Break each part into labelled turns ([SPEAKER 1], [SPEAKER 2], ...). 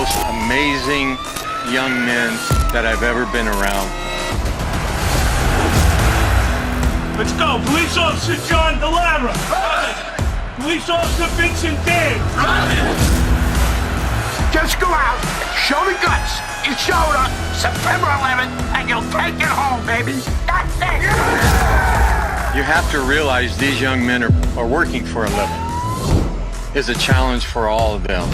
[SPEAKER 1] most amazing young men that I've ever been around.
[SPEAKER 2] Let's go. Police Officer John Delara. Police Officer Vincent Dan.
[SPEAKER 3] Just go out, show the guts, you showed up September 11th, and you'll take it home, baby. That's it.
[SPEAKER 1] You have to realize these young men are working for a living. It's a challenge for all of them.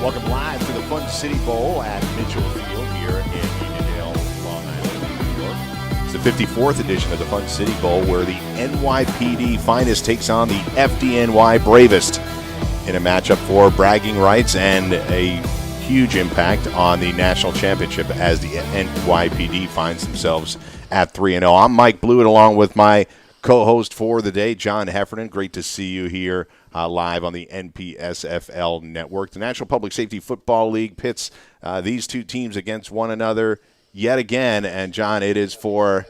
[SPEAKER 4] Welcome live to the Fun City Bowl at Mitchell Field here in Uniondale, Long Island, New York. It's the 54th edition of the Fun City Bowl, where the NYPD Finest takes on the FDNY Bravest in a matchup for bragging rights and a huge impact on the national championship as the NYPD finds themselves at 3-0. I'm Mike Blewett, along with my co-host for the day, John Heffernan. Great to see you here live on the NPSFL network. The National Public Safety Football League pits these two teams against one another yet again. And, John, it is for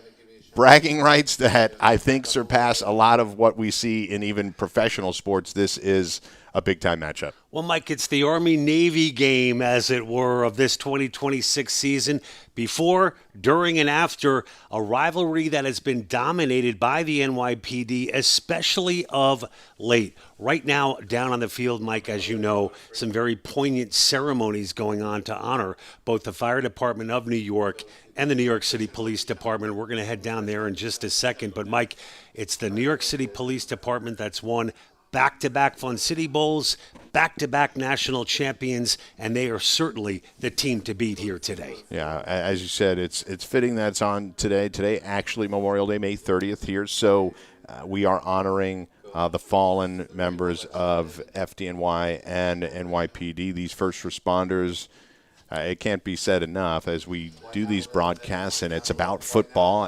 [SPEAKER 4] bragging rights that I think surpass a lot of what we see in even professional sports. This is a big-time matchup.
[SPEAKER 5] Well, Mike, it's the Army-Navy game, as it were, of this 2026 season. Before, during, and after, a rivalry that has been dominated by the NYPD, especially of late. Right now, down on the field, Mike, as you know, some very poignant ceremonies going on to honor both the Fire Department of New York and the New York City Police Department. We're going to head down there in just a second. But, Mike, it's the New York City Police Department that's won back-to-back Fun City Bowls, back-to-back national champions, and they are certainly the team to beat here today.
[SPEAKER 4] Yeah, as you said, it's fitting that it's on today. Today, actually, Memorial Day, May 30th here, so we are honoring the fallen members of FDNY and NYPD, these first responders. It can't be said enough as we do these broadcasts, and it's about football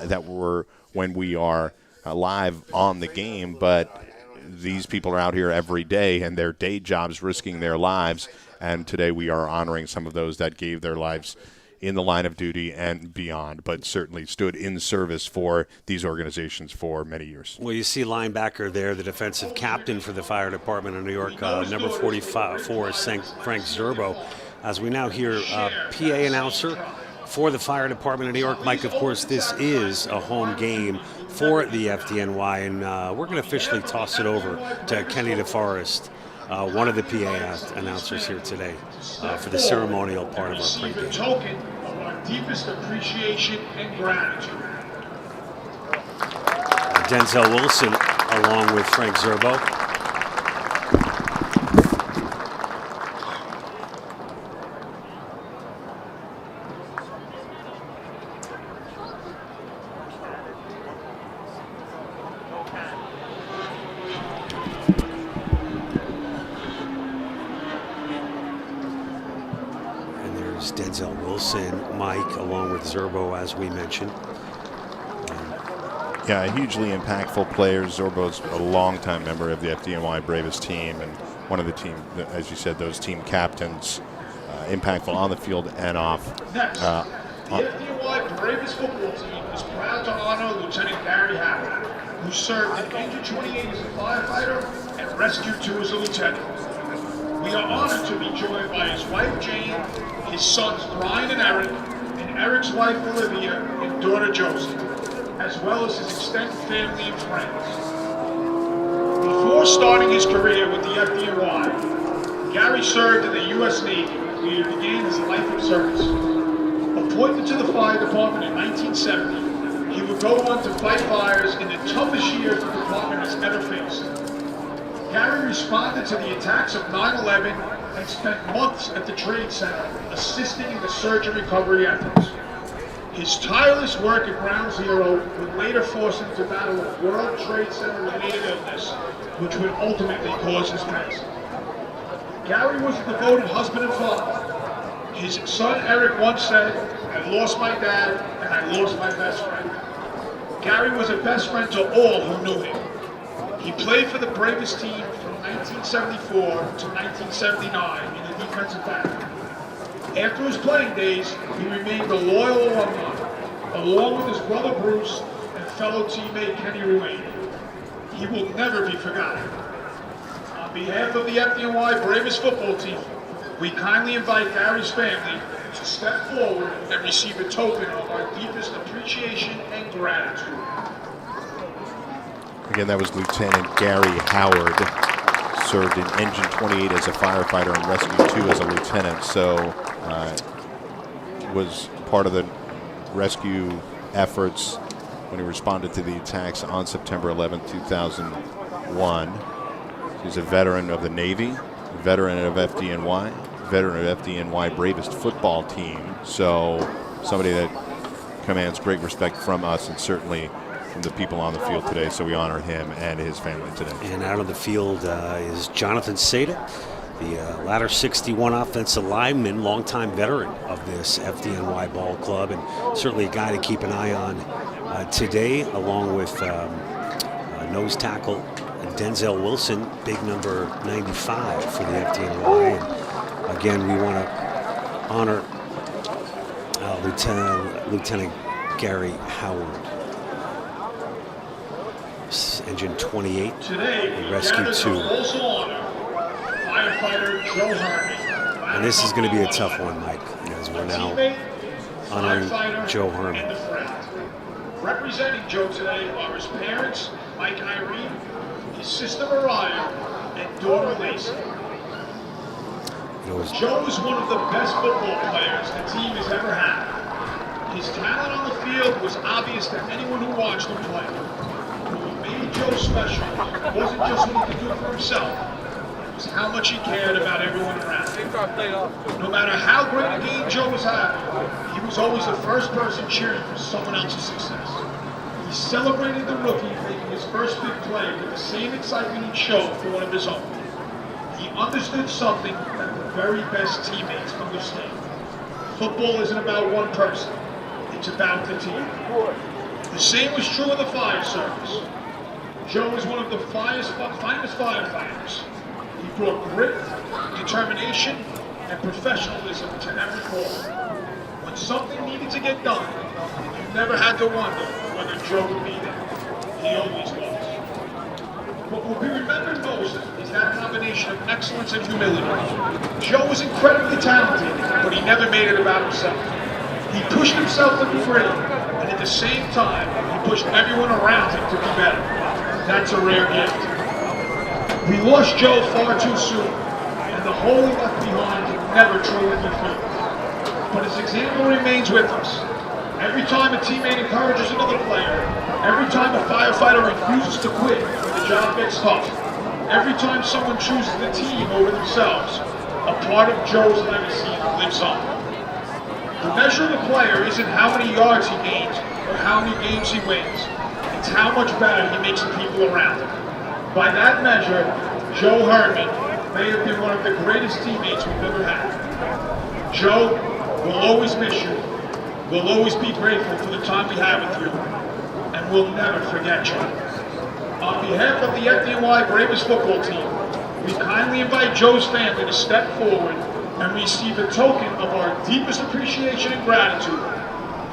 [SPEAKER 4] when we are live on the game, but these people are out here every day and their day jobs risking their lives, and today we are honoring some of those that gave their lives in the line of duty and beyond, but certainly stood in service for these organizations for many years.
[SPEAKER 5] Well, you see linebacker there, the defensive captain for the Fire Department of New York, number 44, Frank Zerbo. As we now hear PA announcer for the Fire Department of New York. Mike, of course, this is a home game for the FDNY, and we're going to officially toss it over to Kenny DeForest, one of the PA announcers here today, for the ceremonial part of our pregame.
[SPEAKER 2] Token of our deepest appreciation and gratitude.
[SPEAKER 5] Denzel Wilson, along with Frank Zerbo. Denzel Wilson, Mike, along with Zerbo, as we mentioned.
[SPEAKER 4] Yeah, a hugely impactful player. Zerbo's a longtime member of the FDNY Bravest team and one of the team, as you said, those team captains, impactful on the field and off.
[SPEAKER 2] Next, the FDNY Bravest football team is proud to honor Lieutenant Gary Howard, who served in Engine 28 as a firefighter and Rescue 2 as a lieutenant. We are honored to be joined by his wife, Jane, his sons, Brian and Eric, and Eric's wife, Olivia, and daughter, Josie, as well as his extended family and friends. Before starting his career with the FDNY, Gary served in the U.S. Navy, where he began his life of service. Appointed to the Fire Department in 1970, he would go on to fight fires in the toughest years the department has ever faced. Gary responded to the attacks of 9/11 and spent months at the Trade Center assisting in the search and recovery efforts. His tireless work at Ground Zero would later force him to battle a World Trade Center-related illness, which would ultimately cause his passing. Gary was a devoted husband and father. His son Eric once said, "I lost my dad and I lost my best friend." Gary was a best friend to all who knew him. He played for the Bravest team from 1974 to 1979 in the defensive back. After his playing days, he remained a loyal alumni, along with his brother Bruce and fellow teammate Kenny Ruane. He will never be forgotten. On behalf of the FDNY Bravest football team, we kindly invite Gary's family to step forward and receive a token of our deepest appreciation and gratitude.
[SPEAKER 4] Again, that was Lieutenant Gary Howard. Served in Engine 28 as a firefighter and Rescue 2 as a lieutenant. So was part of the rescue efforts when he responded to the attacks on September 11, 2001. He's a veteran of the Navy, veteran of FDNY, veteran of FDNY Bravest football team. So somebody that commands great respect from us and certainly from the people on the field today. So we honor him and his family today.
[SPEAKER 5] And out on the field is Jonathan Seda, the Ladder 61 offensive lineman, longtime veteran of this FDNY ball club, and certainly a guy to keep an eye on today, along with nose tackle Denzel Wilson, big number 95 for the FDNY. And again, we want to honor Lieutenant Gary Howard. Engine 28,
[SPEAKER 2] Today,
[SPEAKER 5] Rescue 2.
[SPEAKER 2] Firefighter Joe Herman.
[SPEAKER 5] And this is going to be a tough one, Mike, as we're now honoring Joe Herman.
[SPEAKER 2] Representing Joe today are his parents, Mike and Irene, his sister Mariah, and daughter Lacey. Joe is one of the best football players the team has ever had. His talent on the field was obvious to anyone who watched him play. What made Joe special wasn't just what he could do for himself, it was how much he cared about everyone around him. No matter how great a game Joe was having, he was always the first person cheering for someone else's success. He celebrated the rookie making his first big play with the same excitement he'd show for one of his own. He understood something that the very best teammates understand. Football isn't about one person, it's about the team. The same was true in the fire service. Joe is one of the finest firefighters. He brought grit, determination, and professionalism to every call. When something needed to get done, you never had to wonder whether Joe would be there. He always was. What will be remembered most is that combination of excellence and humility. Joe was incredibly talented, but he never made it about himself. He pushed himself to be great, and at the same time, he pushed everyone around him to be better. That's a rare gift. We lost Joe far too soon, and the hole he left behind can never truly be filled. But his example remains with us. Every time a teammate encourages another player, every time a firefighter refuses to quit when the job gets tough, every time someone chooses the team over themselves, a part of Joe's legacy lives on. The measure of the player isn't how many yards he gains or how many games he wins. It's how much better he makes the people around him. By that measure, Joe Herman may have been one of the greatest teammates we've ever had. Joe, we'll always miss you. We'll always be grateful for the time we had with you, and we'll never forget you. On behalf of the FDNY Bravest football team, we kindly invite Joe's family to step forward and receive a token of our deepest appreciation and gratitude.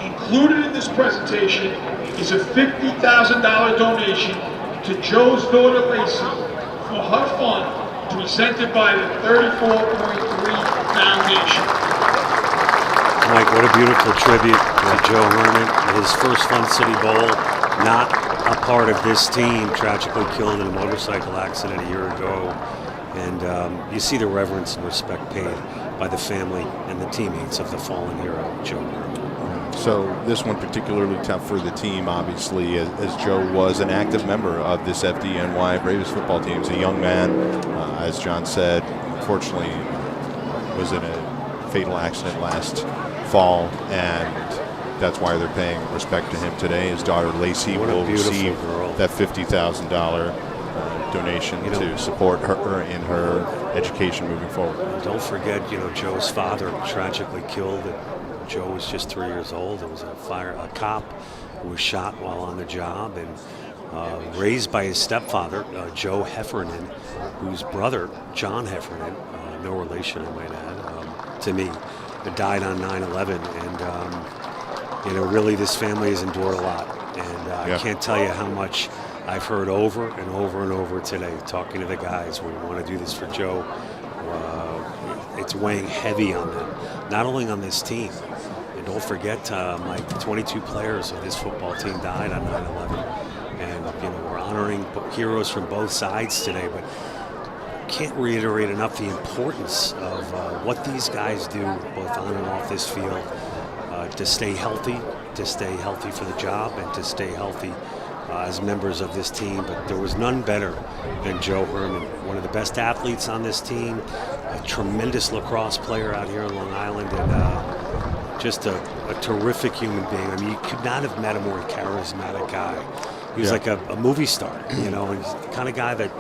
[SPEAKER 2] Included in this presentation is a $50,000 donation to Joe's daughter Lacey for her fund presented by the 34.3 Foundation.
[SPEAKER 5] Mike, what a beautiful tribute to Joe Herman. His first Fun City Bowl, not a part of this team, tragically killed in a motorcycle accident a year ago. And you see the reverence and respect paid by the family and the teammates of the fallen hero, Joe Herman.
[SPEAKER 4] So this one particularly tough for the team, obviously, as Joe was an active member of this FDNY Bravest football team. He's a young man, as John said, unfortunately was in a fatal accident last fall, and that's why they're paying respect to him today. His daughter Lacey will receive that $50,000 donation to support her in her education moving forward.
[SPEAKER 5] Don't forget, Joe's father tragically killed. Joe was just 3 years old. It was a cop who was shot while on the job, and raised by his stepfather, Joe Heffernan, whose brother, John Heffernan, no relation, I might add, to me, died on 9/11. And, really this family has endured a lot. And I can't tell you how much I've heard over and over and over today, talking to the guys. We want to do this for Joe. It's weighing heavy on them, not only on this team. And don't forget, my 22 players of this football team died on 9/11. And, we're honoring heroes from both sides today, but can't reiterate enough the importance of what these guys do, both on and off this field, to stay healthy for the job, and to stay healthy as members of this team. But there was none better than Joe Herman, one of the best athletes on this team, a tremendous lacrosse player out here in Long Island, and just a terrific human being. I mean, you could not have met a more charismatic guy. He was like a movie star, and he's the kind of guy that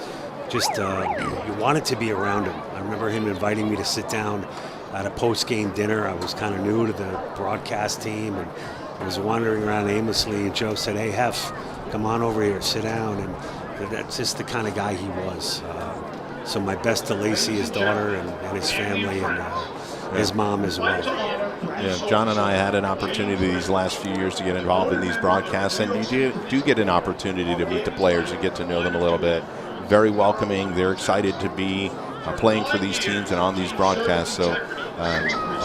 [SPEAKER 5] just you wanted to be around him. I remember him inviting me to sit down at a post-game dinner. I was kind of new to the broadcast team, and I was wandering around aimlessly, and Joe said, "Hey, Hef, come on over here, sit down." And that's just the kind of guy he was. So my best to Lacey, his daughter, and his family, and his mom as well.
[SPEAKER 4] Yeah, John and I had an opportunity these last few years to get involved in these broadcasts, and you do get an opportunity to meet the players and get to know them a little bit. Very welcoming. They're excited to be playing for these teams and on these broadcasts. So,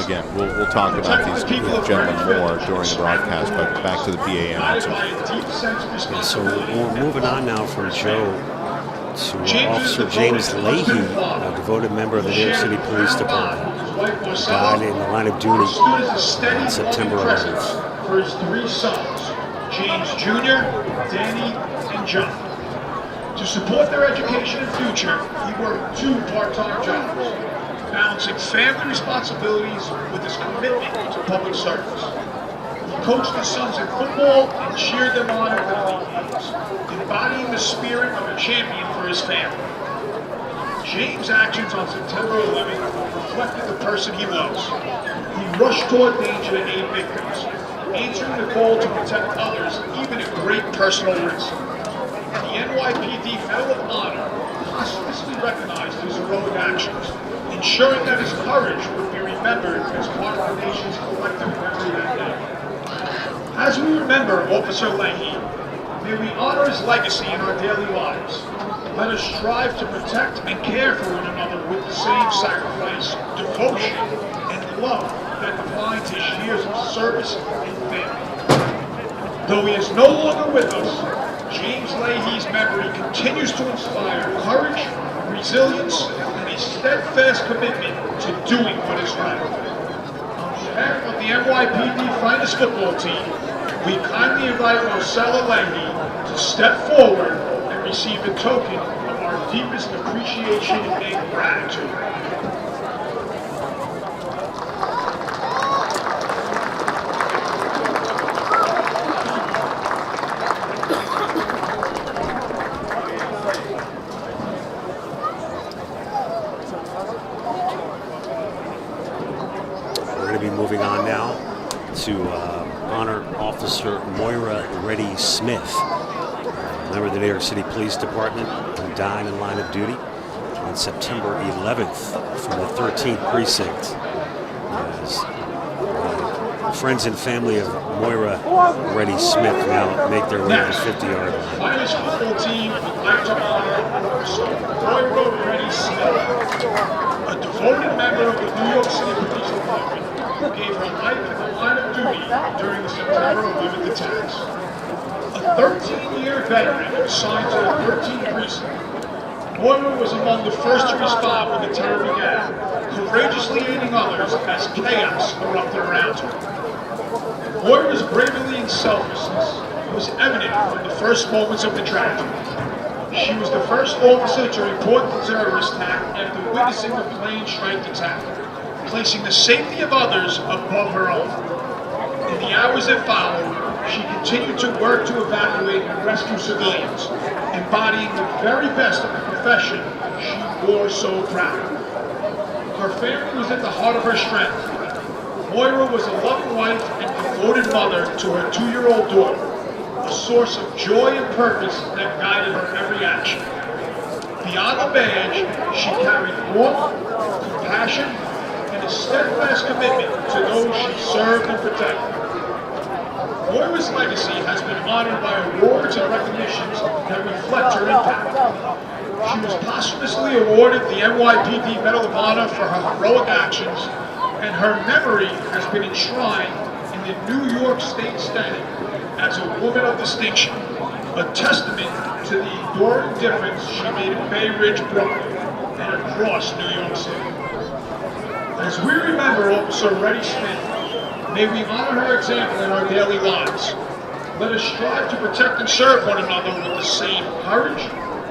[SPEAKER 4] again, we'll talk about these gentlemen more during the broadcast, but back to the PA announcement.
[SPEAKER 5] Yeah, so we're moving on now from Joe to Officer James Leahy, a devoted member of the New York City Police Department, who died in the line of duty on September 11th.
[SPEAKER 2] For his three sons, James Jr., Danny, and John. To support their education and future, he worked 2 part-time jobs, balancing family responsibilities with his commitment to public service. He coached his sons in football and cheered them on at the league games, embodying the spirit of a champion for his family. James' actions on September 11th reflected the person he was. He rushed toward danger to aid victims, answering the call to protect others, even at great personal risk. The NYPD Medal of Honor posthumously recognized his heroic actions, ensuring that his courage would be remembered as part of the nation's collective memory that day. As we remember Officer Leahy, may we honor his legacy in our daily lives. Let us strive to protect and care for one another with the same sacrifice, devotion, and love that defined his years of service and family. Though he is no longer with us, James Leahy's memory continues to inspire courage, resilience, and a steadfast commitment to doing what is right. On behalf of the NYPD finest football team, we kindly invite Marcella Leahy to step forward and receive a token of our deepest appreciation and gratitude.
[SPEAKER 5] Moving on now to honor Officer Moira Reddy Smith, member of the New York City Police Department, who died in line of duty on September 11th from the 13th Precinct. As the friends and family of Moira Reddy Smith now make their way to the 50-yard line.
[SPEAKER 2] Finest football team would like to honor Moira Reddy Smith, a devoted member of the New York City Police Department, who gave her life in the line of duty during the September 11th attacks. A 13-year veteran assigned to the 13th precinct, Moira was among the first to respond when the terror began, courageously aiding others as chaos erupted around her. Moira's bravery and selflessness was evident from the first moments of the tragedy. She was the first officer to report the terrorist attack after witnessing the plane strike attack, placing the safety of others above her own. In the hours that followed, she continued to work to evacuate and rescue civilians, embodying the very best of the profession she wore so proud. Her family was at the heart of her strength. Moira was a loving wife and devoted mother to her 2-year-old daughter, a source of joy and purpose that guided her every action. Beyond the badge, she carried warmth, compassion, and a steadfast commitment to those she served and protected. Moira's legacy has been honored by awards and recognitions that reflect her impact. She was posthumously awarded the NYPD Medal of Honor for her heroic actions, and her memory has been enshrined in the New York State Senate as a woman of distinction, a testament to the enduring difference she made in Bay Ridge, Brooklyn, and across New York City. As we remember Officer Reddy Smith, may we honor her example in our daily lives. Let us strive to protect and serve one another with the same courage,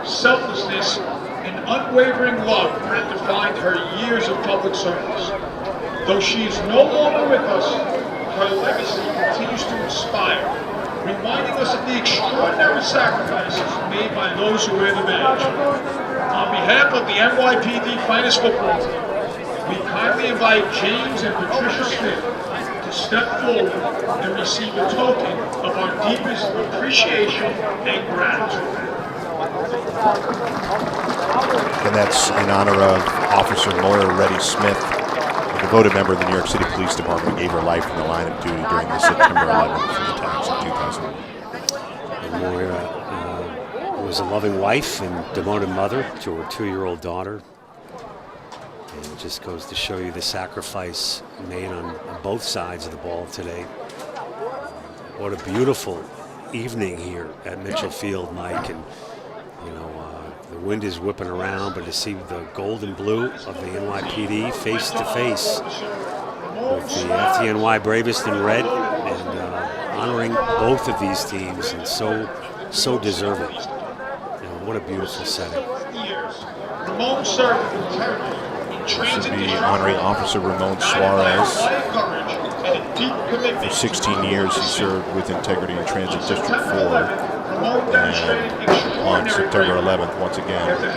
[SPEAKER 2] selflessness, and unwavering love that defined her years of public service. Though she is no longer with us, her legacy continues to inspire, reminding us of the extraordinary sacrifices made by those who wear the badge. On behalf of the NYPD Finest Football Team, we kindly invite James and Patricia Smith to step forward and receive a token of our deepest appreciation and gratitude.
[SPEAKER 4] And that's in honor of Officer Moira Reddy Smith, a devoted member of the New York City Police Department, who gave her life in the line of duty during the September 11th attacks of 2000.
[SPEAKER 5] And Moira was a loving wife and devoted mother to her 2-year-old daughter. And it just goes to show you the sacrifice made on both sides of the ball today. What a beautiful evening here at Mitchell Field, Mike. And, you know, the wind is whipping around, but to see the gold and blue of the NYPD face to face with the FDNY Bravest in red, and honoring both of these teams, and so deserving. You know, what a beautiful setting.
[SPEAKER 2] Ramon served integrity.
[SPEAKER 4] This would be honoring Officer Ramon Suarez. For 16 years, he served with integrity in Transit District 4. And on September 11th, once again, we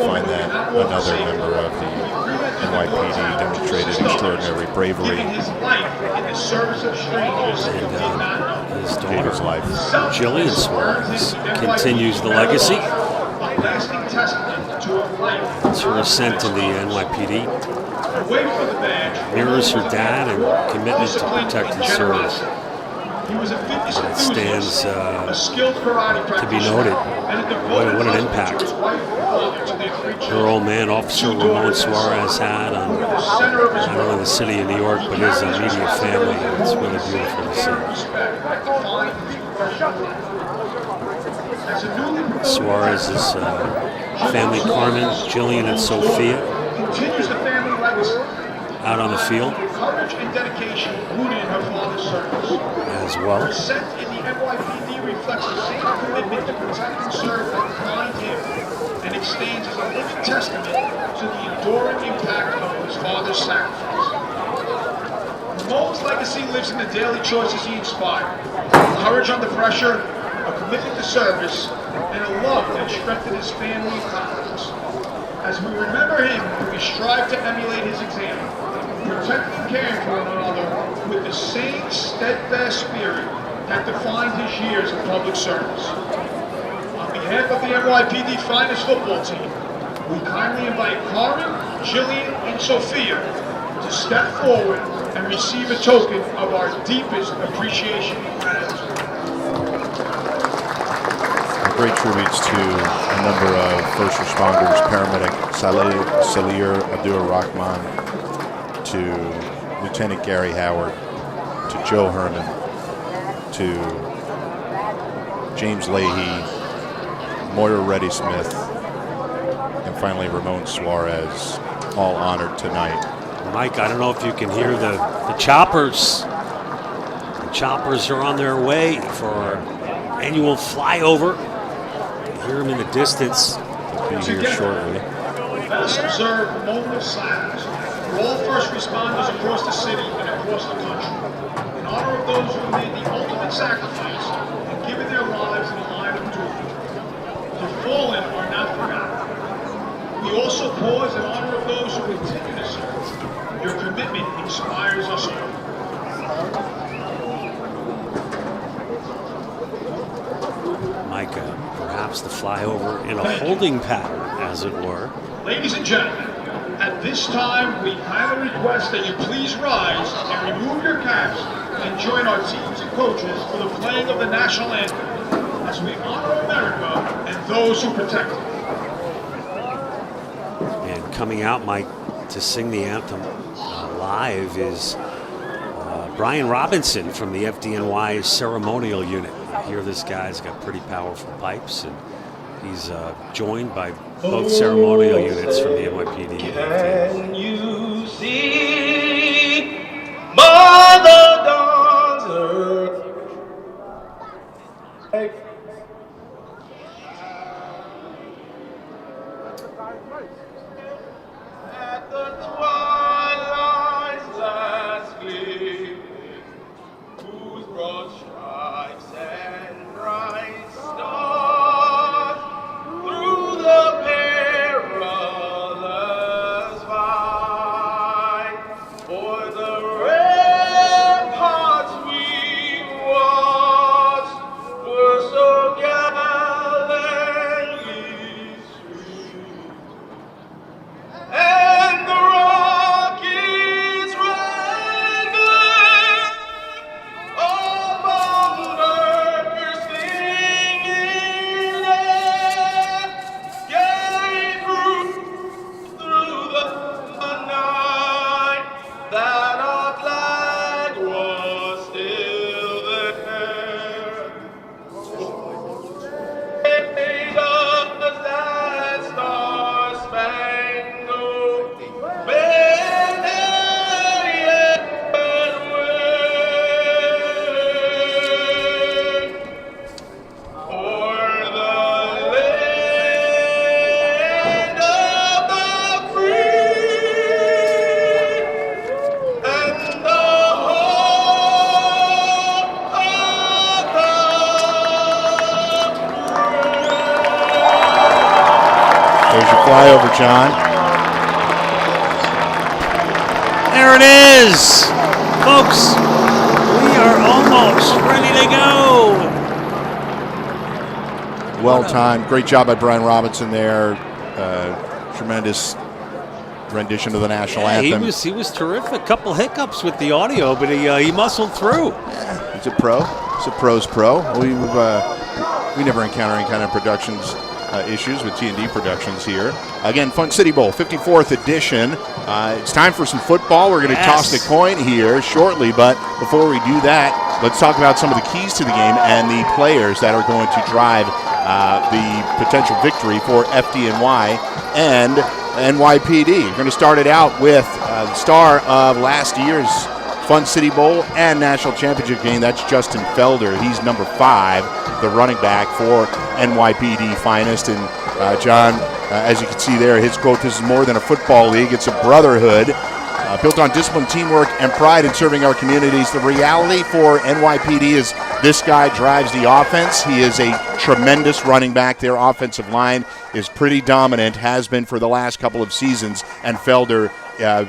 [SPEAKER 4] find that another member of the NYPD demonstrated extraordinary bravery.
[SPEAKER 5] And his daughter, Jillian Suarez, continues the legacy. It's her ascent in the NYPD. Mirrors her dad and commitment to protect and serve. It stands to be noted. What an impact her old man, Officer Ramon Suarez, had on not only the city of New York, but his immediate family. It's really beautiful to see. Suarez's family, Carmen, Jillian, and Sophia, out on the field as well.
[SPEAKER 2] Her ascent in the NYPD reflects the same commitment to protect and serve that defined him, and it stands as a living testament to the enduring impact of his father's sacrifice. Ramon's legacy lives in the daily choices he inspired: courage under pressure, a commitment to service, and a love that strengthened his family and colleagues. As we remember him, we strive to emulate his example, protecting and caring for one another with the same steadfast spirit that defined his years of public service. On behalf of the NYPD Finest Football Team, we kindly invite Carmen, Jillian, and Sophia to step forward and receive a token of our deepest appreciation and gratitude.
[SPEAKER 4] Great tributes to a number of first responders, paramedic Salir Abdur-Rahman, to Lieutenant Gary Howard, to Joe Herman, to James Leahy, Moira Reddy Smith, and finally Ramon Suarez, all honored tonight.
[SPEAKER 5] Mike, I don't know if you can hear the choppers. The choppers are on their way for our annual flyover. Hear them in the distance.
[SPEAKER 4] They'll be here shortly.
[SPEAKER 2] Let us observe a moment of silence for all first responders across the city and across the country, in honor of those who made the ultimate sacrifice and given their lives in a line of duty. To fallen are not forgotten. We also pause in honor of those who continue to serve. Your commitment inspires us all.
[SPEAKER 5] Micah, perhaps the flyover in a holding pattern, as it were.
[SPEAKER 2] Ladies and gentlemen, at this time, we kindly request that you please rise and remove your caps and join our teams and coaches for the playing of the national anthem as we honor America and those who protect it.
[SPEAKER 5] And coming out, Mike, to sing the anthem live is Brian Robinson from the FDNY ceremonial unit. I hear this guy's got pretty powerful pipes, and he's joined by both ceremonial units from the NYPD.
[SPEAKER 6] Can you see by the dawn's earth at the twilight's last gleam, whose broad stripes and bright stars through the perilous fight for the ramparts we watched were so gallantly streamed, and the rocket's red glare among the bursting in air gave proof through the night that our flag was still there. Made of the sad star-spangled banner yet wave for the land of the free and the home of the
[SPEAKER 4] There's your flyover, John.
[SPEAKER 5] There it is! Folks, we are almost ready to go!
[SPEAKER 4] Well timed. Great job by Brian Robinson there. Tremendous rendition of the national anthem.
[SPEAKER 5] He was terrific. Couple hiccups with the audio, but he muscled through.
[SPEAKER 4] He's a pro. He's a pro's pro. We never encounter any kind of productions issues with T&D Productions here. Again, Fun City Bowl, 54th edition. It's time for some football. We're going to toss the coin here shortly, but before we do that, let's talk about some of the keys to the game and the players that are going to drive the potential victory for FDNY and NYPD. We're going to start it out with the star of last year's Fun City Bowl and National Championship game. That's Justin Felder. He's number 5, the running back for NYPD finest. And John, as you can see there, his quote, "This is more than a football league. It's a brotherhood built on discipline, teamwork, and pride in serving our communities." The reality for NYPD is this guy drives the offense. He is a tremendous running back. Their offensive line is pretty dominant, has been for the last couple of seasons, and Felder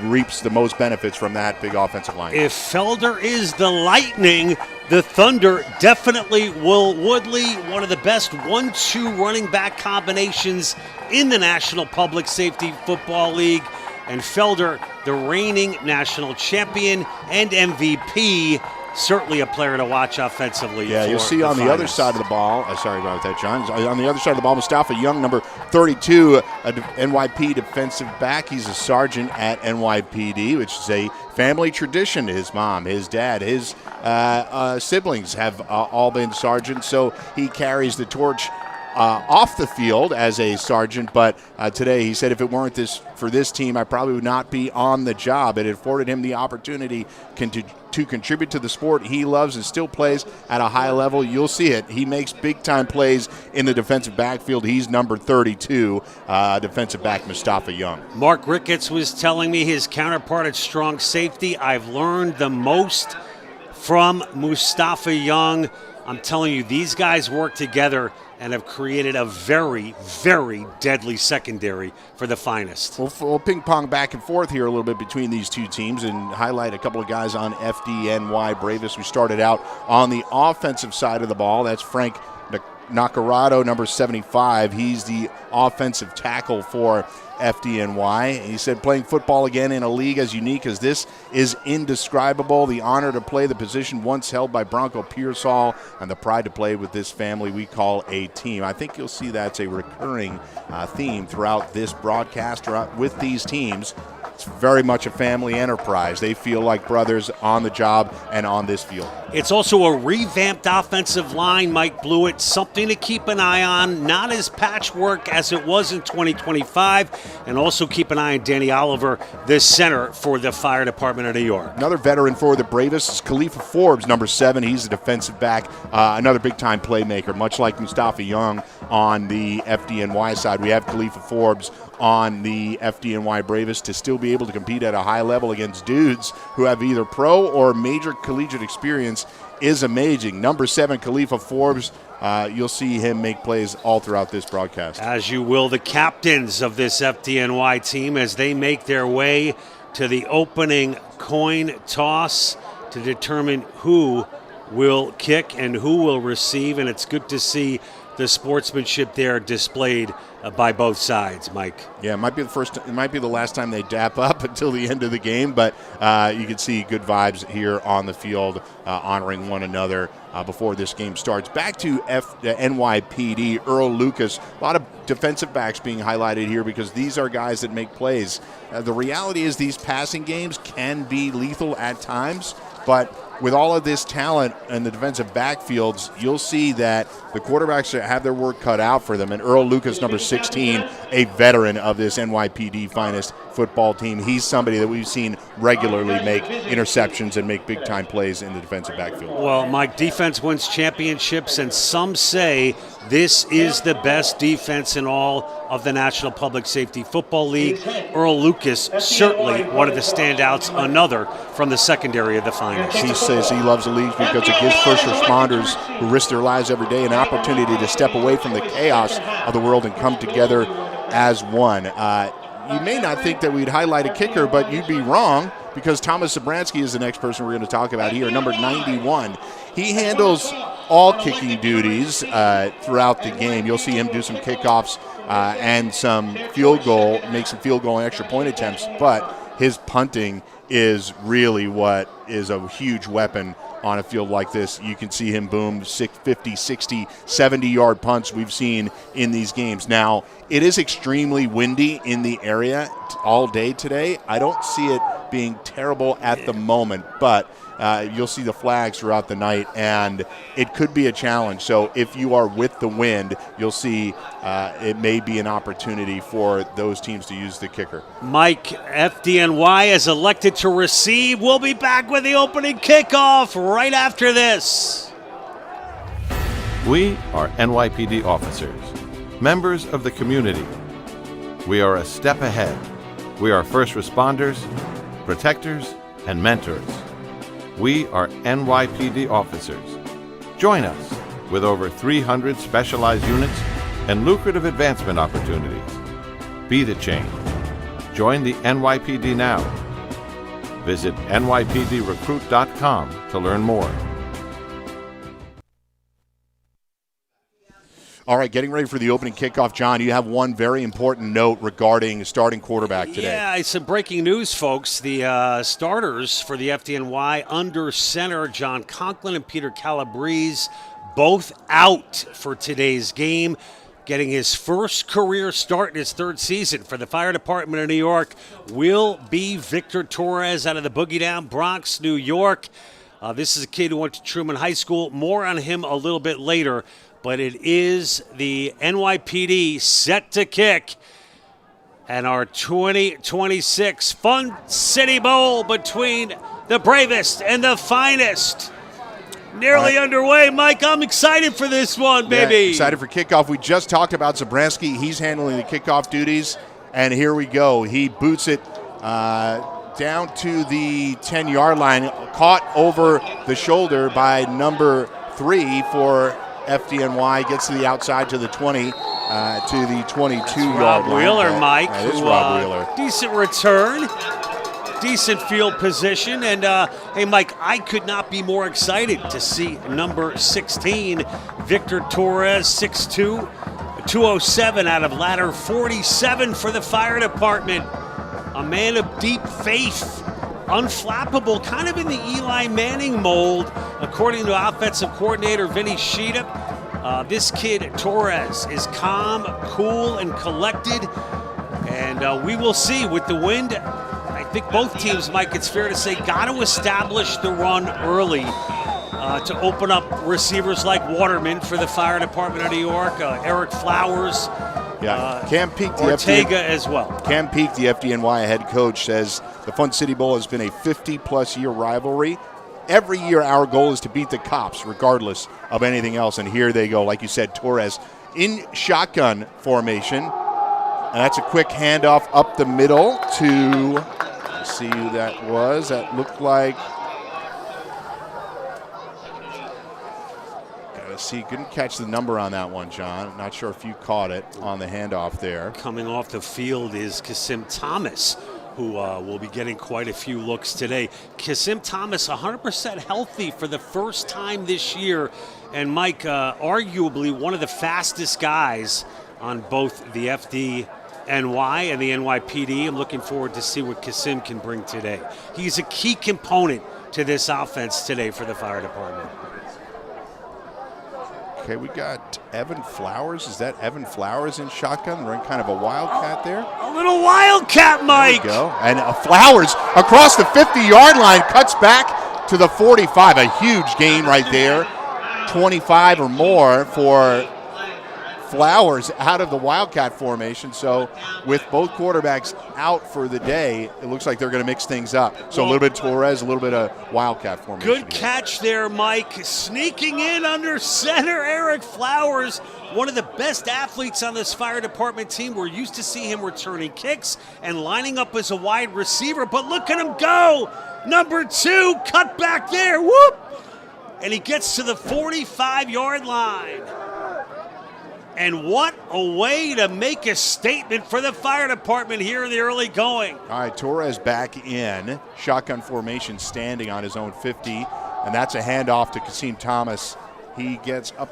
[SPEAKER 4] reaps the most benefits from that big offensive line.
[SPEAKER 5] If Felder is the Lightning, the Thunder definitely will Woodley, one of the best 1-2 running back combinations in the National Public Safety Football League. And Felder, the reigning national champion and MVP, certainly a player to watch offensively.
[SPEAKER 4] Yeah, you'll see on the other side of the ball. Sorry about that, John. On the other side of the ball, Mustafa Young, number 32, a NYP defensive back. He's a sergeant at NYPD, which is a family tradition. His mom, his dad, his siblings have all been sergeants, so he carries the torch off the field as a sergeant, but today he said if it weren't for this team, I probably would not be on the job. It afforded him the opportunity to contribute to the sport he loves and still plays at a high level. You'll see it. He makes big-time plays in the defensive backfield. He's number 32, defensive back Mustafa Young.
[SPEAKER 5] Mark Ricketts was telling me his counterpart at strong safety. I've learned the most from Mustafa Young. I'm telling you, these guys work together and have created a very, very deadly secondary for the Finest.
[SPEAKER 4] We'll ping pong back and forth here a little bit between these two teams and highlight a couple of guys on FDNY Bravest. We started out on the offensive side of the ball. That's Frank Nacarado, number 75. He's the offensive tackle for FDNY. He said playing football again in a league as unique as this is indescribable. The honor to play the position once held by Bronco Pearsall and the pride to play with this family we call a team. I think you'll see that's a recurring theme throughout this broadcast with these teams. It's very much a family enterprise. They feel like brothers on the job and on this field.
[SPEAKER 5] It's also a revamped offensive line, Mike Blewett, something to keep an eye on, not as patchwork as it was in 2025, and also keep an eye on Danny Oliver, the center for the Fire Department of New York.
[SPEAKER 4] Another veteran for the Bravest is Khalifa Forbes, number 7. He's a defensive back, another big-time playmaker, much like Mustafa Young on the FDNY side. We have Khalifa Forbes on the FDNY Bravest to still be able to compete at a high level against dudes who have either pro or major collegiate experience is amazing. Number 7, Khalifa Forbes, you'll see him make plays all throughout this broadcast.
[SPEAKER 5] As you will the captains of this FDNY team as they make their way to the opening coin toss to determine who will kick and who will receive, and it's good to see the sportsmanship there displayed by both sides, Mike.
[SPEAKER 4] Yeah, it might be the last time they dap up until the end of the game, but you can see good vibes here on the field, honoring one another before this game starts. Back to NYPD, Earl Lucas. A lot of defensive backs being highlighted here because these are guys that make plays. The reality is these passing games can be lethal at times, but with all of this talent in the defensive backfields, you'll see that the quarterbacks have their work cut out for them. And Earl Lucas, number 16, a veteran of this NYPD Finest football team. He's somebody that we've seen regularly make interceptions and make big-time plays in the defensive backfield.
[SPEAKER 5] Well, Mike, defense wins championships, and some say this is the best defense in all of the National Public Safety Football League. Earl Lucas, certainly one of the standouts, another from the secondary of the Finest.
[SPEAKER 4] He says he loves the league because it gives first responders who risk their lives every day an opportunity to step away from the chaos of the world and come together as one. You may not think that we'd highlight a kicker, but you'd be wrong because Thomas Zabransky is the next person we're going to talk about here, number 91. He handles all kicking duties throughout the game. You'll see him do some kickoffs and some field goal, make some field goal and extra point attempts, but his punting is really what is a huge weapon on a field like this. You can see him boom 50, 60, 70-yard punts we've seen in these games. Now, it is extremely windy in the area all day today. I don't see it being terrible at the moment, but you'll see the flags throughout the night, and it could be a challenge. So if you are with the wind, you'll see it may be an opportunity for those teams to use the kicker.
[SPEAKER 5] Mike, FDNY is elected to receive. We'll be back with the opening kickoff right after this.
[SPEAKER 7] We are NYPD officers, members of the community. We are a step ahead. We are first responders, protectors, and mentors. We are NYPD officers. Join us with over 300 specialized units and lucrative advancement opportunities. Be the change. Join the NYPD now. Visit nypdrecruit.com to learn more.
[SPEAKER 4] All right, getting ready for the opening kickoff. John, you have one very important note regarding starting quarterback today.
[SPEAKER 5] Yeah, it's some breaking news, folks. The starters for the FDNY under center, John Conklin and Peter Calabrese, both out for today's game. Getting his first career start in his third season for the Fire Department of New York will be Victor Torres out of the Boogie Down Bronx, New York. This is a kid who went to Truman High School. More on him a little bit later. But it is the NYPD set to kick and our 2026 Fun City Bowl between the Bravest and the Finest. Nearly underway, Mike. I'm excited for this one, baby.
[SPEAKER 4] Yeah, excited for kickoff. We just talked about Zabransky. He's handling the kickoff duties. And here we go. He boots it down to the 10-yard line, caught over the shoulder by number 3 for FDNY gets to the outside to the 20, to the 22-yard
[SPEAKER 5] Rob
[SPEAKER 4] line.
[SPEAKER 5] Wheeler, Mike.
[SPEAKER 4] That is
[SPEAKER 5] who,
[SPEAKER 4] Rob Wheeler.
[SPEAKER 5] Decent return. Decent field position. And, hey, Mike, I could not be more excited to see number 16, Victor Torres, 6'2", 207 out of ladder 47 for the fire department. A man of deep faith, unflappable, kind of in the Eli Manning mold, according to offensive coordinator Vinny Sheeta. This kid, Torres, is calm, cool, and collected. And we will see with the wind. I think both teams, Mike, it's fair to say, got to establish the run early to open up receivers like Waterman for the fire department of New York, Eric Flowers,
[SPEAKER 4] Cam Peake,
[SPEAKER 5] Ortega as well.
[SPEAKER 4] Cam Peake, the FDNY head coach, says the Fun City Bowl has been a 50-plus year rivalry. Every year our goal is to beat the Cops regardless of anything else. And here they go, like you said, Torres in shotgun formation. And that's a quick handoff up the middle to, let's see who that was. That looked like, gotta see, couldn't catch the number on that one, John. Not sure if you caught it on the handoff there.
[SPEAKER 5] Coming off the field is Kasim Thomas, who will be getting quite a few looks today. Kasim Thomas, 100% healthy for the first time this year. And Mike, arguably one of the fastest guys on both the FDNY and the NYPD. I'm looking forward to see what Kasim can bring today. He's a key component to this offense today for the fire department.
[SPEAKER 4] Okay, we got Evan Flowers. Is that Evan Flowers in shotgun? Running kind of a wildcat there.
[SPEAKER 5] A little wildcat, Mike.
[SPEAKER 4] There we go. And Flowers across the 50-yard line, cuts back to the 45. A huge gain right there. 25 or more for Flowers out of the wildcat formation. So with both quarterbacks out for the day, it looks like they're going to mix things up. So a little bit Torres, a little bit of wildcat formation.
[SPEAKER 5] Good catch there, Mike. Sneaking in under center, Eric Flowers, one of the best athletes on this fire department team. We're used to see him returning kicks and lining up as a wide receiver, but look at him go. Number 2, cut back there, whoop! And he gets to the 45-yard line. And what a way to make a statement for the fire department here in the early going.
[SPEAKER 4] All right, Torres back in. Shotgun formation standing on his own 50. And that's a handoff to Kasim Thomas. He gets up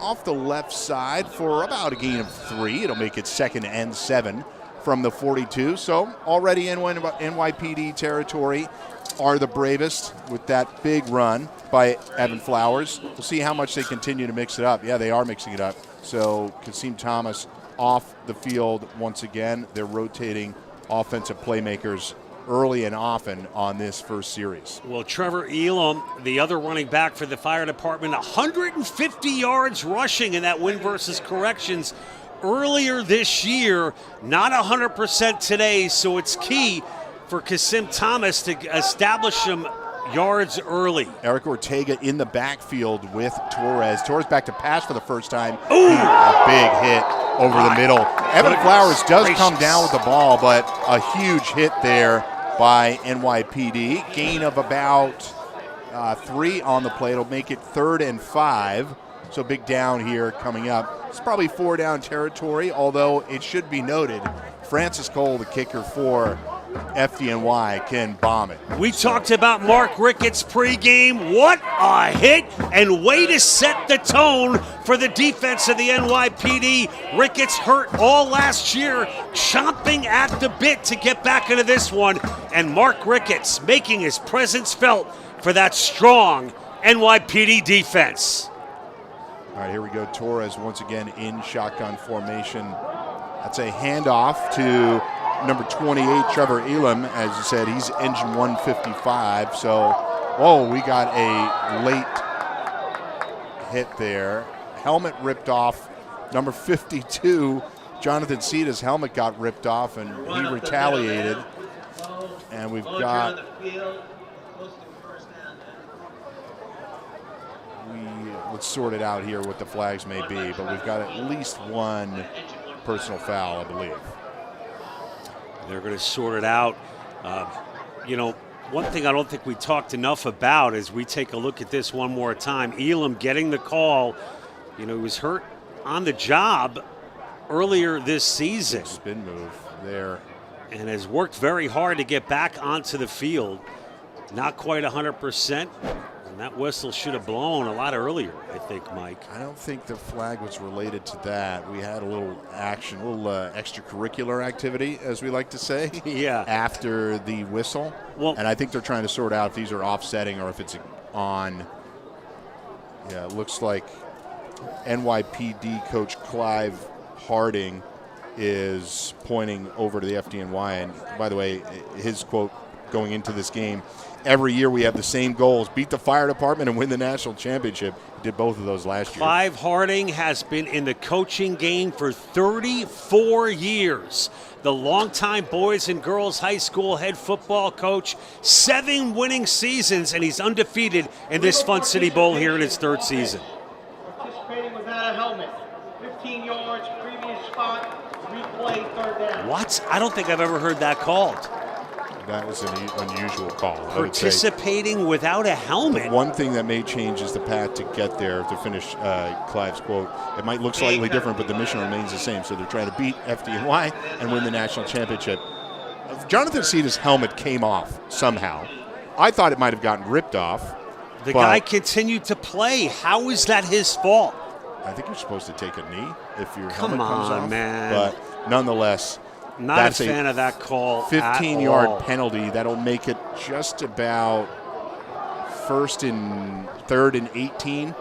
[SPEAKER 4] off the left side for about a gain of 3. It'll make it 2nd and 7 from the 42. So already in NYPD territory are the Bravest with that big run by Evan Flowers. We'll see how much they continue to mix it up. Yeah, they are mixing it up. So Kasim Thomas off the field once again. They're rotating offensive playmakers early and often on this first series.
[SPEAKER 5] Well, Trevor Elam, the other running back for the fire department, 150 yards rushing in that win versus corrections earlier this year. Not 100% today, so it's key for Kasim Thomas to establish some yards early.
[SPEAKER 4] Eric Ortega in the backfield with Torres. Torres back to pass for the first time.
[SPEAKER 5] Ooh.
[SPEAKER 4] A big hit over the middle. Evan Flowers does come down with the ball, but a huge hit there by NYPD. Gain of about 3 on the play. It'll make it 3rd and 5. So big down here coming up. It's probably 4 down territory, although it should be noted, Francis Cole, the kicker for FDNY, can bomb it.
[SPEAKER 5] We talked about Mark Ricketts pregame. What a hit and way to set the tone for the defense of the NYPD. Ricketts hurt all last year, chomping at the bit to get back into this one. And Mark Ricketts making his presence felt for that strong NYPD defense.
[SPEAKER 4] All right, here we go. Torres once again in shotgun formation. That's a handoff to number 28, Trevor Elam. As you said, he's engine 155. So, we got a late hit there. Helmet ripped off. Number 52, Jonathan Ceda's helmet got ripped off, and he retaliated. And we've got... Let's sort it out here what the flags may be, but we've got at least one personal foul, I believe.
[SPEAKER 5] They're going to sort it out. One thing I don't think we talked enough about as we take a look at this one more time, Elam getting the call You know, he was hurt on the job earlier this season.
[SPEAKER 4] Spin move there.
[SPEAKER 5] And has worked very hard to get back onto the field. Not quite 100%. And that whistle should have blown a lot earlier, I think, Mike.
[SPEAKER 4] I don't think the flag was related to that. We had a little action, a little extracurricular activity, as we like to say,
[SPEAKER 5] Yeah.
[SPEAKER 4] after the whistle.
[SPEAKER 5] Well,
[SPEAKER 4] and I think they're trying to sort out if these are offsetting or if it's on. Yeah, it looks like NYPD coach Clive Harding is pointing over to the FDNY. And by the way, his quote going into this game, every year we have the same goals: beat the fire department and win the national championship. Did both of those last year.
[SPEAKER 5] Clive Harding has been in the coaching game for 34 years. The longtime boys and girls high school head football coach, 7 winning seasons, and he's undefeated in this Fun City Bowl here in its 3rd season.
[SPEAKER 8] Participating without a helmet, 15 yards, previous spot, replay, 3rd down.
[SPEAKER 5] What? I don't think I've ever heard that called.
[SPEAKER 4] That was an unusual call. I would say.
[SPEAKER 5] Participating without a helmet.
[SPEAKER 4] One thing that may change is the path to get there, to finish Clive's quote. It might look slightly different, but the mission remains the same. So they're trying to beat FDNY and win the national championship. Jonathan Aceda's helmet came off somehow. I thought it might have gotten ripped off.
[SPEAKER 5] The guy continued to play. How is that his fault?
[SPEAKER 4] I think you're supposed to take a knee if your
[SPEAKER 5] Come
[SPEAKER 4] helmet comes
[SPEAKER 5] on,
[SPEAKER 4] off.
[SPEAKER 5] man.
[SPEAKER 4] But nonetheless,
[SPEAKER 5] Not
[SPEAKER 4] that's
[SPEAKER 5] a fan of that call.
[SPEAKER 4] 15-yard penalty. That'll make it just about 3rd and 18,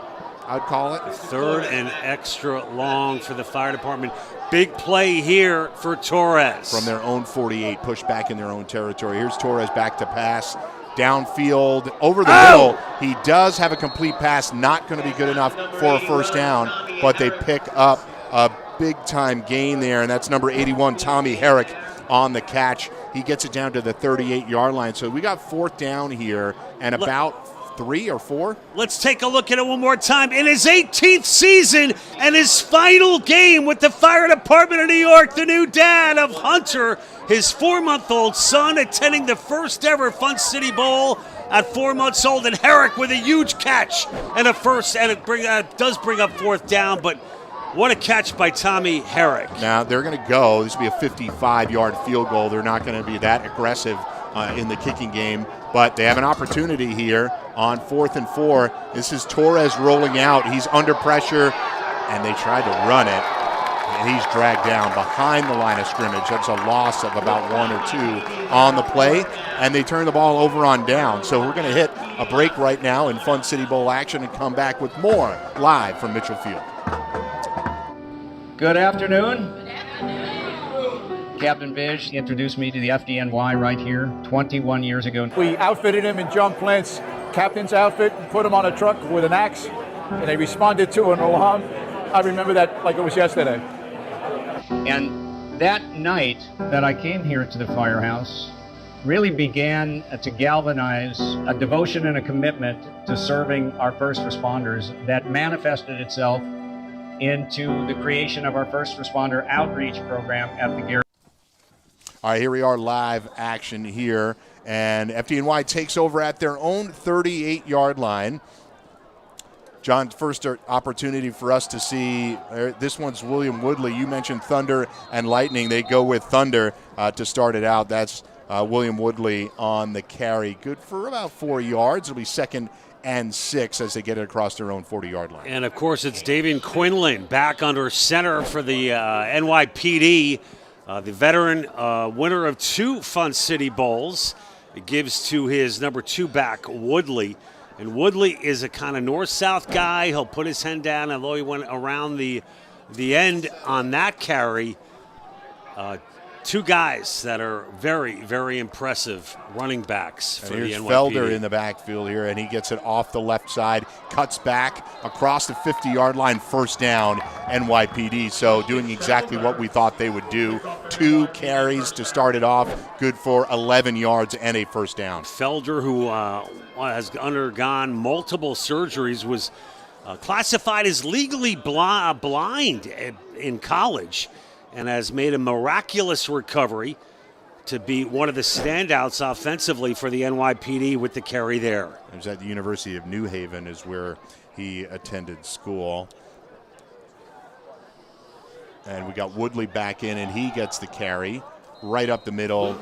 [SPEAKER 4] I'd call it.
[SPEAKER 5] 3rd and extra long for the fire department. Big play here for Torres.
[SPEAKER 4] From their own 48, pushed back in their own territory. Here's Torres back to pass. Downfield, over the middle. He does have a complete pass, not going to be good enough for a 1st down, but they pick up a big-time gain there, and that's number 81, Tommy Herrick, on the catch. He gets it down to the 38-yard line. So we got 4th down here and about 3 or 4.
[SPEAKER 5] Let's take a look at it one more time. In his 18th season and his final game with the fire department of New York, the new dad of Hunter, his 4-month-old son, attending the first ever Fun City Bowl at 4 months old, and Herrick with a huge catch and a first, and it does bring up 4th down, but what a catch by Tommy Herrick.
[SPEAKER 4] Now they're going to go. This will be a 55-yard field goal. They're not going to be that aggressive in the kicking game, but they have an opportunity here on 4th and 4. This is Torres rolling out. He's under pressure, and they tried to run it, and he's dragged down behind the line of scrimmage. That's a loss of about 1 or 2 on the play, and they turn the ball over on down. So we're going to hit a break right now in Fun City Bowl action and come back with more live from Mitchell Field.
[SPEAKER 9] Good afternoon. Captain Vish introduced me to the FDNY right here 21 years ago.
[SPEAKER 10] We outfitted him in John Plant's captain's outfit, put him on a truck with an axe, and they responded to an alarm. I remember that like it was yesterday.
[SPEAKER 9] And that night that I came here to the firehouse really began to galvanize a devotion and a commitment to serving our first responders that manifested itself into the creation of our first responder outreach program at the Garrett.
[SPEAKER 4] All right, here we are, live action here, and FDNY takes over at their own 38-yard line. John, first opportunity for us to see, this one's William Woodley. You mentioned Thunder and Lightning. They go with Thunder to start it out. That's William Woodley on the carry. Good for about 4 yards. It'll be 2nd and 6 as they get it across their own 40-yard line.
[SPEAKER 5] And, of course, it's Davian Quinlan back under center for the NYPD. The veteran winner of 2 Fun City Bowls. It gives to his number 2 back, Woodley. And Woodley is a kind of north-south guy. He'll put his hand down, although he went around the end on that carry. 2 guys that are very, very impressive running backs for the NYPD.
[SPEAKER 4] Here's Felder in the backfield here, and he gets it off the left side, cuts back across the 50-yard line, 1st down, NYPD. So doing exactly what we thought they would do. 2 carries to start it off, good for 11 yards and a 1st down.
[SPEAKER 5] Felder, who has undergone multiple surgeries, was classified as legally blind in college, and has made a miraculous recovery to be one of the standouts offensively for the NYPD with the carry there.
[SPEAKER 4] It was at the University of New Haven is where he attended school. And we got Woodley back in, and he gets the carry right up the middle,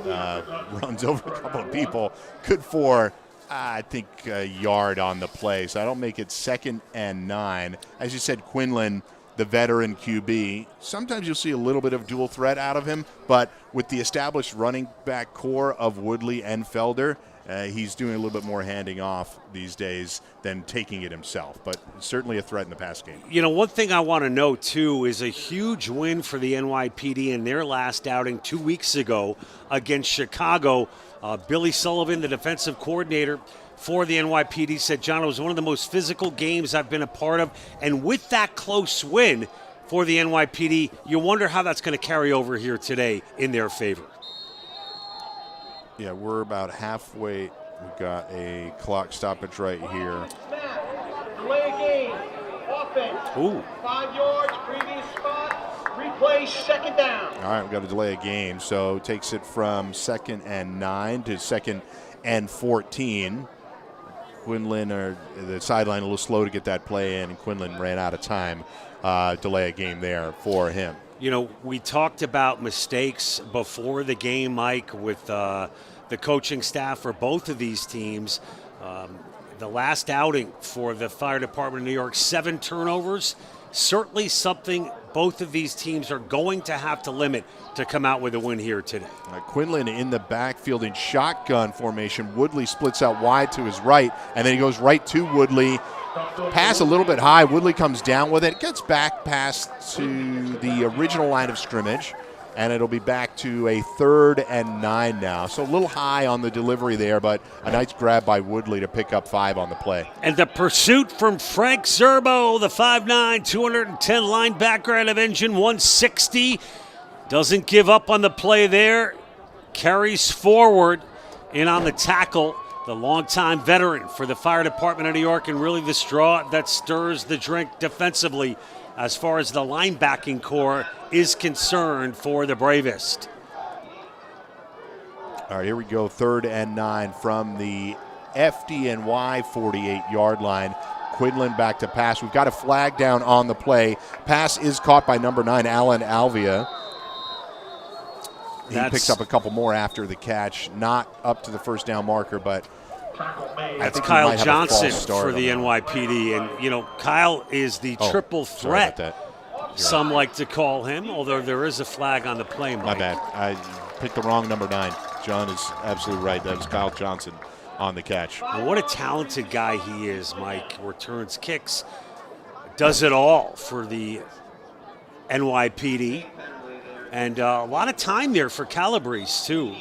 [SPEAKER 4] runs over a couple of people. Good for, I think, a yard on the play. So that'll make it 2nd and 9. As you said, Quinlan, the veteran QB, sometimes you'll see a little bit of dual threat out of him, but with the established running back core of Woodley and Felder, he's doing a little bit more handing off these days than taking it himself, but certainly a threat in the pass game.
[SPEAKER 5] You know, one thing I want to note, too, is a huge win for the NYPD in their last outing 2 weeks ago against Chicago. Billy Sullivan, the defensive coordinator for the NYPD, said, John, it was one of the most physical games I've been a part of. And with that close win for the NYPD, you wonder how that's going to carry over here today in their favor.
[SPEAKER 4] Yeah, we're about halfway. We've got a clock stoppage right here.
[SPEAKER 8] Delay game. Offense.
[SPEAKER 5] Ooh.
[SPEAKER 8] 5 yards, previous spot. Replay, 2nd down.
[SPEAKER 4] All right, we've got to delay a game, so it takes it from 2nd and 9 to 2nd and 14. Quinlan, the sideline a little slow to get that play in, and Quinlan ran out of time. Delay a game there for him.
[SPEAKER 5] You know, we talked about mistakes before the game, Mike, with the coaching staff for both of these teams. The last outing for the Fire Department of New York, 7 turnovers. Certainly something both of these teams are going to have to limit to come out with a win here today.
[SPEAKER 4] Quinlan in the backfield in shotgun formation. Woodley splits out wide to his right, and then he goes right to Woodley. Pass a little bit high. Woodley comes down with it. Gets back past to the original line of scrimmage, and it'll be back to a 3rd and 9 now. So a little high on the delivery there, but a nice grab by Woodley to pick up 5 on the play.
[SPEAKER 5] And the pursuit from Frank Zerbo, the 5'9", 210 linebacker out of Engine 160. Doesn't give up on the play there. Carries forward in on the tackle. The longtime veteran for the Fire Department of New York, and really the straw that stirs the drink defensively as far as the linebacking core is concerned for the Bravest.
[SPEAKER 4] All right, here we go. 3rd and 9 from the FDNY 48-yard line. Quinlan back to pass. We've got a flag down on the play. Pass is caught by number 9, Alan Alvia. He picks up a couple more after the catch. Not up to the first down marker, but
[SPEAKER 5] that's Kyle Johnson for the NYPD. And, you know, Kyle is the triple threat, some like to call him, although there is a flag on the play, Mike.
[SPEAKER 4] My bad. I picked the wrong number 9. John is absolutely right. That was Kyle Johnson on the catch.
[SPEAKER 5] Well, what a talented guy he is, Mike. Returns kicks, does it all for the NYPD. And a lot of time there for Calabrese, too,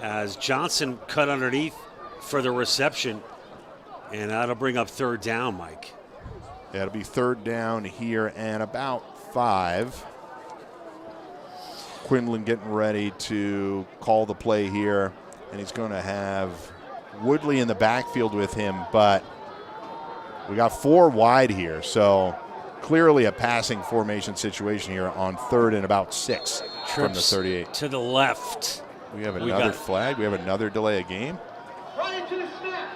[SPEAKER 5] as Johnson cut underneath for the reception. And that'll bring up 3rd down, Mike.
[SPEAKER 4] Yeah, it'll be 3rd down here and about 5. Quinlan getting ready to call the play here. And he's going to have Woodley in the backfield with him. But we got 4 wide here, so clearly a passing formation situation here on 3rd and about 6 from the 38.
[SPEAKER 5] To the left.
[SPEAKER 4] We have another flag. We have another delay of game.
[SPEAKER 8] Prior to the snap,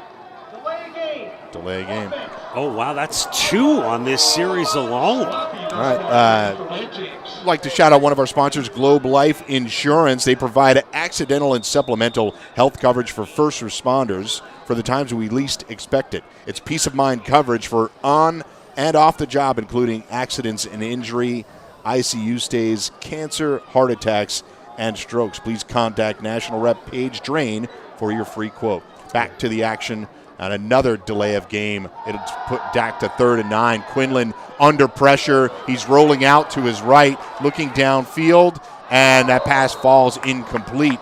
[SPEAKER 8] delay game.
[SPEAKER 4] Delay of game.
[SPEAKER 5] Oh, wow, that's 2 on this series alone.
[SPEAKER 4] All right. I'd like to shout out one of our sponsors, Globe Life Insurance. They provide accidental and supplemental health coverage for first responders for the times we least expect it. It's peace of mind coverage for on and off the job, including accidents and injury, ICU stays, cancer, heart attacks, and strokes. Please contact National Rep Paige Drain for your free quote. Back to the action and another delay of game. It'll put Dak to 3rd and 9. Quinlan under pressure. He's rolling out to his right, looking downfield, and that pass falls incomplete.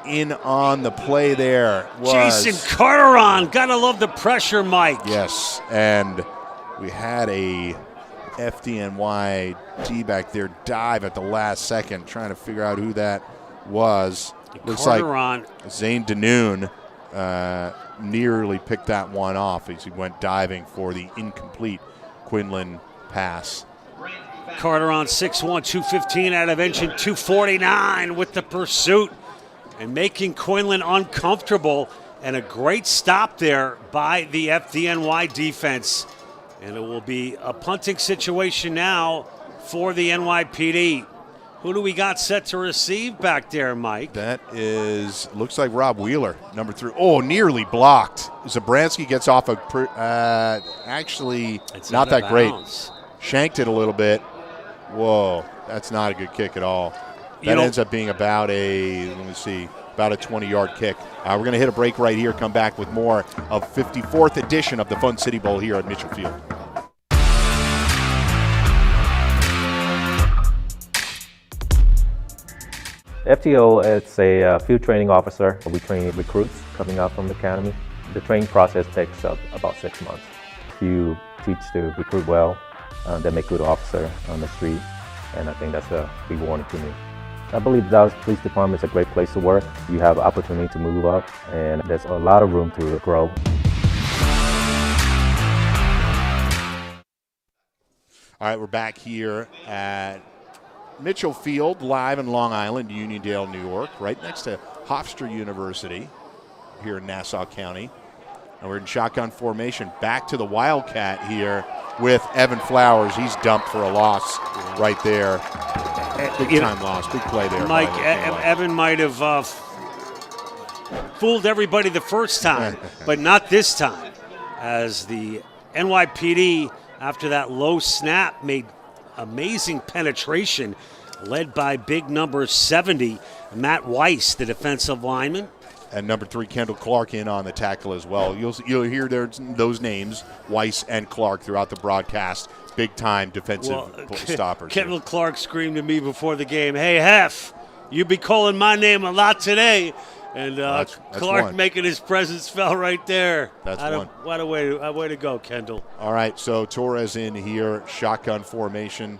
[SPEAKER 4] In on the play there was
[SPEAKER 5] Jason Carteron. Gotta love the pressure, Mike.
[SPEAKER 4] Yes, and we had a FDNY D-back there dive at the last second, trying to figure out who that was. Looks
[SPEAKER 5] Carteron.
[SPEAKER 4] Like Zane Danoon nearly picked that one off as he went diving for the incomplete Quinlan pass.
[SPEAKER 5] Carteron 6'1", 215 out of Engine 249 with the pursuit and making Quinlan uncomfortable, and a great stop there by the FDNY defense. And it will be a punting situation now for the NYPD. Who do we got set to receive back there, Mike?
[SPEAKER 4] That looks like Rob Wheeler, number 3. Oh, nearly blocked. Zabransky gets off actually
[SPEAKER 5] It's
[SPEAKER 4] not
[SPEAKER 5] out of
[SPEAKER 4] that great.
[SPEAKER 5] bounds.
[SPEAKER 4] Shanked it a little bit. Whoa, that's not a good kick at all. That ends up being about a 20-yard kick. We're going to hit a break right here, come back with more of 54th edition of the Fun City Bowl here at Mitchell Field.
[SPEAKER 11] FTO is a field training officer. We train recruits coming out from the academy. The training process takes about 6 months. If you teach the recruit well, they make good officer on the street, and I think that's rewarding to me. I believe the Dallas Police Department is a great place to work. You have opportunity to move up, and there's a lot of room to grow.
[SPEAKER 4] All right, we're back here at Mitchell Field, live in Long Island, Uniondale, New York, right next to Hofstra University here in Nassau County. And we're in shotgun formation. Back to the Wildcat here with Evan Flowers. He's dumped for a loss right there. Big time loss, big play there.
[SPEAKER 5] Mike, Evan might have fooled everybody the first time, but not this time, as the NYPD, after that low snap, made amazing penetration, led by big number 70, Matt Weiss, the defensive lineman.
[SPEAKER 4] And number 3, Kendall Clark, in on the tackle as well. You'll hear those names, Weiss and Clark, throughout the broadcast. Big time defensive stoppers.
[SPEAKER 5] Kendall Clark screamed to me before the game, "Hey, Hef, you be calling my name a lot today." And
[SPEAKER 4] that's
[SPEAKER 5] Clark
[SPEAKER 4] one.
[SPEAKER 5] making his presence felt right there.
[SPEAKER 4] That's one.
[SPEAKER 5] What a way to go, Kendall.
[SPEAKER 4] All right, so Torres in here, shotgun formation.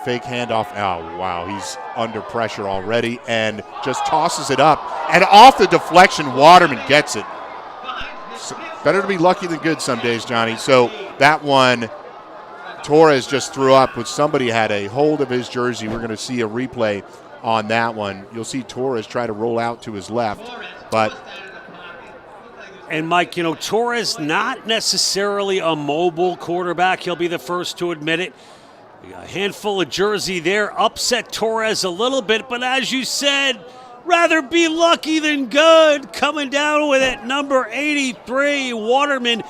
[SPEAKER 4] Fake handoff. Oh, wow, he's under pressure already and just tosses it up. And off the deflection, Waterman gets it. So, better to be lucky than good some days, Johnny. So that one, Torres just threw up with somebody had a hold of his jersey. We're going to see a replay on that one. You'll see Torres try to roll out to his left, but...
[SPEAKER 5] And, Mike, Torres not necessarily a mobile quarterback. He'll be the first to admit it. A handful of jersey there upset Torres a little bit, but as you said, rather be lucky than good. Coming down with it, number 83, Waterman,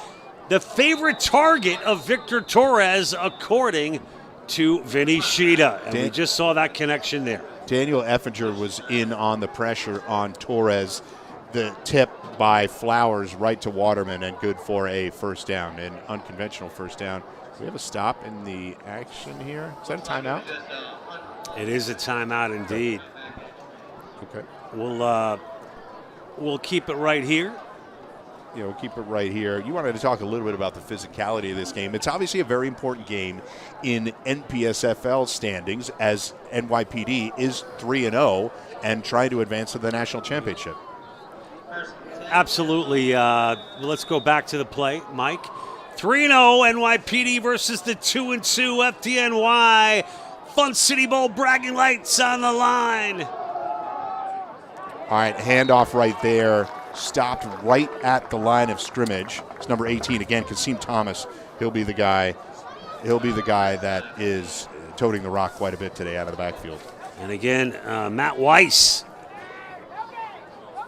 [SPEAKER 5] the favorite target of Victor Torres, according to Vinny Sheeta. And we just saw that connection there.
[SPEAKER 4] Daniel Effinger was in on the pressure on Torres. The tip by Flowers right to Waterman, and good for a first down, an unconventional first down. We have a stop in the action here. Is that a timeout?
[SPEAKER 5] It is a timeout indeed.
[SPEAKER 4] Okay.
[SPEAKER 5] We'll keep it right here.
[SPEAKER 4] Yeah, we'll keep it right here. You wanted to talk a little bit about the physicality of this game. It's obviously a very important game in NPSFL standings, as NYPD is 3-0 and trying to advance to the national championship.
[SPEAKER 5] Absolutely. Let's go back to the play, Mike. 3-0 NYPD versus the 2-2 FDNY. Fun City Bowl bragging lights on the line.
[SPEAKER 4] All right, handoff right there. Stopped right at the line of scrimmage. It's number 18 again, Kasim Thomas. He'll be the guy that is toting the rock quite a bit today out of the backfield.
[SPEAKER 5] And again, Matt Weiss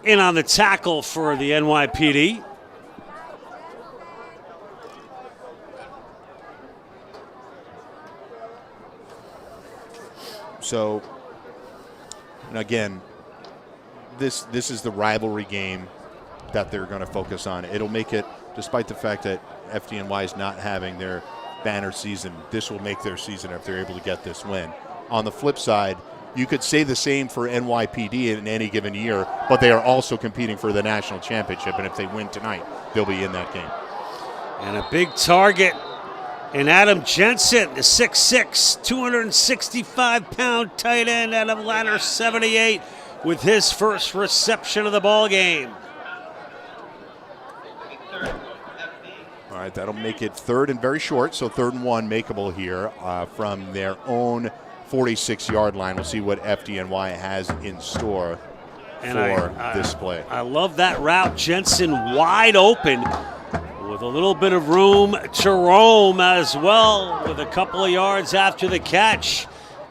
[SPEAKER 5] in on the tackle for the NYPD.
[SPEAKER 4] So, and again, this is the rivalry game that they're going to focus on. It'll make it, despite the fact that FDNY is not having their banner season, this will make their season if they're able to get this win. On the flip side, you could say the same for NYPD in any given year, but they are also competing for the national championship, and if they win tonight, they'll be in that game.
[SPEAKER 5] And a big target in Adam Jensen, the 6'6", 265-pound tight end out of ladder 78 with his first reception of the ball game.
[SPEAKER 4] All right, that'll make it third and very short, so 3rd and 1 makeable here from their own 46-yard line. We'll see what FDNY has in store for this play.
[SPEAKER 5] I love that route. Jensen wide open with a little bit of room to roam as well, with a couple of yards after the catch.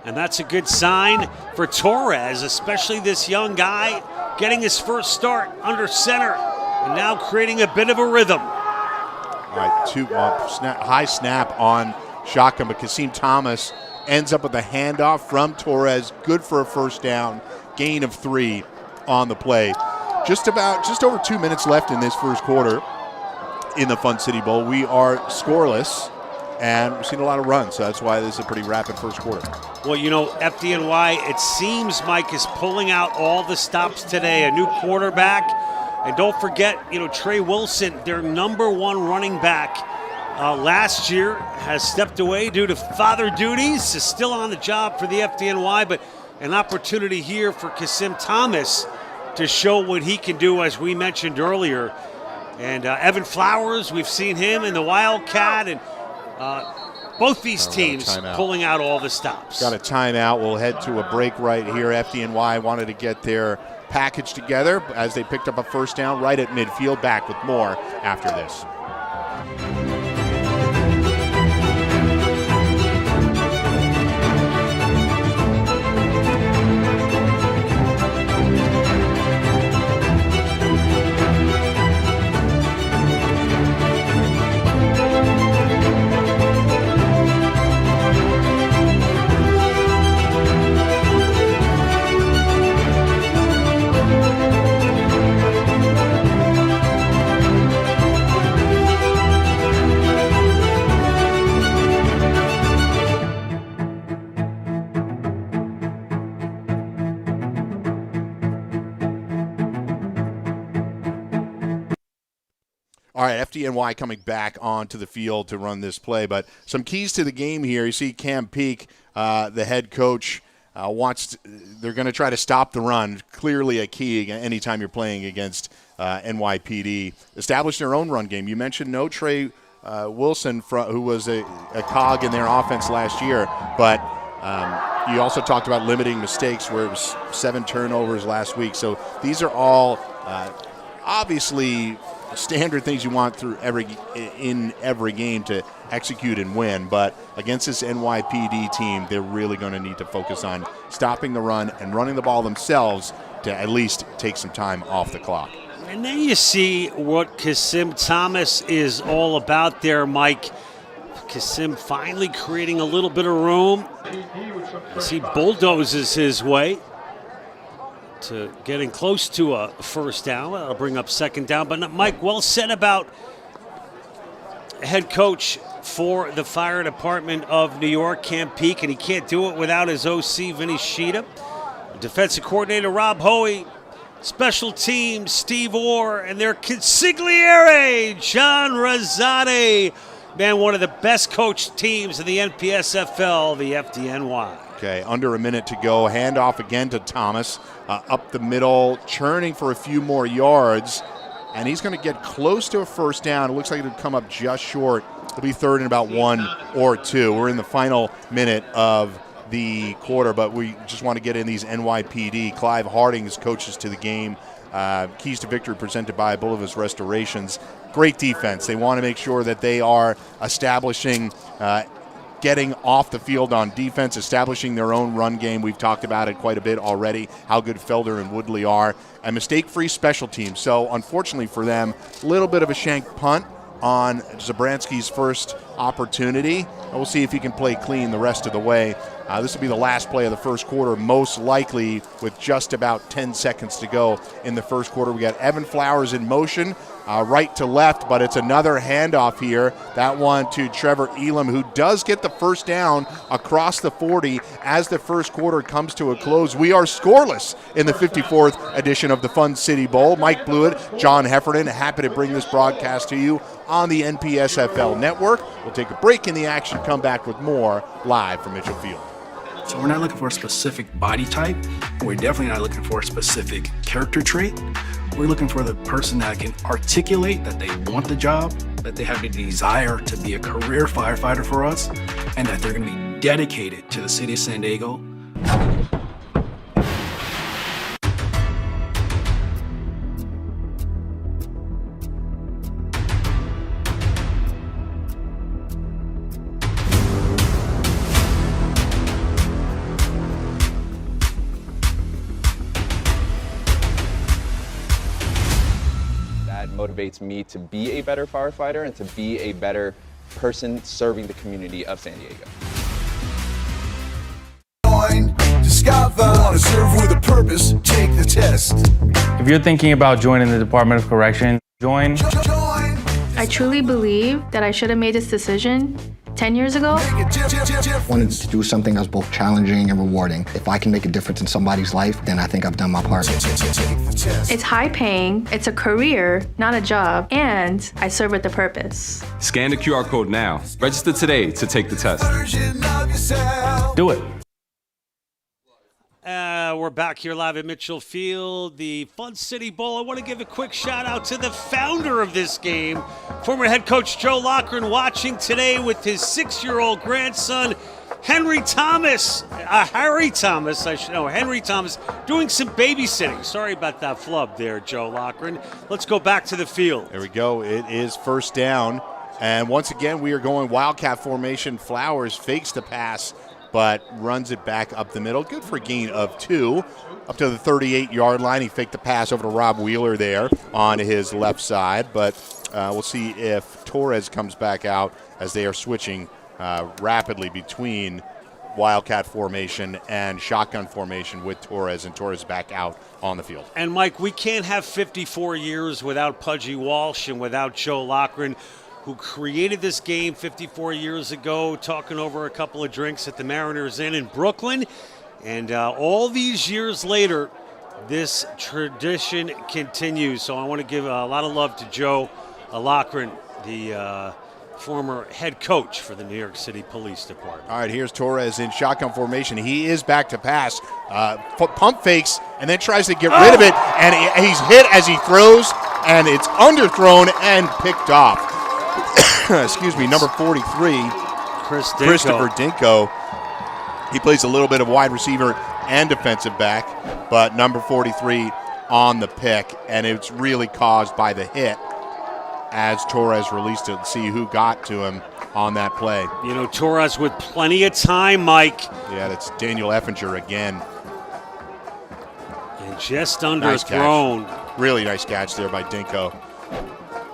[SPEAKER 5] And that's a good sign for Torres, especially this young guy getting his first start under center and now creating a bit of a rhythm.
[SPEAKER 4] All right, high snap on shotgun, but Kasim Thomas ends up with a handoff from Torres. Good for a first down, gain of 3 on the play. Just over 2 minutes left in this first quarter in the Fun City Bowl. We are scoreless, and we've seen a lot of runs, so that's why this is a pretty rapid first quarter.
[SPEAKER 5] Well, you know, FDNY, it seems Mike is pulling out all the stops today. A new quarterback. And don't forget, you know, Trey Wilson, their number 1 running back last year, has stepped away due to father duties. Is still on the job for the FDNY, but an opportunity here for Kasim Thomas to show what he can do, as we mentioned earlier. And Evan Flowers, we've seen him in the Wildcat, and both these teams pulling out all the stops.
[SPEAKER 4] Got a timeout. We'll head to a break right here. FDNY wanted to get their package together as they picked up a first down right at midfield. Back with more after this. All right, FDNY coming back onto the field to run this play. But some keys to the game here. You see Cam Peake, the head coach, they're going to try to stop the run. Clearly a key anytime you're playing against NYPD. Establish their own run game. You mentioned no Trey Wilson, who was a cog in their offense last year. But you also talked about limiting mistakes, where it was 7 turnovers last week. So these are all obviously standard things you want in every game to execute and win. But against this NYPD team, they're really going to need to focus on stopping the run and running the ball themselves to at least take some time off the clock.
[SPEAKER 5] And then you see what Kasim Thomas is all about there, Mike. Kasim finally creating a little bit of room as he bulldozes his way to getting close to a first down. That'll bring up second down. But Mike, well said about head coach for the fire department of New York, Cam Peake, and he can't do it without his OC, Vinny Sheeta. Defensive coordinator, Rob Hoey. Special teams, Steve Orr, and their consigliere, John Rosati. Man, one of the best coached teams in the NPSFL, the FDNY.
[SPEAKER 4] Okay, under a minute to go. Handoff again to Thomas. Up the middle, churning for a few more yards. And he's going to get close to a first down. It looks like it'll come up just short. It'll be third and about 1 or 2. We're in the final minute of the quarter, but we just want to get in these NYPD. Clive Harding's coaches to the game. Keys to victory presented by Bolivar's Restorations. Great defense. They want to make sure that they are establishing getting off the field on defense, establishing their own run game. We've talked about it quite a bit already, how good Felder and Woodley are. And mistake-free special teams. So, unfortunately for them, a little bit of a shank punt on Zabransky's first opportunity. And we'll see if he can play clean the rest of the way. This will be the last play of the first quarter, most likely with just about 10 seconds to go in the first quarter. We got Evan Flowers in motion, right to left, but it's another handoff here. That one to Trevor Elam, who does get the first down across the 40 as the first quarter comes to a close. We are scoreless in the 54th edition of the Fun City Bowl. Mike Blewett, John Heffernan, happy to bring this broadcast to you on the NPSFL network. We'll take a break in the action, come back with more live from Mitchell Field.
[SPEAKER 12] So we're not looking for a specific body type. We're definitely not looking for a specific character trait. We're looking for the person that can articulate that they want the job, that they have a desire to be a career firefighter for us, and that they're going to be dedicated to the city of San Diego.
[SPEAKER 13] motivates me to be a better firefighter and to be a better person serving the community of San Diego.
[SPEAKER 14] Discover, want to serve with a purpose, take the test.
[SPEAKER 15] If you're thinking about joining the Department of Correction, join.
[SPEAKER 16] I truly believe that I should have made this decision 10 years ago.
[SPEAKER 17] I wanted to do something that was both challenging and rewarding. If I can make a difference in somebody's life, then I think I've done my part.
[SPEAKER 16] It's high paying, it's a career, not a job, and I serve with a purpose.
[SPEAKER 18] Scan the QR code now. Register today to take the test.
[SPEAKER 15] Do it.
[SPEAKER 5] We're back here live at Mitchell Field, the Fun City Bowl. I want to give a quick shout out to the founder of this game, former head coach Joe Loughran, watching today with his 6-year-old grandson, Henry Thomas, doing some babysitting. Sorry about that flub there, Joe Loughran. Let's go back to the field.
[SPEAKER 4] There we go. It is first down. And once again, we are going Wildcat formation. Flowers fakes the pass, but runs it back up the middle. Good for a gain of 2. Up to the 38-yard line. He faked the pass over to Rob Wheeler there on his left side. But we'll see if Torres comes back out as they are switching rapidly between Wildcat formation and shotgun formation with Torres, and Torres back out on the field.
[SPEAKER 5] And, Mike, we can't have 54 years without Pudgy Walsh and without Joe Loughran, who created this game 54 years ago, talking over a couple of drinks at the Mariners Inn in Brooklyn. And all these years later, this tradition continues. So I want to give a lot of love to Joe Loughran, the former head coach for the New York City Police Department.
[SPEAKER 4] All right, here's Torres in shotgun formation. He is back to pass. Pump fakes and then tries to get rid of it. And he's hit as he throws, and it's underthrown and picked off. Excuse me, number 43, Christopher Dinko. He plays a little bit of wide receiver and defensive back, but number 43 on the pick, and it's really caused by the hit as Torres released it. See who got to him on that play.
[SPEAKER 5] You know, Torres with plenty of time, Mike.
[SPEAKER 4] Yeah, that's Daniel Effinger again.
[SPEAKER 5] And just underthrown.
[SPEAKER 4] Nice, really nice catch there by Dinko.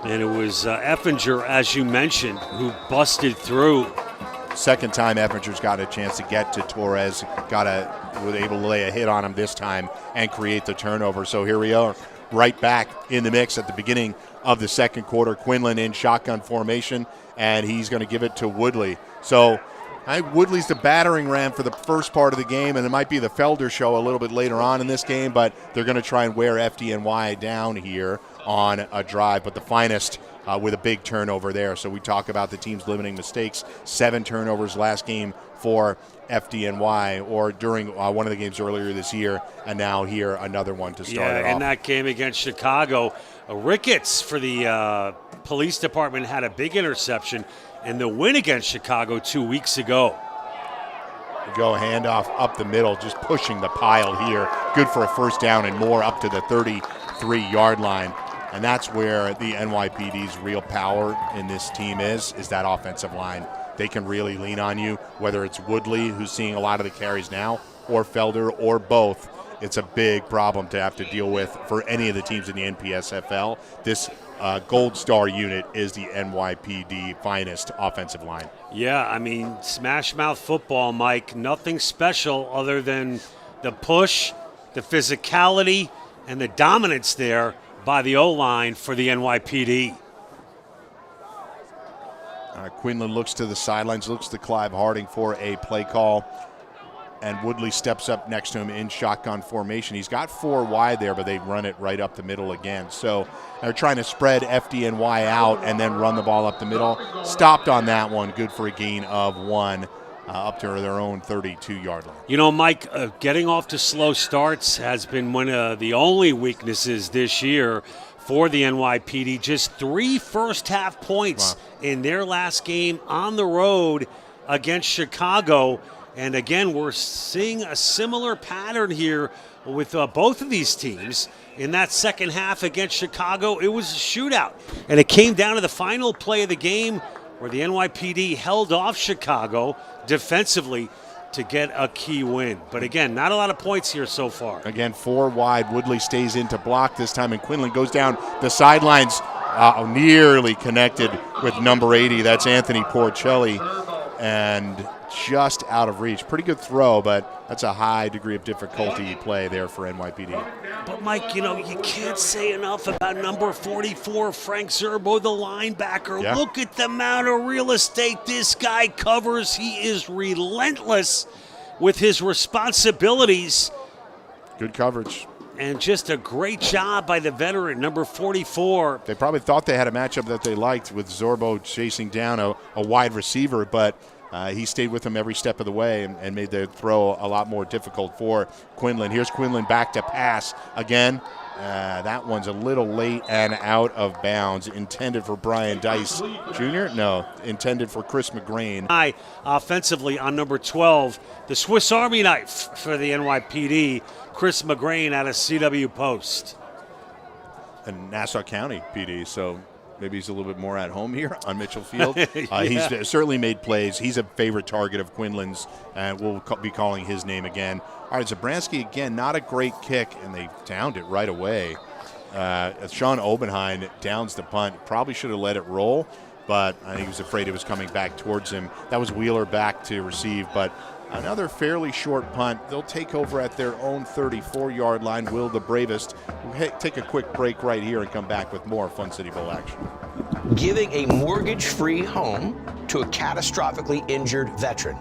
[SPEAKER 5] And it was Effinger, as you mentioned, who busted through.
[SPEAKER 4] Second time Effinger's got a chance to get to Torres, was able to lay a hit on him this time and create the turnover. So here we are, right back in the mix at the beginning of the second quarter. Quinlan in shotgun formation, and he's going to give it to Woodley. So Woodley's the battering ram for the first part of the game, and it might be the Felder show a little bit later on in this game, but they're going to try and wear FDNY down here on a drive. But the finest with a big turnover there. So we talk about the team's limiting mistakes. 7 turnovers last game for FDNY, or during one of the games earlier this year, and now here another one to start it off.
[SPEAKER 5] In that game against Chicago, Ricketts for the police department had a big interception in the win against Chicago 2 weeks ago.
[SPEAKER 4] Go handoff up the middle, just pushing the pile here. Good for a first down and more, up to the 33-yard line. And that's where the NYPD's real power in this team is that offensive line. They can really lean on you, whether it's Woodley, who's seeing a lot of the carries now, or Felder, or both. It's a big problem to have to deal with for any of the teams in the NPSFL. This Gold Star unit is the NYPD finest offensive line.
[SPEAKER 5] Yeah, I mean, smash mouth football, Mike. Nothing special other than the push, the physicality, and the dominance there by the O-line for the NYPD.
[SPEAKER 4] Quinlan looks to the sidelines, looks to Clive Harding for a play call, and Woodley steps up next to him in shotgun formation. He's got 4 wide there, but they run it right up the middle again. So they're trying to spread FDNY out and then run the ball up the middle. Stopped on that one, good for a gain of 1. Up to their own 32-yard line.
[SPEAKER 5] You know, Mike, getting off to slow starts has been one of the only weaknesses this year for the NYPD. Just 3 first-half points in their last game on the road against Chicago. And again, we're seeing a similar pattern here with both of these teams. In that second half against Chicago, it was a shootout. And it came down to the final play of the game where the NYPD held off Chicago defensively to get a key win. But again, not a lot of points here so far.
[SPEAKER 4] Again, 4 wide. Woodley stays in to block this time, and Quinlan goes down the sidelines nearly connected with number 80. That's Anthony Porcelli, and just out of reach. Pretty good throw, but that's a high degree of difficulty play there for NYPD.
[SPEAKER 5] But, Mike, you can't say enough about number 44, Frank Zerbo, the linebacker.
[SPEAKER 4] Yeah.
[SPEAKER 5] Look at the amount of real estate this guy covers. He is relentless with his responsibilities.
[SPEAKER 4] Good coverage.
[SPEAKER 5] And just a great job by the veteran, number 44.
[SPEAKER 4] They probably thought they had a matchup that they liked with Zorbo chasing down a wide receiver, but he stayed with him every step of the way and made the throw a lot more difficult for Quinlan. Here's Quinlan back to pass again. That one's a little late and out of bounds. Intended for Brian Dice Jr.? No, intended for Chris McGrain.
[SPEAKER 5] Offensively on number 12, the Swiss Army knife for the NYPD, Chris McGrain out of CW Post.
[SPEAKER 4] And Nassau County PD, so maybe he's a little bit more at home here on Mitchell Field.
[SPEAKER 5] Yeah.
[SPEAKER 4] He's certainly made plays. He's a favorite target of Quinlan's, and we'll be calling his name again. All right, Zabransky again, not a great kick, and they downed it right away. Sean Obenheim downs the punt. Probably should have let it roll, but I think he was afraid it was coming back towards him. That was Wheeler back to receive, but another fairly short punt. They'll take over at their own 34-yard line. Will the Bravest. We'll take a quick break right here and come back with more Fun City Bowl action.
[SPEAKER 19] Giving a mortgage-free home to a catastrophically injured veteran.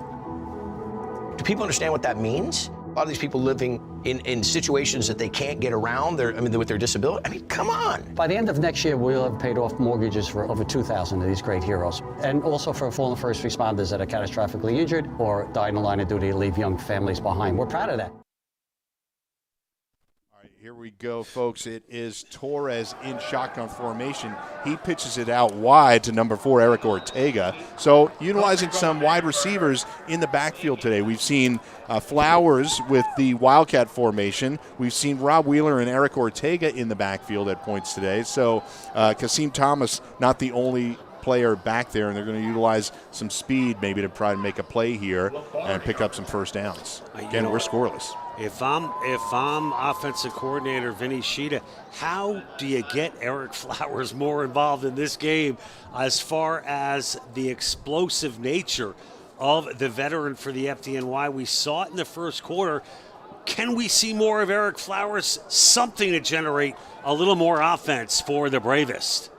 [SPEAKER 19] Do people understand what that means? A lot of these people living in situations that they can't get around, with their disability. I mean, come on.
[SPEAKER 20] By the end of next year, we'll have paid off mortgages for over 2,000 of these great heroes. And also for fallen first responders that are catastrophically injured or died in the line of duty to leave young families behind. We're proud of that.
[SPEAKER 4] Here we go, folks. It is Torres in shotgun formation. He pitches it out wide to number 4, Eric Ortega. So utilizing some wide receivers in the backfield today. We've seen Flowers with the Wildcat formation. We've seen Rob Wheeler and Eric Ortega in the backfield at points today. So Kasim Thomas, not the only player back there, and they're going to utilize some speed maybe to try and make a play here and pick up some first downs. Again, we're scoreless.
[SPEAKER 5] If I'm offensive coordinator Vinny Sheeta, how do you get Eric Flowers more involved in this game as far as the explosive nature of the veteran for the FDNY? We saw it in the first quarter. Can we see more of Eric Flowers? Something to generate a little more offense for the Bravest.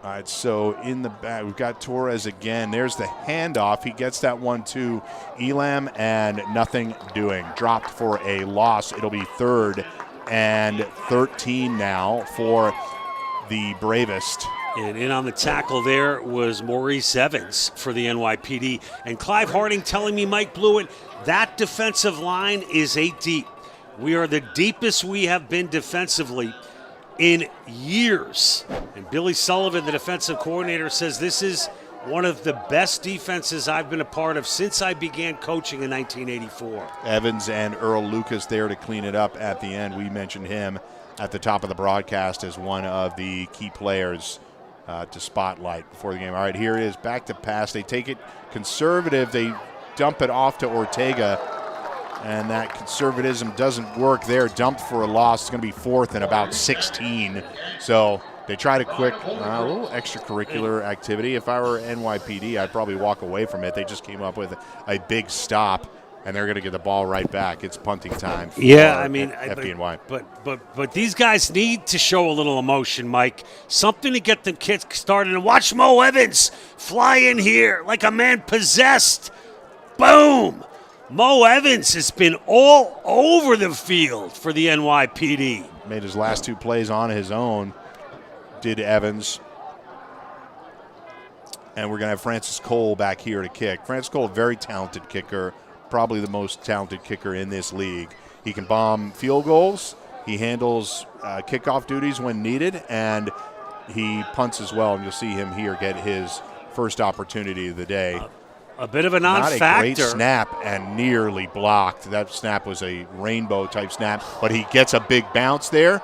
[SPEAKER 4] All right, so in the back, we've got Torres again. There's the handoff. He gets that one to Elam, and nothing doing. Dropped for a loss. It'll be 3rd and 13 now for the Bravest.
[SPEAKER 5] And in on the tackle there was Maurice Evans for the NYPD. And Clive Harding telling me, Mike Blewett, that defensive line is 8 deep. We are the deepest we have been defensively in years. And Billy Sullivan, the defensive coordinator, says this is one of the best defenses I've been a part of since I began coaching in 1984.
[SPEAKER 4] Evans and Earl Lucas there to clean it up at the end. We mentioned him at the top of the broadcast as one of the key players to spotlight before the game. All right, here it is, back to pass. They take it conservative. They dump it off to Ortega, and that conservatism doesn't work there. Dumped for a loss. It's going to be 4th and about 16. So they tried a quick, a little extracurricular activity. If I were NYPD, I'd probably walk away from it. They just came up with a big stop, and they're going to get the ball right back. It's punting time for FDNY.
[SPEAKER 5] But these guys need to show a little emotion, Mike. Something to get them kids started. And watch Mo Evans fly in here like a man possessed. Boom! Mo Evans has been all over the field for the NYPD.
[SPEAKER 4] Made his last 2 plays on his own, did Evans. And we're going to have Francis Cole back here to kick. Francis Cole, very talented kicker, probably the most talented kicker in this league. He can bomb field goals. He handles kickoff duties when needed, and he punts as well. And you'll see him here get his first opportunity of the day.
[SPEAKER 5] A bit of a non-factor.
[SPEAKER 4] Not a great snap and nearly blocked. That snap was a rainbow-type snap, but he gets a big bounce there,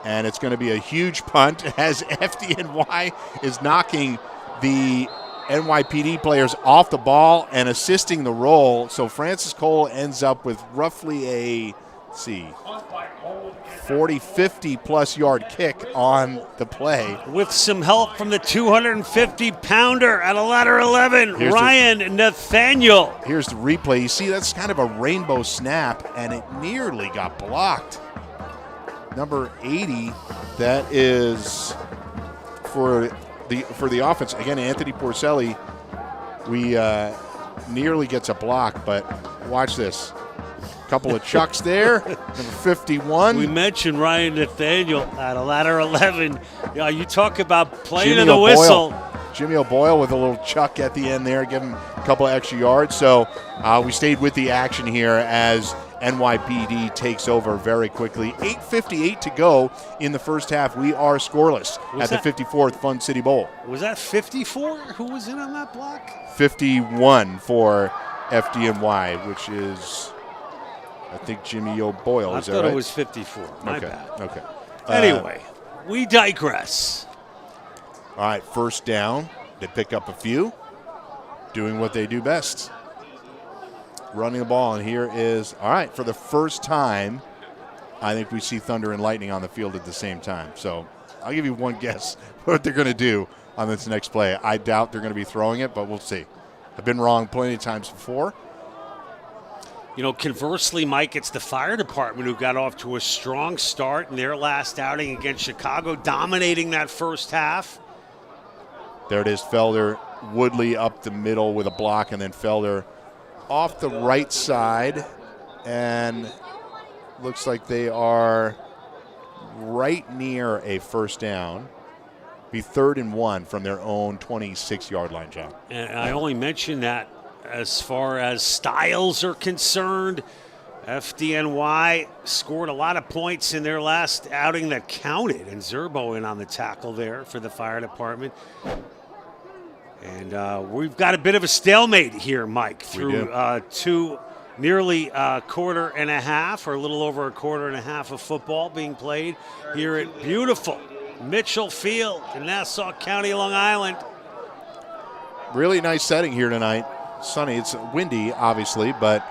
[SPEAKER 4] and it's going to be a huge punt as FDNY is knocking the NYPD players off the ball and assisting the roll. So Francis Cole ends up with roughly a let's see, 40, 50-plus yard kick on the play.
[SPEAKER 5] With some help from the 250-pounder at a ladder 11, Ryan Nathaniel.
[SPEAKER 4] Here's the replay. You see, that's kind of a rainbow snap, and it nearly got blocked. Number 80, that is for the offense. Again, Anthony Porcelli, we nearly gets a block, but watch this. Couple of chucks there. Number 51.
[SPEAKER 5] We mentioned Ryan Nathaniel at a ladder 11. Yeah, you talk about playing in the whistle.
[SPEAKER 4] Jimmy O'Boyle with a little chuck at the end there, give him a couple of extra yards. So we stayed with the action here as NYPD takes over very quickly. 8:58 to go in the first half. We are scoreless at the 54th Fun City Bowl.
[SPEAKER 5] Was that 54? Who was in on that block?
[SPEAKER 4] 51 for FDNY, which is, I think, Jimmy O'Boyle. Is that right?
[SPEAKER 5] I thought it was 54. My bad.
[SPEAKER 4] Okay.
[SPEAKER 5] Anyway, we digress.
[SPEAKER 4] All right, first down. They pick up a few, doing what they do best. Running the ball, and here is, all right, for the first time, I think we see Thunder and Lightning on the field at the same time. So I'll give you one guess what they're going to do on this next play. I doubt they're going to be throwing it, but we'll see. I've been wrong plenty of times before.
[SPEAKER 5] You know, conversely, Mike, it's the fire department who got off to a strong start in their last outing against Chicago, dominating that first half.
[SPEAKER 4] There it is, Felder, Woodley up the middle with a block, and then Felder off the right side, and looks like they are right near a first down. Be 3rd and 1 from their own 26-yard line, John.
[SPEAKER 5] And I only mention that as far as styles are concerned. FDNY scored a lot of points in their last outing that counted, and Zerbo in on the tackle there for the fire department. And we've got a bit of a stalemate here, Mike, through nearly a quarter and a half, or a little over a quarter and a half of football being played here at beautiful Mitchell Field in Nassau County, Long Island.
[SPEAKER 4] Really nice setting here tonight. Sunny. It's windy, obviously, but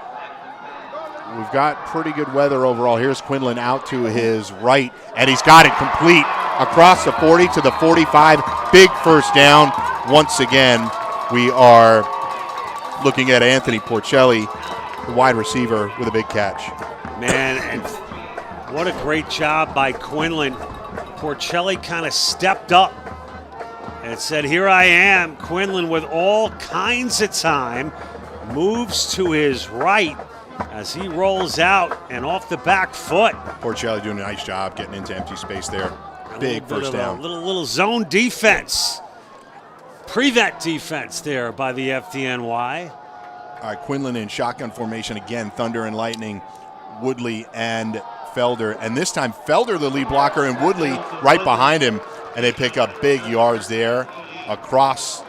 [SPEAKER 4] we've got pretty good weather overall. Here's Quinlan out to his right, and he's got it complete across the 40 to the 45. Big first down. Once again, we are looking at Anthony Porcelli, the wide receiver, with a big catch.
[SPEAKER 5] Man, and what a great job by Quinlan. Porcelli kind of stepped up and said, here I am. Quinlan with all kinds of time moves to his right as he rolls out and off the back foot.
[SPEAKER 4] Porcelli doing a nice job getting into empty space there. Big first down.
[SPEAKER 5] Little zone defense. Prevent defense there by the FDNY.
[SPEAKER 4] All right, Quinlan in shotgun formation again. Thunder and Lightning, Woodley and Felder. And this time Felder the lead blocker and Woodley right behind him. And they pick up big yards there across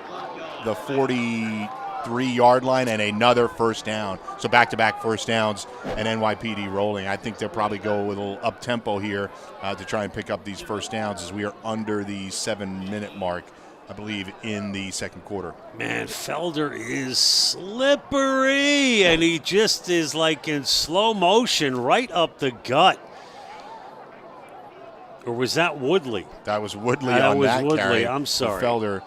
[SPEAKER 4] the 43-yard line and another first down. So back-to-back first downs and NYPD rolling. I think they'll probably go a little up-tempo here to try and pick up these first downs as we are under the 7-minute mark, I believe, in the second quarter.
[SPEAKER 5] Man, Felder is slippery, and he just is like in slow motion right up the gut. Or was that Woodley?
[SPEAKER 4] That was Woodley on that
[SPEAKER 5] Woodley.
[SPEAKER 4] carry.
[SPEAKER 5] I'm sorry.
[SPEAKER 4] Felder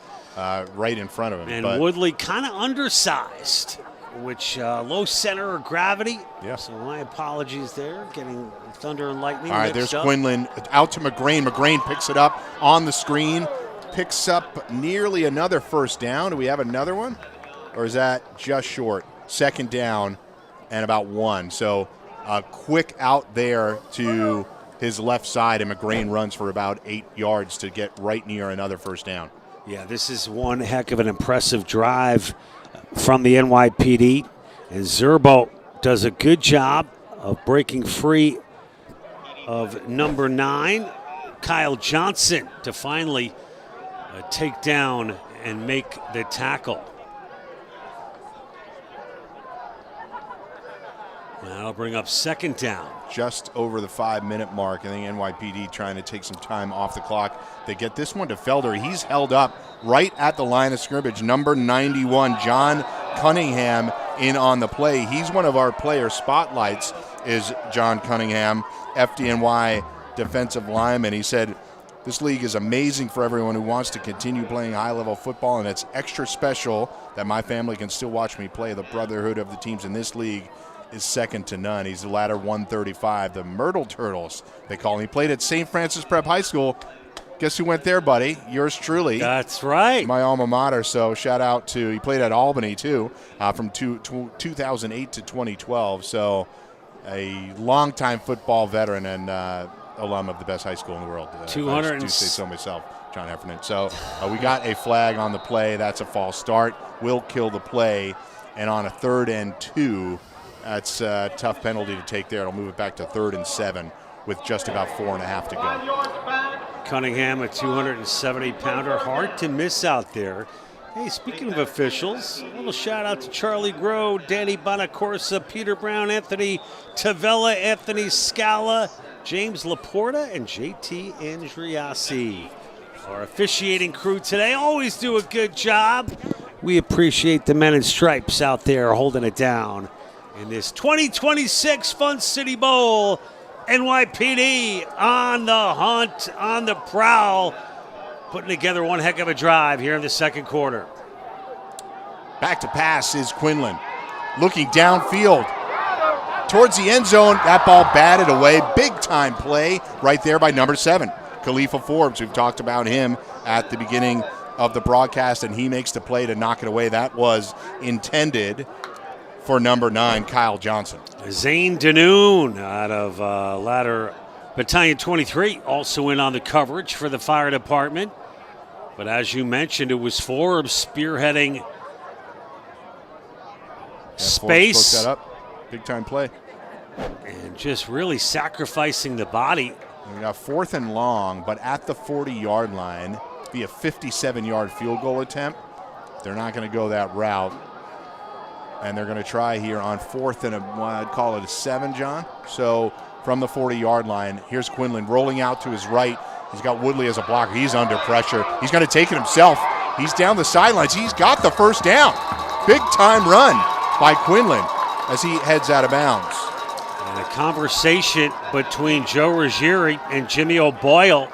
[SPEAKER 4] right in front of him.
[SPEAKER 5] And Woodley kind of undersized, which low center of gravity.
[SPEAKER 4] Yeah.
[SPEAKER 5] So my apologies there, getting Thunder and Lightning
[SPEAKER 4] All right,
[SPEAKER 5] mixed
[SPEAKER 4] there's
[SPEAKER 5] up.
[SPEAKER 4] Quinlan out to McGrain. McGrain picks it up on the screen. Picks up nearly another first down. Do we have another one? Or is that just short? Second down and about 1. So a quick out there to his left side, and McGrain runs for about 8 yards to get right near another first down.
[SPEAKER 5] Yeah, this is one heck of an impressive drive from the NYPD. And Zerbo does a good job of breaking free of number 9, Kyle Johnson, to finally take down and make the tackle. That'll bring up second down.
[SPEAKER 4] Just over the 5-minute mark. I think NYPD trying to take some time off the clock. They get this one to Felder. He's held up right at the line of scrimmage. Number 91, John Cunningham, in on the play. He's one of our player spotlights is John Cunningham, FDNY defensive lineman. He said, this league is amazing for everyone who wants to continue playing high-level football, and it's extra special that my family can still watch me play. The brotherhood of the teams in this league is second to none. He's the ladder 135, the Myrtle Turtles, they call him. He played at St. Francis Prep High School. Guess who went there, buddy? Yours truly.
[SPEAKER 5] That's right.
[SPEAKER 4] My alma mater. So shout out to, he played at Albany too, from 2008 to 2012. So a longtime football veteran and alum of the best high school in the world.
[SPEAKER 5] 200.
[SPEAKER 4] I do say so myself, John Heffernan. So we got a flag on the play. That's a false start. Will kill the play. And on a 3rd and 2, that's a tough penalty to take there. It'll move it back to 3rd and 7 with just about 4.5 to go.
[SPEAKER 5] Cunningham, a 270-pounder, hard to miss out there. Hey, speaking of officials, a little shout-out to Charlie Groh, Danny Bonacorsa, Peter Brown, Anthony Tavella, Anthony Scala, James Laporta, and JT Andriassi. Our officiating crew today always do a good job. We appreciate the men in stripes out there holding it down in this 2026 Fun City Bowl. NYPD on the hunt, on the prowl, putting together one heck of a drive here in the second quarter.
[SPEAKER 4] Back to pass is Quinlan. Looking downfield towards the end zone. That ball batted away. Big time play right there by number 7, Khalifa Forbes. We've talked about him at the beginning of the broadcast, and he makes the play to knock it away. That was intended for number 9, Kyle Johnson.
[SPEAKER 5] Zane Danoon out of Ladder Battalion 23, also in on the coverage for the fire department. But as you mentioned, it was Forbes spearheading space.
[SPEAKER 4] Spoke that up. Big time play.
[SPEAKER 5] And just really sacrificing the body.
[SPEAKER 4] We got 4th and long, but at the 40-yard line, be a 57-yard field goal attempt. They're not going to go that route. And they're going to try here on 4th and I'd call it a 7, John. So from the 40-yard line, here's Quinlan rolling out to his right. He's got Woodley as a blocker. He's under pressure. He's going to take it himself. He's down the sidelines. He's got the first down. Big time run by Quinlan as he heads out of bounds.
[SPEAKER 5] And a conversation between Joe Ruggieri and Jimmy O'Boyle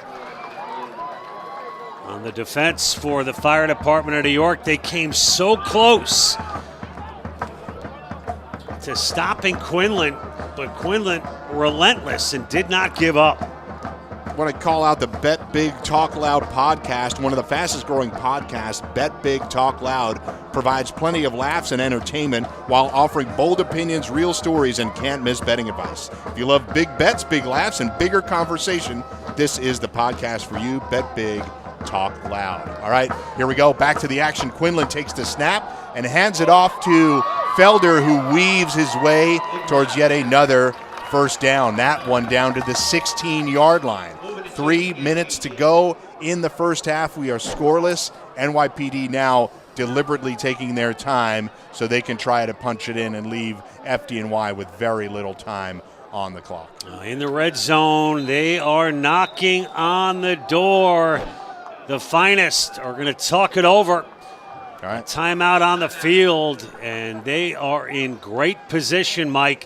[SPEAKER 5] on the defense for the fire department of New York. They came so close to stopping Quinlan, but Quinlan relentless and did not give up.
[SPEAKER 4] I want to call out the Bet Big Talk Loud podcast, one of the fastest growing podcasts. Bet Big Talk Loud provides plenty of laughs and entertainment while offering bold opinions, real stories, and can't miss betting advice. If you love big bets, big laughs, and bigger conversation, this is the podcast for you. Bet Big Talk Loud. All right, here we go. Back to the action. Quinlan takes the snap and hands it off to Felder, who weaves his way towards yet another first down. That one down to the 16-yard line. 3 minutes to go in the first half. We are scoreless. NYPD now deliberately taking their time so they can try to punch it in and leave FDNY with very little time on the clock.
[SPEAKER 5] In the red zone, they are knocking on the door. The finest are going to talk it over.
[SPEAKER 4] All right.
[SPEAKER 5] Timeout on the field, and they are in great position, Mike.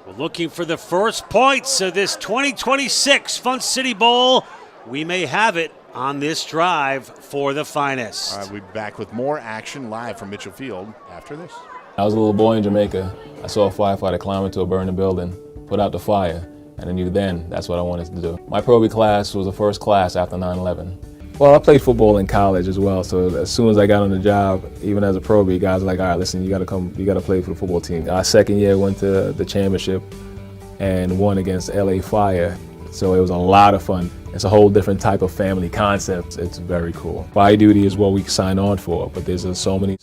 [SPEAKER 5] We're looking for the first points of this 2026 Fun City Bowl. We may have it on this drive for the finest.
[SPEAKER 4] All right, we'll be back with more action live from Mitchell Field after this.
[SPEAKER 21] I was a little boy in Jamaica. I saw a firefighter climb into a burning building, put out the fire, and I knew then that's what I wanted to do. My Pro B class was the first class after 9/11. Well, I played football in college as well, so as soon as I got on the job, even as a Pro B, guys were like, all right, listen, you got to play for the football team. Our second year went to the championship and won against LA Fire, so it was a lot of fun. It's a whole different type of family concept. It's very cool. Fire duty is what we sign on for, but there's so many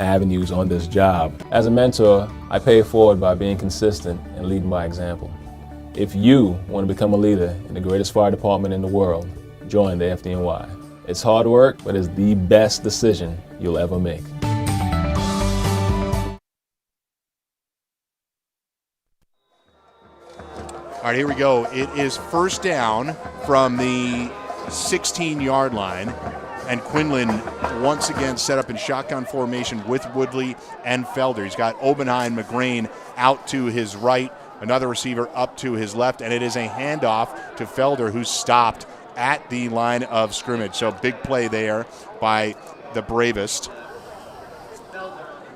[SPEAKER 21] avenues on this job. As a mentor, I pay it forward by being consistent and leading by example. If you want to become a leader in the greatest fire department in the world, join the FDNY. It's hard work, but it's the best decision you'll ever make.
[SPEAKER 4] All right, here we go. It is first down from the 16-yard line, and Quinlan once again set up in shotgun formation with Woodley and Felder. He's got Obenheim, McGrain out to his right, Another receiver up to his left, and it is a handoff to Felder, who's stopped at the line of scrimmage. So big play there by the Bravest.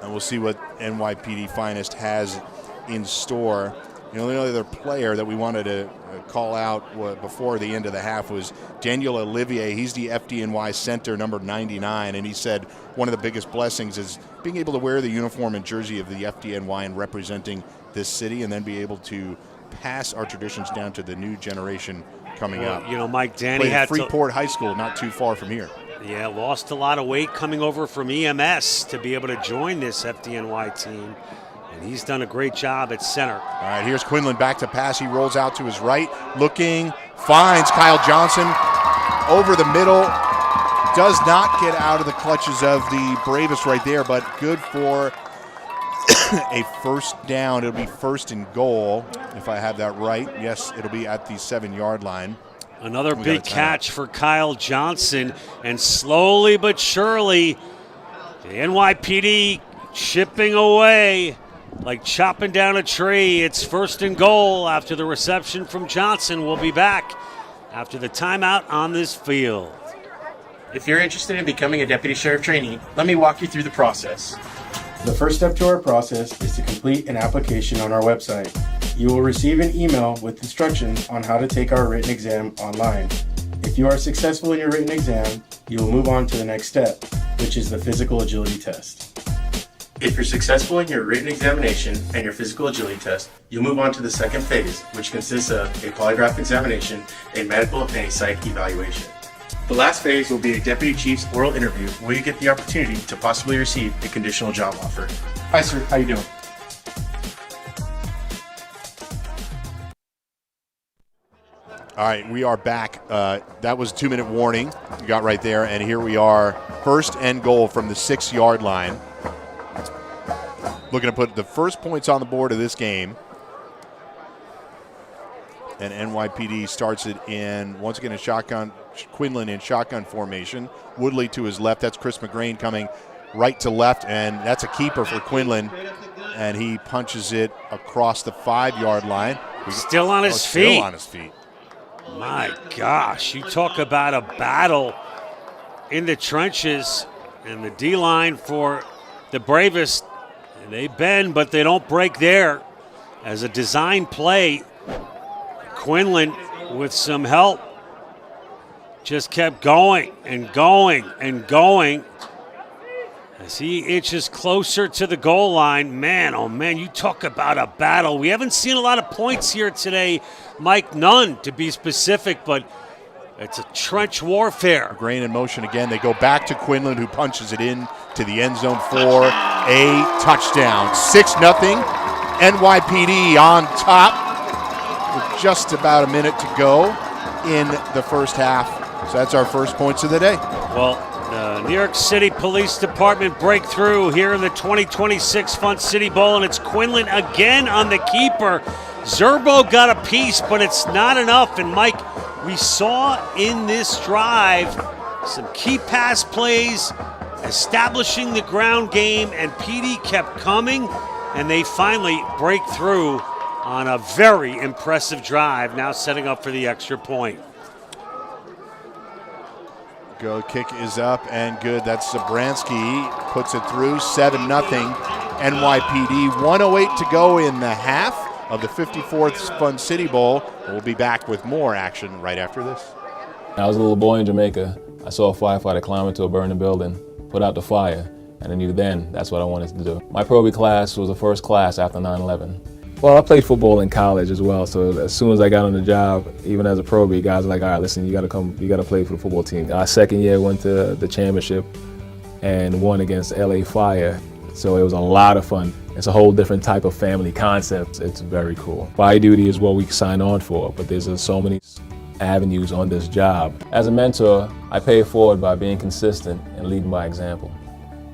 [SPEAKER 4] And we'll see what NYPD Finest has in store. The only other player that we wanted to call out before the end of the half was Daniel Olivier. He's the FDNY center, number 99, and he said one of the biggest blessings is being able to wear the uniform and jersey of the FDNY and representing this city, and then be able to pass our traditions down to the new generation coming up.
[SPEAKER 5] You know, Mike, Danny
[SPEAKER 4] played
[SPEAKER 5] had
[SPEAKER 4] at Freeport High School, not too far from here.
[SPEAKER 5] Yeah, lost a lot of weight coming over from EMS to be able to join this FDNY team. And he's done a great job at center.
[SPEAKER 4] All right, here's Quinlan back to pass. He rolls out to his right, looking, finds Kyle Johnson over the middle. Does not get out of the clutches of the Bravest right there, but good for a first down. It'll be first and goal, if I have that right. Yes, it'll be at the 7-yard line.
[SPEAKER 5] Another big catch for Kyle Johnson, and slowly but surely, the NYPD chipping away like chopping down a tree. It's first and goal after the reception from Johnson. We'll be back after the timeout on this field.
[SPEAKER 3] If you're interested in becoming a deputy sheriff trainee, let me walk you through the process. The first step to our process is to complete an application on our website. You will receive an email with instructions on how to take our written exam online. If you are successful in your written exam, you will move on to the next step, which is the physical agility test. If you're successful in your written examination and your physical agility test, you'll move on to the second phase, which consists of a polygraph examination, a medical, and a psych evaluation. The last phase will be a deputy chief's oral interview where you get the opportunity to possibly receive a conditional job offer. Hi sir, how you doing?
[SPEAKER 4] All right, we are back. That was a 2-minute warning you got right there, and here we are, first and goal from the 6-yard line. Looking to put the first points on the board of this game. And NYPD starts it in, once again, a shotgun. Quinlan in shotgun formation. Woodley to his left. That's Chris McGrain coming right to left, and that's a keeper for Quinlan. And he punches it across the 5-yard line.
[SPEAKER 5] Still on his feet.
[SPEAKER 4] Still on his feet.
[SPEAKER 5] My gosh, you talk about a battle in the trenches, and the D-line for the Bravest. They bend, but they don't break there. As a design play, Quinlan, with some help, just kept going and going and going as he inches closer to the goal line. Man, oh man, you talk about a battle. We haven't seen a lot of points here today, Mike, none to be specific, but it's a trench warfare.
[SPEAKER 4] Grain in motion again. They go back to Quinlan, who punches it in to the end zone for a touchdown. 6-0. NYPD on top with just about a minute to go in the first half. So that's our first points of the day.
[SPEAKER 5] Well, the New York City Police Department breakthrough here in the 2026 Fun City Bowl, and it's Quinlan again on the keeper. Zerbo got a piece, but it's not enough. And Mike, we saw in this drive some key pass plays, establishing the ground game, and PD kept coming, and they finally break through on a very impressive drive, now setting up for the extra point.
[SPEAKER 4] Go kick is up and good. That's Zabransky, puts it through, 7-0 NYPD. 1:08 to go in the half of the 54th Fun City Bowl. We'll be back with more action right after this.
[SPEAKER 21] I was a little boy in Jamaica. I saw a firefighter climb into a burning building, put out the fire, and I knew then that's what I wanted to do. My Pro B class was the first class after 9/11. Well, I played football in college as well, so as soon as I got on the job, even as a Pro B, guys were like, all right, listen, you got to play for the football team. Our second year went to the championship and won against LA Fire, so it was a lot of fun. It's a whole different type of family concept. It's very cool. Fire duty is what we sign on for, but there's so many avenues on this job. As a mentor, I pay it forward by being consistent and leading by example.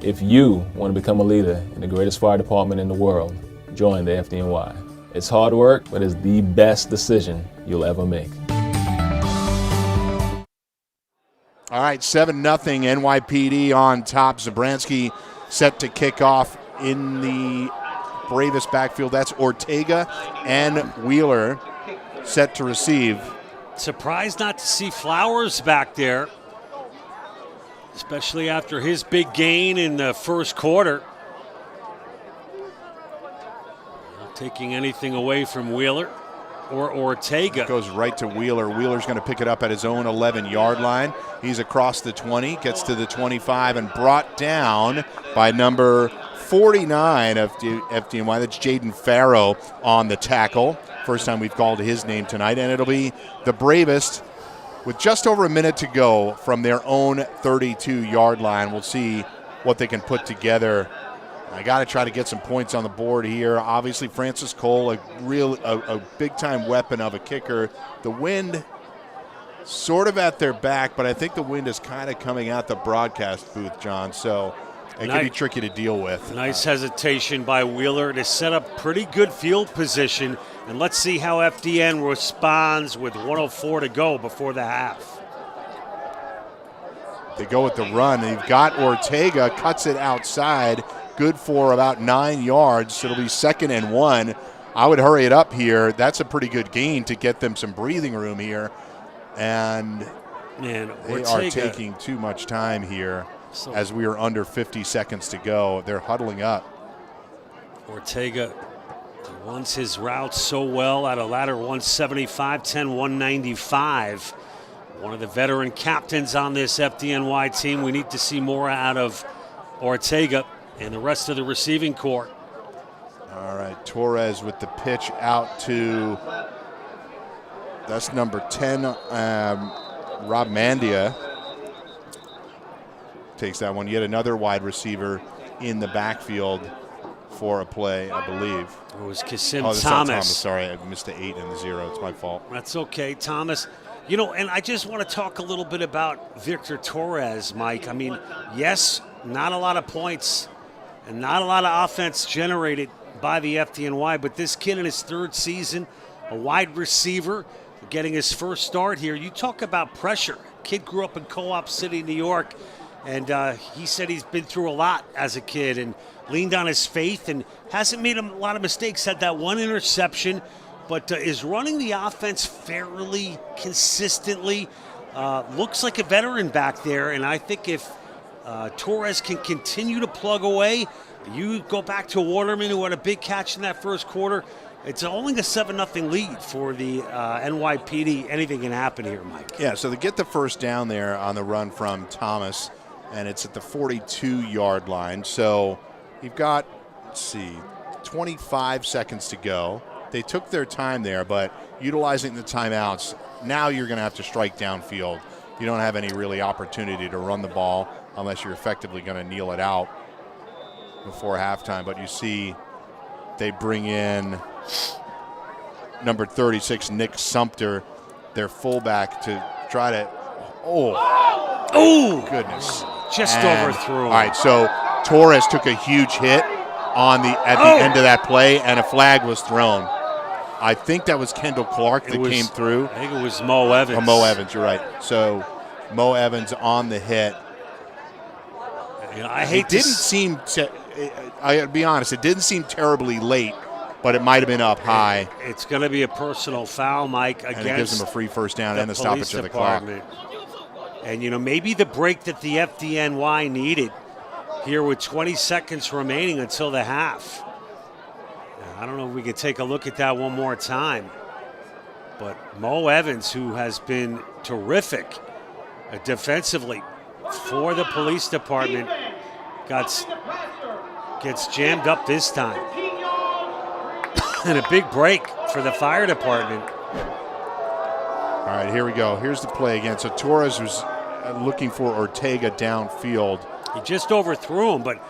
[SPEAKER 21] If you want to become a leader in the greatest fire department in the world, join the FDNY. It's hard work, but it's the best decision you'll ever make.
[SPEAKER 4] All right, 7-0 NYPD on top. Zabransky set to kick off in the Bravest backfield. That's Ortega and Wheeler set to receive.
[SPEAKER 5] Surprised not to see Flowers back there, especially after his big gain in the first quarter. Not taking anything away from Wheeler or Ortega.
[SPEAKER 4] It goes right to Wheeler. Wheeler's going to pick it up at his own 11-yard line. He's across the 20, gets to the 25, and brought down by number 49 of FDNY. That's Jaden Farrow on the tackle. First time we've called his name tonight, and it'll be the Bravest with just over a minute to go from their own 32-yard line. We'll see what they can put together. I got to try to get some points on the board here. Obviously, Francis Cole, a big-time weapon of a kicker. The wind sort of at their back, but I think the wind is kind of coming out the broadcast booth, John, so it can be tricky to deal with.
[SPEAKER 5] Nice hesitation by Wheeler to set up pretty good field position, and let's see how FDN responds with 1:04 to go before the half.
[SPEAKER 4] They go with the run. They've got Ortega, cuts it outside, good for about 9 yards. It'll be 2nd and 1. I would hurry it up here. That's a pretty good gain to get them some breathing room here. And
[SPEAKER 5] man,
[SPEAKER 4] they are taking too much time here as we are under 50 seconds to go. They're huddling up.
[SPEAKER 5] Ortega runs his routes so well at a ladder 175, 10, 195. One of the veteran captains on this FDNY team. We need to see more out of Ortega and the rest of the receiving corps.
[SPEAKER 4] All right, Torres with the pitch out to, that's number 10, Rob Mandia. Takes that one. Yet another wide receiver in the backfield for a play, I believe.
[SPEAKER 5] It was Kasim
[SPEAKER 4] Thomas. Sorry, I missed the 8 and the 0. It's my fault.
[SPEAKER 5] That's okay, Thomas. You know, and I just want to talk a little bit about Victor Torres, Mike. I mean, yes, not a lot of points and not a lot of offense generated by the FDNY, but this kid in his 3rd season, a wide receiver, getting his first start here. You talk about pressure. Kid grew up in Co-op City, New York, and he said he's been through a lot as a kid and leaned on his faith and hasn't made a lot of mistakes. Had that one interception, but is running the offense fairly consistently. Looks like a veteran back there, and I think if Torres can continue to plug away, you go back to Waterman, who had a big catch in that first quarter. It's only a 7-0 lead for the NYPD. Anything can happen here, Mike.
[SPEAKER 4] Yeah, so they get the first down there on the run from Thomas, and it's at the 42-yard line. So you've got, 25 seconds to go. They took their time there, but utilizing the timeouts, now you're going to have to strike downfield. You don't have any really opportunity to run the ball unless you're effectively going to kneel it out before halftime. But you see they bring in number 36, Nick Sumter, their fullback, to try to, oh goodness.
[SPEAKER 5] Just overthrew him.
[SPEAKER 4] All right, so Torres took a huge hit at the end of that play, and a flag was thrown. I think that was Kendall Clark that came through.
[SPEAKER 5] I think it was Mo Evans.
[SPEAKER 4] Oh, Mo Evans, you're right. So Mo Evans on the hit. I'll be honest, it didn't seem terribly late, but it might have been up high.
[SPEAKER 5] It's going to be a personal foul, Mike, against
[SPEAKER 4] and it gives them a free first down and the stoppage of the clock.
[SPEAKER 5] And, maybe the break that the FDNY needed here with 20 seconds remaining until the half. I don't know if we could take a look at that one more time. But Mo Evans, who has been terrific defensively for the police department, gets jammed up this time. And a big break for the fire department.
[SPEAKER 4] All right, here we go. Here's the play again. So Torres was looking for Ortega downfield.
[SPEAKER 5] He just overthrew him, but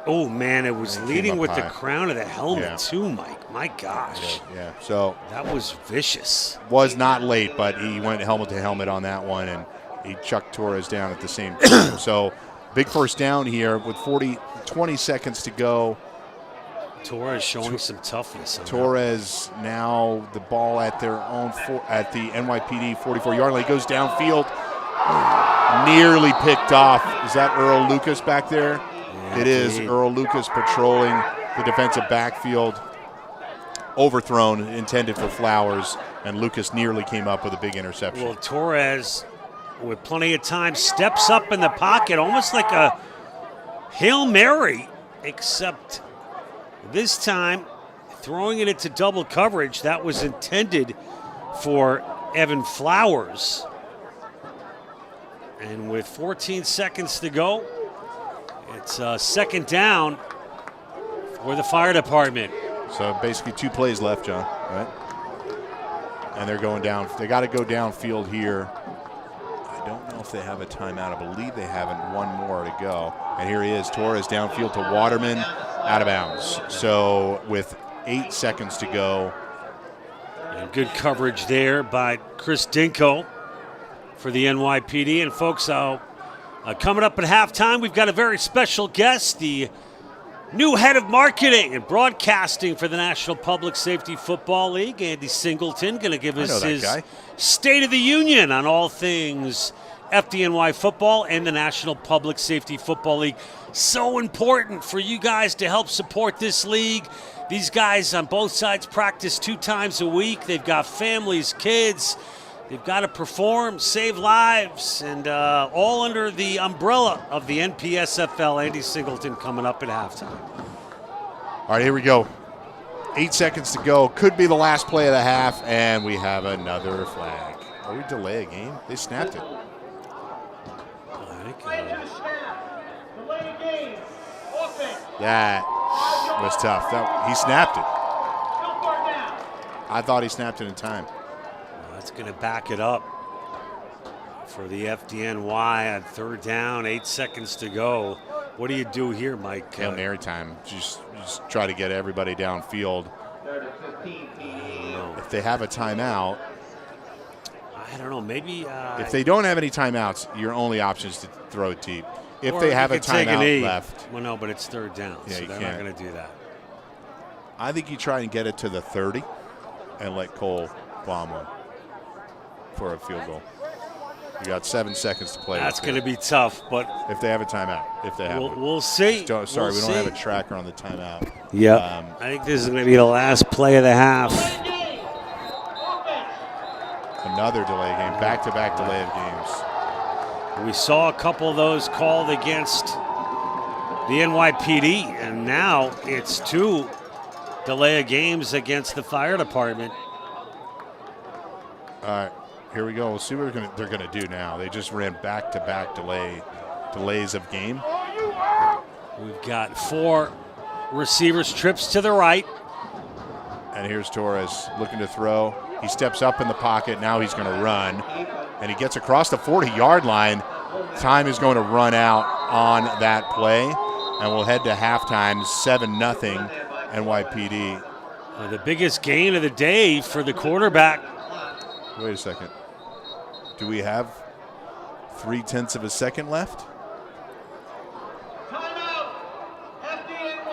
[SPEAKER 5] oh man, it was leading with the crown of the helmet too, Mike. My gosh.
[SPEAKER 4] Yeah. So
[SPEAKER 5] that was vicious.
[SPEAKER 4] Was not late, but he went helmet to helmet on that one, and he chucked Torres down at the same time. So big first down here with 20 seconds to go.
[SPEAKER 5] Torres showing some toughness.
[SPEAKER 4] Torres now the ball at their own at the NYPD 44-yard line. He goes downfield, nearly picked off. Is that Earl Lucas back there?
[SPEAKER 5] Yeah,
[SPEAKER 4] it is Earl Lucas patrolling the defensive backfield, overthrown, intended for Flowers, and Lucas nearly came up with a big interception.
[SPEAKER 5] Well, Torres, with plenty of time, steps up in the pocket, almost like a Hail Mary, except this time throwing it into double coverage. That was intended for Evan Flowers. And with 14 seconds to go, it's second down for the fire department.
[SPEAKER 4] So basically 2 plays left, John, right? And they're going down. They got to go downfield here. I don't know if they have a timeout. I believe they have one more to go. And here he is, Torres downfield to Waterman, out of bounds. So with 8 seconds to go.
[SPEAKER 5] And good coverage there by Chris Dinko for the NYPD. And folks, coming up at halftime, we've got a very special guest, the new head of marketing and broadcasting for the National Public Safety Football League, Andy Singleton, going to give us his State of the Union on all things FDNY football and the National Public Safety Football League. So important for you guys to help support this league. These guys on both sides practice 2 times a week. They've got families, kids. They've got to perform, save lives, and all under the umbrella of the NPSFL. Andy Singleton coming up at halftime.
[SPEAKER 4] All right, here we go. 8 seconds to go. Could be the last play of the half, and we have another flag. Are we delay a game? They snapped it. That was tough. He snapped it. I thought he snapped it in time.
[SPEAKER 5] That's going to back it up for the FDNY on third down, 8 seconds to go. What do you do here, Mike?
[SPEAKER 4] Hail Mary time. Just try to get everybody downfield. If they have a timeout.
[SPEAKER 5] I don't know, maybe.
[SPEAKER 4] If they don't have any timeouts, your only option is to throw it deep. If they have a timeout left.
[SPEAKER 5] Well, no, but it's third down, so they're not going to do that.
[SPEAKER 4] I think you try and get it to the 30 and let Cole bomb one for a field goal. You got 7 seconds to play.
[SPEAKER 5] That's going to be tough, but
[SPEAKER 4] if they have a timeout,
[SPEAKER 5] we'll see.
[SPEAKER 4] Sorry, we don't have a tracker on the timeout.
[SPEAKER 5] Yeah, I think this is going to be the last play of the half.
[SPEAKER 4] Another delay game, back-to-back delay of games.
[SPEAKER 5] We saw a couple of those called against the NYPD, and now it's 2 delay of games against the fire department.
[SPEAKER 4] All right, here we go. We'll see what they're going to do now. They just ran back-to-back delays of game.
[SPEAKER 5] We've got 4 receivers trips to the right.
[SPEAKER 4] And here's Torres looking to throw. He steps up in the pocket. Now he's going to run. And he gets across the 40-yard line. Time is going to run out on that play. And we'll head to halftime, 7-0 NYPD.
[SPEAKER 5] The biggest gain of the day for the quarterback.
[SPEAKER 4] Wait a second. Do we have 0.3 of a second left?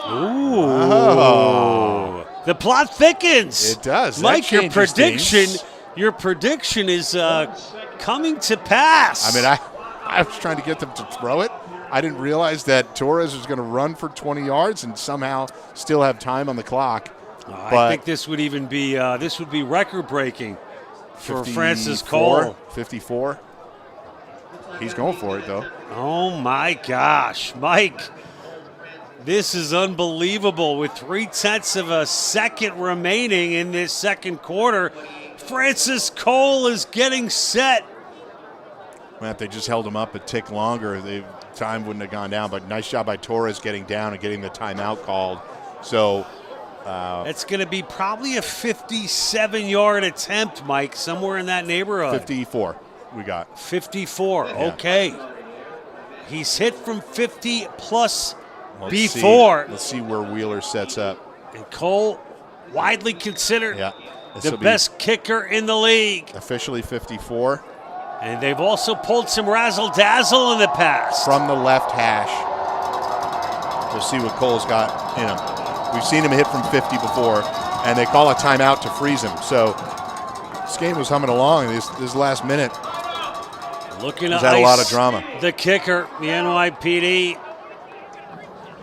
[SPEAKER 5] Ooh.
[SPEAKER 4] Oh.
[SPEAKER 5] The plot thickens.
[SPEAKER 4] It does.
[SPEAKER 5] Mike, your prediction is coming to pass.
[SPEAKER 4] I mean, I was trying to get them to throw it. I didn't realize that Torres was going to run for 20 yards and somehow still have time on the clock.
[SPEAKER 5] I think this would even be record breaking for Francis Cole.
[SPEAKER 4] 54. He's going for it though.
[SPEAKER 5] Oh my gosh, Mike. This is unbelievable. With 0.3 of a second remaining in this second quarter, Francis Cole is getting set.
[SPEAKER 4] Well, if they just held him up a tick longer, time wouldn't have gone down. But nice job by Torres getting down and getting the timeout called. So
[SPEAKER 5] it's going to be probably a 57-yard attempt, Mike, somewhere in that neighborhood.
[SPEAKER 4] 54 we got.
[SPEAKER 5] 54,
[SPEAKER 4] yeah.
[SPEAKER 5] Okay. He's hit from 50 plus
[SPEAKER 4] Let's
[SPEAKER 5] before.
[SPEAKER 4] Let's see where Wheeler sets up.
[SPEAKER 5] And Cole, widely considered
[SPEAKER 4] the
[SPEAKER 5] best kicker in the league.
[SPEAKER 4] Officially 54.
[SPEAKER 5] And they've also pulled some razzle-dazzle in the past.
[SPEAKER 4] From the left hash. We'll see what Cole's got in him. We've seen him hit from 50 before, and they call a timeout to freeze him. So this game was humming along this last minute.
[SPEAKER 5] Looking to
[SPEAKER 4] ice a lot of drama.
[SPEAKER 5] The kicker, the NYPD.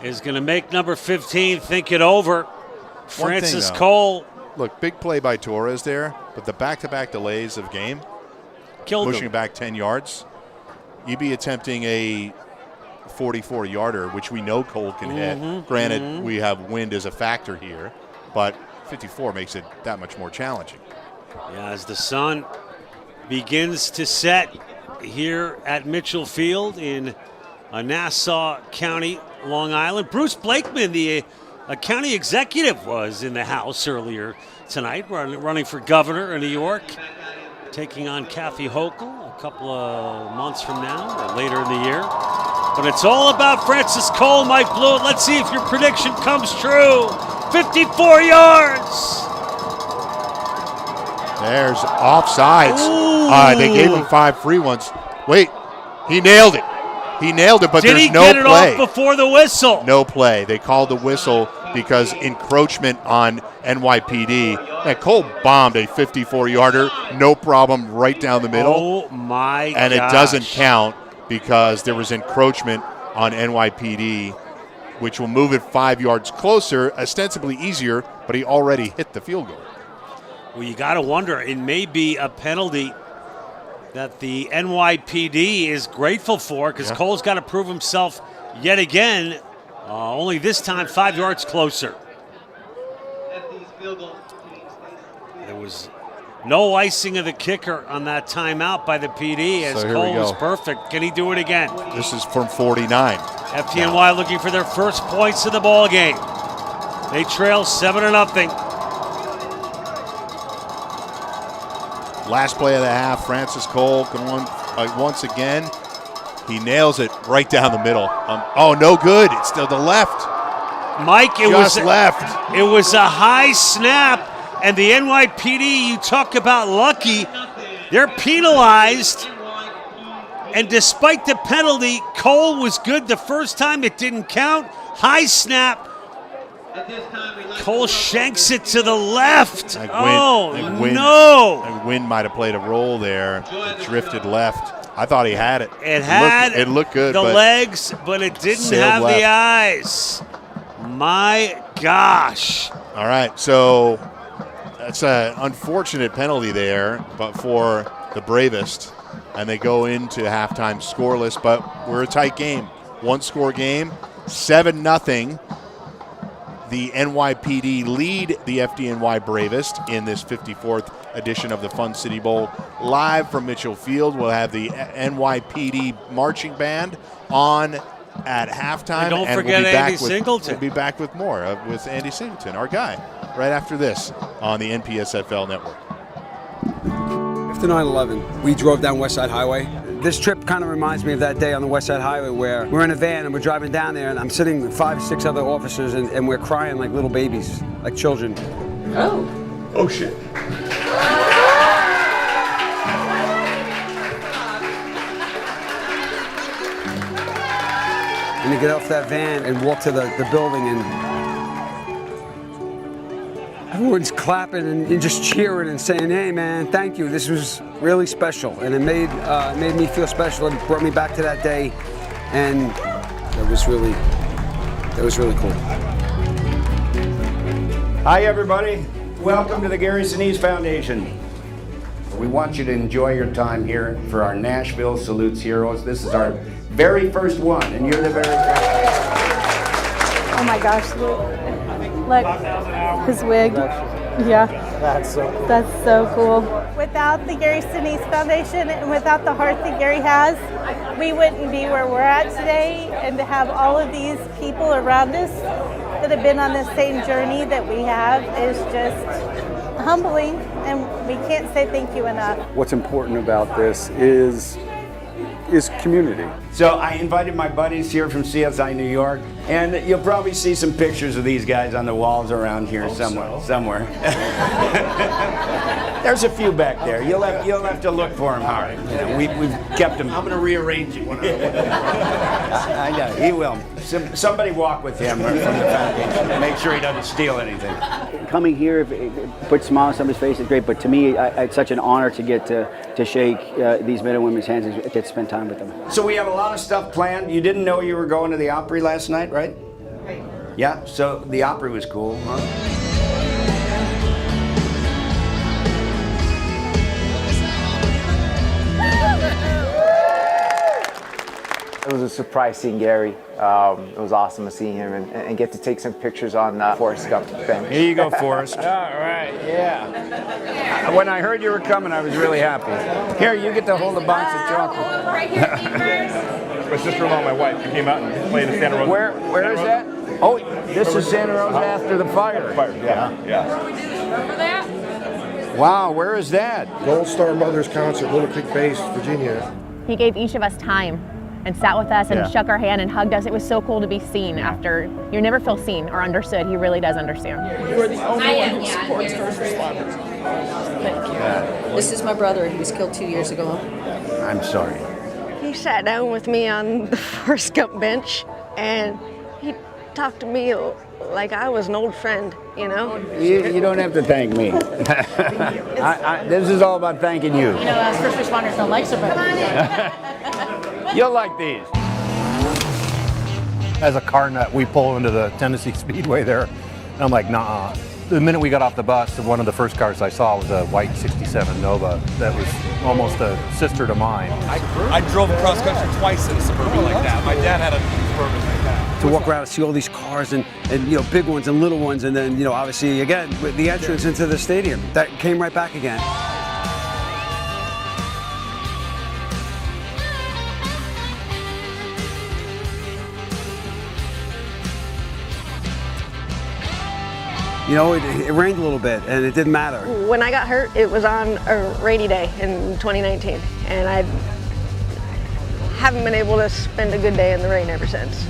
[SPEAKER 5] is going to make number 15 think it over. Francis
[SPEAKER 4] though.
[SPEAKER 5] Cole.
[SPEAKER 4] Look, big play by Torres there, but the back-to-back delays of game,
[SPEAKER 5] killed
[SPEAKER 4] pushing
[SPEAKER 5] him
[SPEAKER 4] back 10 yards. You'd be attempting a 44-yarder, which we know Cole can hit. Granted, we have wind as a factor here, but 54 makes it that much more challenging.
[SPEAKER 5] Yeah, as the sun begins to set here at Mitchell Field in Nassau County, Long Island. Bruce Blakeman, the county executive, was in the House earlier tonight, running for governor in New York, taking on Kathy Hochul a couple of months from now or later in the year. But it's all about Francis Cole, Mike Blewett. Let's see if your prediction comes true. 54 yards.
[SPEAKER 4] There's offsides. They gave him 5 free ones. Wait, he nailed it. He nailed it, but
[SPEAKER 5] Did
[SPEAKER 4] there's
[SPEAKER 5] he
[SPEAKER 4] no
[SPEAKER 5] get it
[SPEAKER 4] play.
[SPEAKER 5] off before the whistle?
[SPEAKER 4] No play. They called the whistle because encroachment on NYPD. And Cole bombed a 54-yarder, no problem, right down the middle.
[SPEAKER 5] Oh, my
[SPEAKER 4] And
[SPEAKER 5] gosh.
[SPEAKER 4] it doesn't count because there was encroachment on NYPD, which will move it 5 yards closer, ostensibly easier, but he already hit the field goal.
[SPEAKER 5] Well, you got to wonder, it may be a penalty that the NYPD is grateful for because Cole's got to prove himself yet again, only this time 5 yards closer. There was no icing of the kicker on that timeout by the PD as
[SPEAKER 4] So here
[SPEAKER 5] Cole
[SPEAKER 4] we
[SPEAKER 5] was
[SPEAKER 4] go.
[SPEAKER 5] perfect. Can he do it again?
[SPEAKER 4] This is from 49.
[SPEAKER 5] FDNY looking for their first points of the ball game. They trail 7-0.
[SPEAKER 4] Last play of the half, Francis Cole going once again. He nails it right down the middle. No good. It's still the left.
[SPEAKER 5] Mike, it
[SPEAKER 4] Just
[SPEAKER 5] was
[SPEAKER 4] left.
[SPEAKER 5] It was a high snap, and the NYPD, you talk about lucky, they're penalized. And despite the penalty, Cole was good the first time. It didn't count. High snap. Cole shanks it to the left. No.
[SPEAKER 4] And wind might have played a role there. It drifted left. I thought he had it.
[SPEAKER 5] It
[SPEAKER 4] looked good.
[SPEAKER 5] The
[SPEAKER 4] but
[SPEAKER 5] legs, but it didn't
[SPEAKER 4] sailed
[SPEAKER 5] have
[SPEAKER 4] left.
[SPEAKER 5] the eyes. My gosh.
[SPEAKER 4] All right, so that's an unfortunate penalty there, but for the Bravest. And they go into halftime scoreless, but we're a tight game. 1-score game, 7-0. The NYPD lead the FDNY Bravest in this 54th edition of the Fun City Bowl. Live from Mitchell Field, we'll have the NYPD marching band on at halftime.
[SPEAKER 5] And don't
[SPEAKER 4] and
[SPEAKER 5] forget
[SPEAKER 4] we'll be
[SPEAKER 5] Andy
[SPEAKER 4] back
[SPEAKER 5] Singleton.
[SPEAKER 4] We'll be back with more with Andy Singleton, our guy, right after this on the NPSFL network.
[SPEAKER 1] After 9/11, we drove down West Side Highway. This trip kind of reminds me of that day on the West Side Highway where we're in a van and we're driving down there and I'm sitting with 5 or 6 other officers and we're crying like little babies, like children.
[SPEAKER 2] Oh shit.
[SPEAKER 1] And you get off that van and walk to the building and everyone's clapping and just cheering and saying, "Hey man, thank you. This was really special." And it made me feel special. It brought me back to that day, and it was really cool.
[SPEAKER 22] Hi everybody. Welcome to the Gary Sinise Foundation. We want you to enjoy your time here for our Nashville Salutes Heroes. This is our very first one, and you're the very first.
[SPEAKER 23] Oh my gosh, look, his wig. Yeah. That's so cool.
[SPEAKER 24] Without the Gary Sinise Foundation and without the heart that Gary has, we wouldn't be where we're at today. And to have all of these people around us that have been on the same journey that we have is just humbling, and we can't say thank you enough.
[SPEAKER 25] What's important about this is community.
[SPEAKER 22] So I invited my buddies here from CSI New York, and you'll probably see some pictures of these guys on the walls around here somewhere. There's a few back there. You'll have to look for them hard. You know, we've kept them.
[SPEAKER 19] I'm going to rearrange it.
[SPEAKER 22] I know, he will. Somebody walk with him from the foundation. Make sure he doesn't steal anything.
[SPEAKER 26] Coming here, put a smile on somebody's face is great, but to me, it's such an honor to get to shake these men and women's hands and get to spend time with them.
[SPEAKER 22] So we have a lot of stuff planned. You didn't know you were going to the Opry last night, right? Yeah, so the Opry was cool, huh?
[SPEAKER 6] It was a surprise seeing Gary. It was awesome to see him and get to take some pictures on Forrest Gump bench.
[SPEAKER 22] Here you go, Forrest.
[SPEAKER 6] All right,
[SPEAKER 22] yeah. When I heard you were coming, I was really happy. Here, you get to hold a box of chocolate.
[SPEAKER 7] Right here,
[SPEAKER 8] My sister-in-law and my wife came out and played in Santa Rosa.
[SPEAKER 22] Where is that? Oh, this is Santa Rosa after the fire.
[SPEAKER 8] Yeah.
[SPEAKER 7] Remember that?
[SPEAKER 22] Wow, where is that?
[SPEAKER 9] Gold Star Mothers Concert, Little Creek Base, Virginia.
[SPEAKER 10] He gave each of us time and sat with us and
[SPEAKER 22] Yeah.
[SPEAKER 10] shook our hand and hugged us. It was so cool to be seen after. You never feel seen or understood. He really does understand.
[SPEAKER 11] You are the only one who supports first responders. Thank you. This is my brother. He was killed 2 years ago.
[SPEAKER 22] I'm sorry.
[SPEAKER 27] He sat down with me on the Forrest Gump bench and he talked to me like I was an old friend, you know?
[SPEAKER 22] You don't have to thank me. This is all about thanking you.
[SPEAKER 11] You know, as first responders don't like somebody.
[SPEAKER 22] You'll like these.
[SPEAKER 28] As a car nut, we pull into the Tennessee Speedway there, and I'm like, nah. The minute we got off the bus, one of the first cars I saw was a white 67 Nova that was almost a sister to mine.
[SPEAKER 29] I drove across country twice in a Suburban like that. My dad had a Suburban like that.
[SPEAKER 1] To walk around and see all these cars and you know, big ones and little ones, and then, you know, obviously again with the entrance into the stadium, that came right back again. You know, it rained a little bit, and it didn't matter.
[SPEAKER 27] When I got hurt, it was on a rainy day in 2019, and I haven't been able to spend a good day in the rain ever since.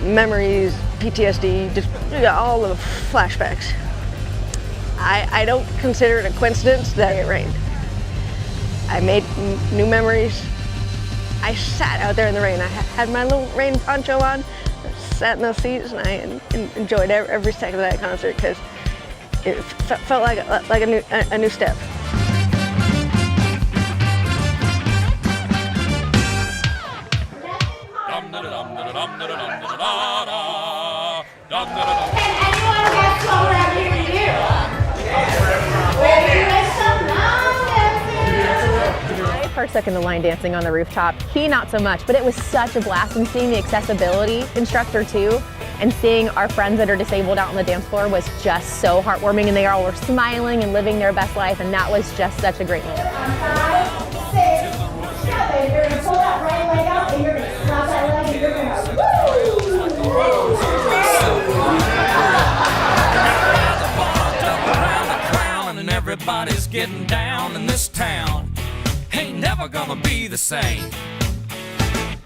[SPEAKER 27] Memories, PTSD, just all the flashbacks. I don't consider it a coincidence that it rained. I made new memories. I sat out there in the rain. I had my little rain poncho on, sat in those seats, and I enjoyed every second of that concert because it felt like a new step.
[SPEAKER 10] I partook in the line dancing on the rooftop. He not so much, but it was such a blast, and seeing the accessibility instructor too, and seeing our friends that are disabled out on the dance floor was just so heartwarming, and they all were smiling and living their best life, and that was just such a great moment.
[SPEAKER 7] 5, 6, 7. You're gonna pull that right leg out and you're gonna cross that leg and you're gonna
[SPEAKER 30] and everybody's getting down in this town. Ain't never gonna be the same.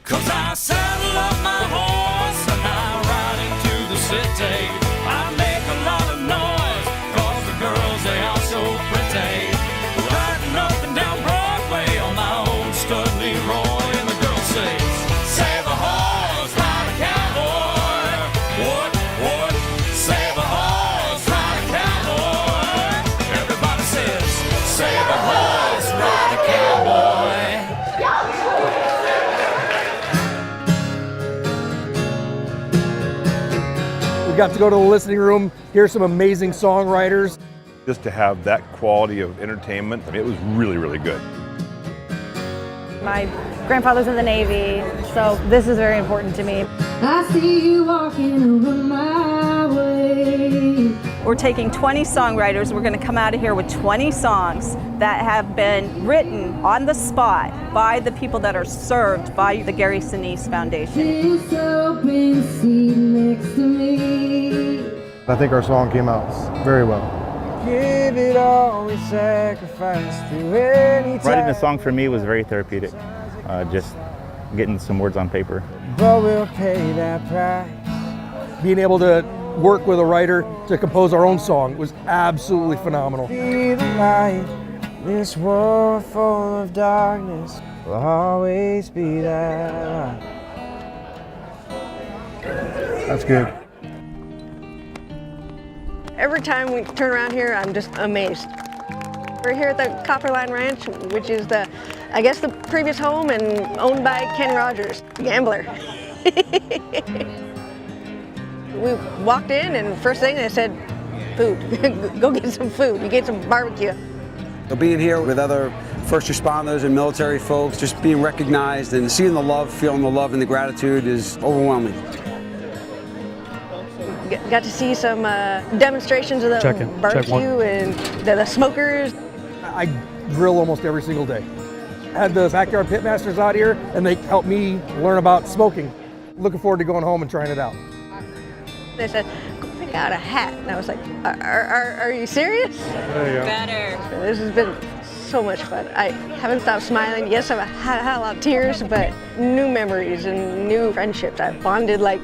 [SPEAKER 30] 'Cause I saddle up my horse and I ride into the city. I make a lot of noise 'cause the girls, they are so pretty. Riding up and down Broadway on my old stud Leroy, and the girl says, save a horse, ride a cowboy. What? Save a horse, ride a cowboy. Everybody says, save a horse, ride a cowboy.
[SPEAKER 31] We got to go to the listening room, hear some amazing songwriters.
[SPEAKER 8] Just to have that quality of entertainment, I mean, it was really, really good.
[SPEAKER 23] My grandfather's in the Navy, so this is very important to me.
[SPEAKER 7] I see you walking over my way.
[SPEAKER 24] We're taking 20 songwriters. We're going to come out of here with 20 songs that have been written on the spot by the people that are served by the Gary Sinise Foundation.
[SPEAKER 7] This open seat next to me.
[SPEAKER 25] I think our song came out very well.
[SPEAKER 6] Give it all we sacrifice to any time.
[SPEAKER 32] Writing the song for me was very therapeutic. Just getting some words on paper.
[SPEAKER 6] But we'll pay that price.
[SPEAKER 31] Being able to work with a writer to compose our own song was absolutely phenomenal.
[SPEAKER 6] Be the light, this world full of darkness will always be that light.
[SPEAKER 25] That's good.
[SPEAKER 27] Every time we turn around here, I'm just amazed. We're here at the Copperline Ranch, which is I guess the previous home and owned by Kenny Rogers, gambler. We walked in and first thing they said, food. Go get some food. You get some barbecue.
[SPEAKER 1] So being here with other first responders and military folks, just being recognized and seeing the love, feeling the love and the gratitude is overwhelming.
[SPEAKER 27] Got to see some demonstrations of the barbecue and the smokers.
[SPEAKER 31] I grill almost every single day. I had the backyard pitmasters out here and they helped me learn about smoking. Looking forward to going home and trying it out.
[SPEAKER 27] They said, go pick out a hat. And I was like, are you serious?
[SPEAKER 23] Better.
[SPEAKER 27] This has been so much fun. I haven't stopped smiling. Yes, I've had a lot of tears, but new memories and new friendships. I've bonded like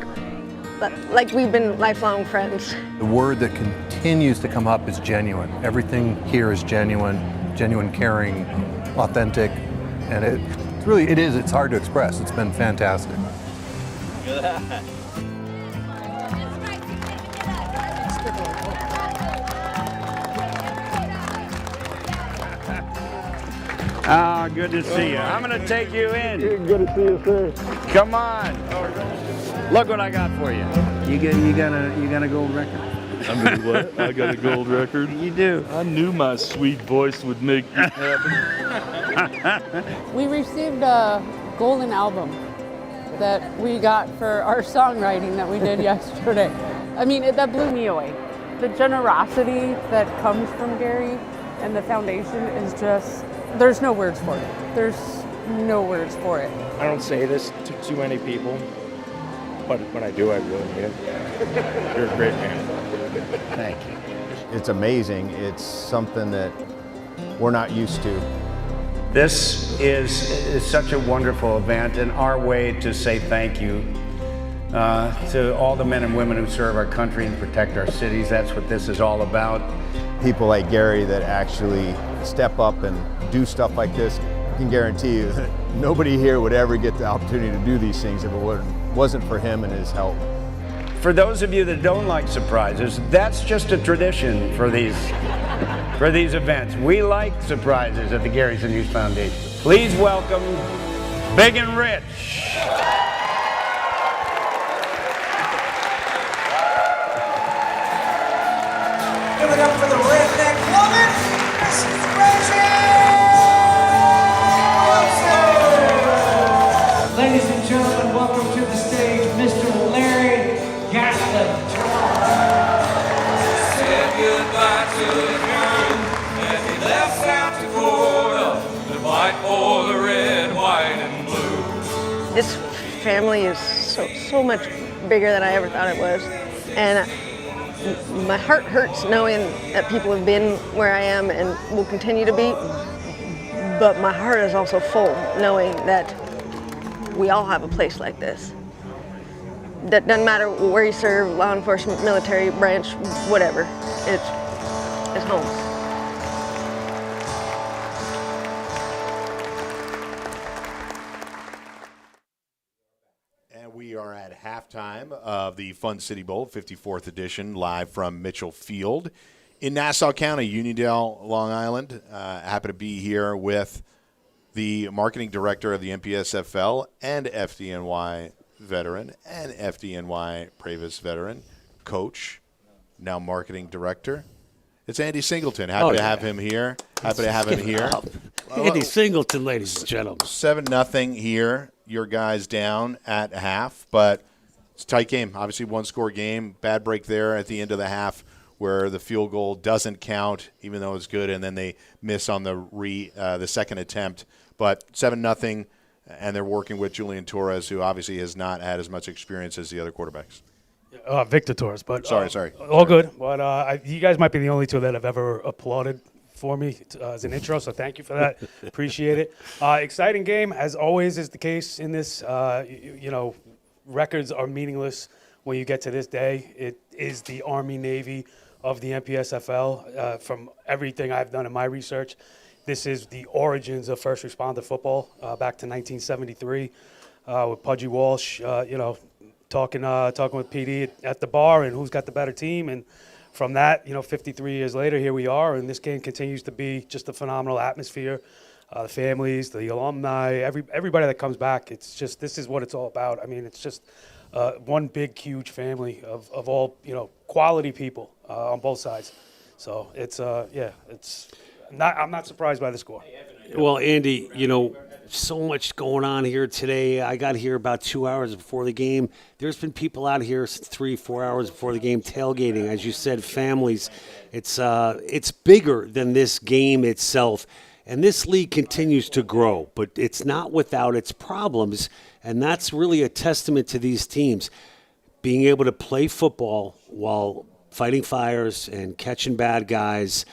[SPEAKER 27] we've been lifelong friends.
[SPEAKER 28] The word that continues to come up is genuine. Everything here is genuine caring, authentic, and it's hard to express. It's been fantastic.
[SPEAKER 22] Ah, good to see you. I'm going to take you in.
[SPEAKER 31] Good to see you, sir.
[SPEAKER 22] Come on. Look what I got for you. You got a gold record?
[SPEAKER 3] I'm gonna what? I got a gold record.
[SPEAKER 22] You do.
[SPEAKER 3] I knew my sweet voice would make it happen.
[SPEAKER 23] We received a golden album that we got for our songwriting that we did yesterday. I mean, that blew me away. The generosity that comes from Gary and the foundation is just, there's no words for it. There's no words for it.
[SPEAKER 4] I don't say this to too many people, but when I do, I really mean it. You're a great man.
[SPEAKER 22] Thank you.
[SPEAKER 5] It's amazing. It's something that we're not used to.
[SPEAKER 22] This is such a wonderful event and our way to say thank you to all the men and women who serve our country and protect our cities. That's what this is all about.
[SPEAKER 5] People like Gary that actually step up and do stuff like this, I can guarantee you that nobody here would ever get the opportunity to do these things if it wasn't for him and his help.
[SPEAKER 22] For those of you that don't like surprises, that's just a tradition for these events. We like surprises at the Gary Sinise Foundation. Please welcome Big and Rich.
[SPEAKER 12] Give it up for the redneck woman, Mrs. Rachel! Ladies and gentlemen, welcome to the stage, Mr. Larry Gatlin.
[SPEAKER 30] Said goodbye to the crew as he left South Dakota, the fight for the red, white, and blue.
[SPEAKER 27] This family is so much bigger than I ever thought it was. And my heart hurts knowing that people have been where I am and will continue to be, but my heart is also full knowing that we all have a place like this. That doesn't matter where you serve, law enforcement, military branch, whatever, it's home.
[SPEAKER 13] We are at halftime of the Fun City Bowl, 54th edition, live from Mitchell Field in Nassau County, Uniondale, Long Island. Happy to be here with the marketing director of the NPSFL and FDNY veteran and FDNY Bravest veteran, coach, now marketing director. It's Andy Singleton. Happy to have him here.
[SPEAKER 14] Andy Singleton, ladies and gentlemen.
[SPEAKER 13] 7-0 here. Your guys down at half, but it's a tight game. Obviously, one-score game. Bad break there at the end of the half where the field goal doesn't count, even though it's good, and then they miss on the second attempt. But 7-0, and they're working with Julian Torres, who obviously has not had as much experience as the other quarterbacks.
[SPEAKER 29] Victor Torres, but
[SPEAKER 13] sorry.
[SPEAKER 29] All good. But you guys might be the only two that have ever applauded for me as an intro, so thank you for that. Appreciate it. Exciting game, as always is the case in this. Records are meaningless when you get to this day. It is the Army-Navy of the NPSFL. From everything I've done in my research, this is the origins of first responder football back to 1973 with Pudgy Walsh, talking with PD at the bar and who's got the better team. And from that, 53 years later, here we are, and this game continues to be just a phenomenal atmosphere. The families, the alumni, everybody that comes back, it's just, this is what it's all about. I mean, it's just one big, huge family of all, quality people on both sides. So it's, I'm not surprised by the score.
[SPEAKER 14] Well, Andy, so much going on here today. I got here about 2 hours before the game. There's been people out here 3-4 hours before the game tailgating. As you said, families. It's bigger than this game itself. And this league continues to grow, but it's not without its problems. And that's really a testament to these teams being able to play football while fighting fires and catching bad guys.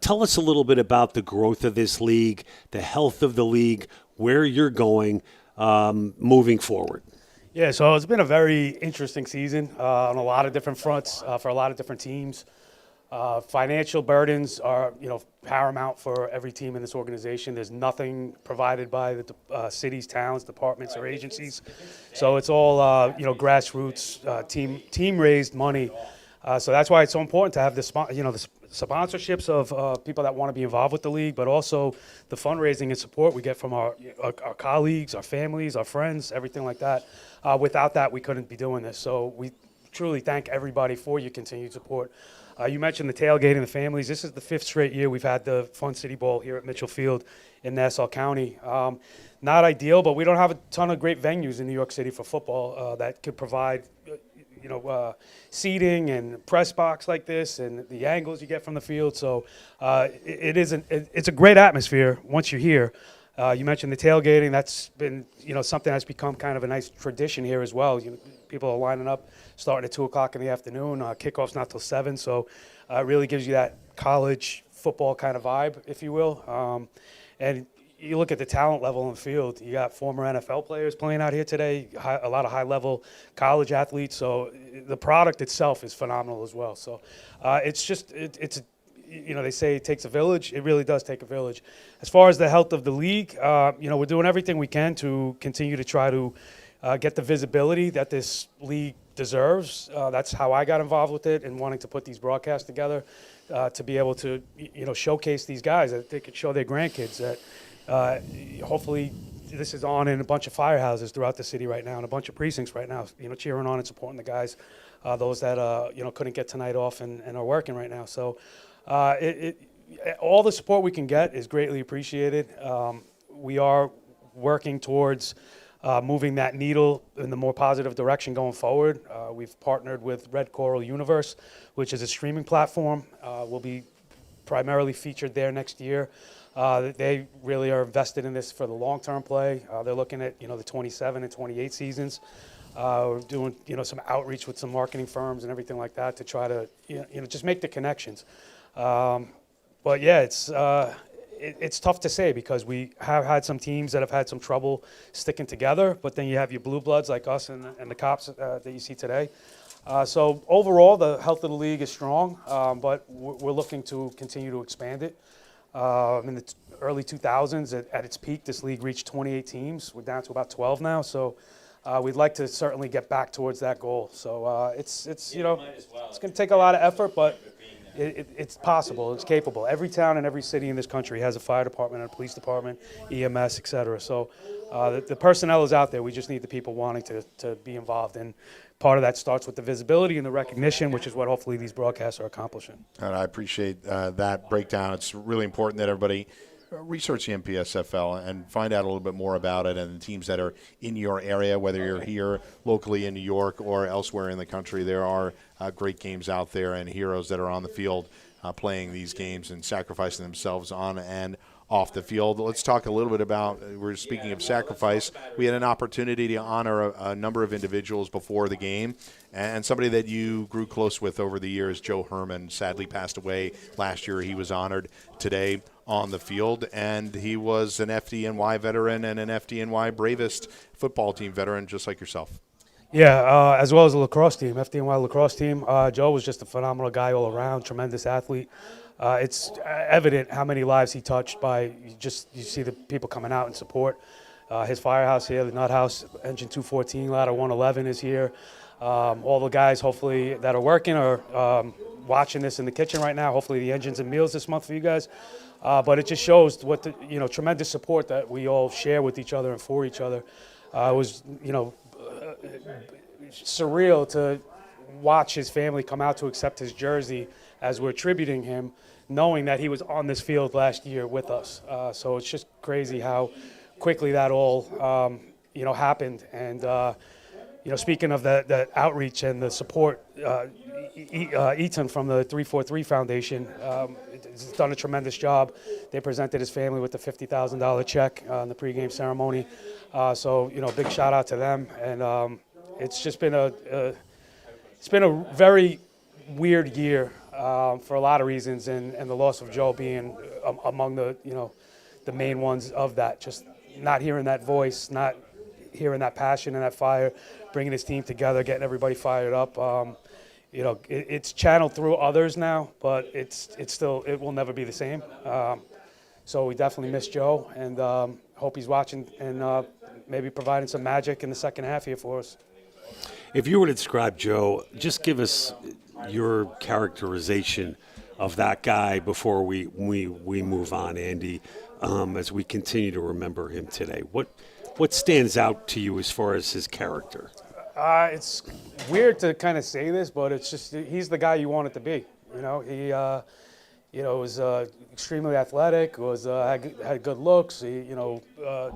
[SPEAKER 14] Tell us a little bit about the growth of this league, the health of the league, where you're going moving forward.
[SPEAKER 29] Yeah, so it's been a very interesting season on a lot of different fronts for a lot of different teams. Financial burdens are, paramount for every team in this organization. There's nothing provided by the cities, towns, departments, or agencies. So it's all, grassroots, team-raised money. So that's why it's so important to have the sponsorships of people that want to be involved with the league, but also the fundraising and support we get from our colleagues, our families, our friends, everything like that. Without that, we couldn't be doing this. So we truly thank everybody for your continued support. You mentioned the tailgating, the families. This is the 5th straight year we've had the Fun City Bowl here at Mitchell Field in Nassau County. Not ideal, but we don't have a ton of great venues in New York City for football that could provide seating and press box like this and the angles you get from the field. So it's a great atmosphere once you're here. You mentioned the tailgating. That's been, something that's become kind of a nice tradition here as well. People are lining up starting at 2 o'clock in the afternoon. Kickoff's not till 7, so it really gives you that college football kind of vibe, if you will. And you look at the talent level on the field. You got former NFL players playing out here today, a lot of high-level college athletes. So the product itself is phenomenal as well. So it's they say it takes a village. It really does take a village. As far as the health of the league, we're doing everything we can to continue to try to get the visibility that this league deserves. That's how I got involved with it and wanting to put these broadcasts together to be able to, showcase these guys, that they could show their grandkids that hopefully this is on in a bunch of firehouses throughout the city right now and a bunch of precincts right now, cheering on and supporting the guys, those that, couldn't get tonight off and are working right now. So all the support we can get is greatly appreciated. We are working towards moving that needle in the more positive direction going forward. We've partnered with Red Coral Universe, which is a streaming platform. We'll be primarily featured there next year. They really are invested in this for the long-term play. They're looking at, the 27 and 28 seasons. We're doing, some outreach with some marketing firms and everything like that to try to, just make the connections. But yeah, it's tough to say because we have had some teams that have had some trouble sticking together, but then you have your blue bloods like us and the cops that you see today. So overall, the health of the league is strong, but we're looking to continue to expand it. In the early 2000s, at its peak, this league reached 28 teams. We're down to about 12 now, so we'd like to certainly get back towards that goal. So it's going to take a lot of effort, but it's possible. It's capable. Every town and every city in this country has a fire department and a police department, EMS, et cetera. So the personnel is out there. We just need the people wanting to be involved. And part of that starts with the visibility and the recognition, which is what hopefully these broadcasts are accomplishing.
[SPEAKER 13] And I appreciate that breakdown. It's really important that everybody research the NPSFL and find out a little bit more about it and the teams that are in your area, whether you're here locally in New York or elsewhere in the country. There are great games out there and heroes that are on the field playing these games and sacrificing themselves on and off the field. Let's talk a little bit about, we're speaking of sacrifice. We had an opportunity to honor a number of individuals before the game, and somebody that you grew close with over the years, Joe Herman, sadly passed away last year. He was honored today on the field, and he was an FDNY veteran and an FDNY Bravest football team veteran, just like yourself.
[SPEAKER 29] Yeah, as well as the lacrosse team, FDNY lacrosse team. Joe was just a phenomenal guy all around, tremendous athlete. It's evident how many lives he touched by you see the people coming out and support. His firehouse here, the Nut House, Engine 214, Ladder 111 is here. All the guys, hopefully, that are working are watching this in the kitchen right now. Hopefully the engine's and meals this month for you guys. But it just shows what the tremendous support that we all share with each other and for each other. It was surreal to watch his family come out to accept his jersey as we're tributing him, knowing that he was on this field last year with us. So it's just crazy how quickly that all happened. And speaking of the outreach and the support, Eaton from the 343 Foundation has done a tremendous job. They presented his family with a $50,000 check in the pregame ceremony. So big shout out to them. And it's just been a very weird year for a lot of reasons, and the loss of Joe being among the main ones of that. Just not hearing that voice, not hearing that passion and that fire, bringing his team together, getting everybody fired up. It's channeled through others now, but it will never be the same. So we definitely miss Joe, and hope he's watching and maybe providing some magic in the second half here for us.
[SPEAKER 14] If you were to describe Joe, just give us your characterization of that guy before we move on, Andy, as we continue to remember him today. What stands out to you as far as his character?
[SPEAKER 29] It's weird to kind of say this, but it's just he's the guy you want it to be. He was extremely athletic, had good looks.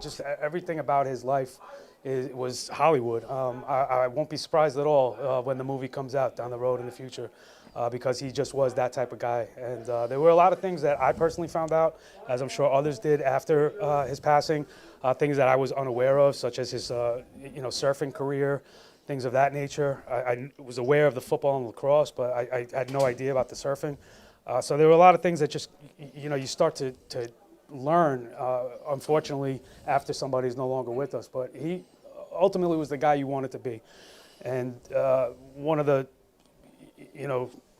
[SPEAKER 29] Just everything about his life was Hollywood. I won't be surprised at all when the movie comes out down the road in the future, because he just was that type of guy. And there were a lot of things that I personally found out, as I'm sure others did after his passing, things that I was unaware of, such as his surfing career, things of that nature. I was aware of the football and lacrosse, but I had no idea about the surfing. So there were a lot of things that just, you start to learn, unfortunately, after somebody's no longer with us. But he ultimately was the guy you wanted to be. And one of the,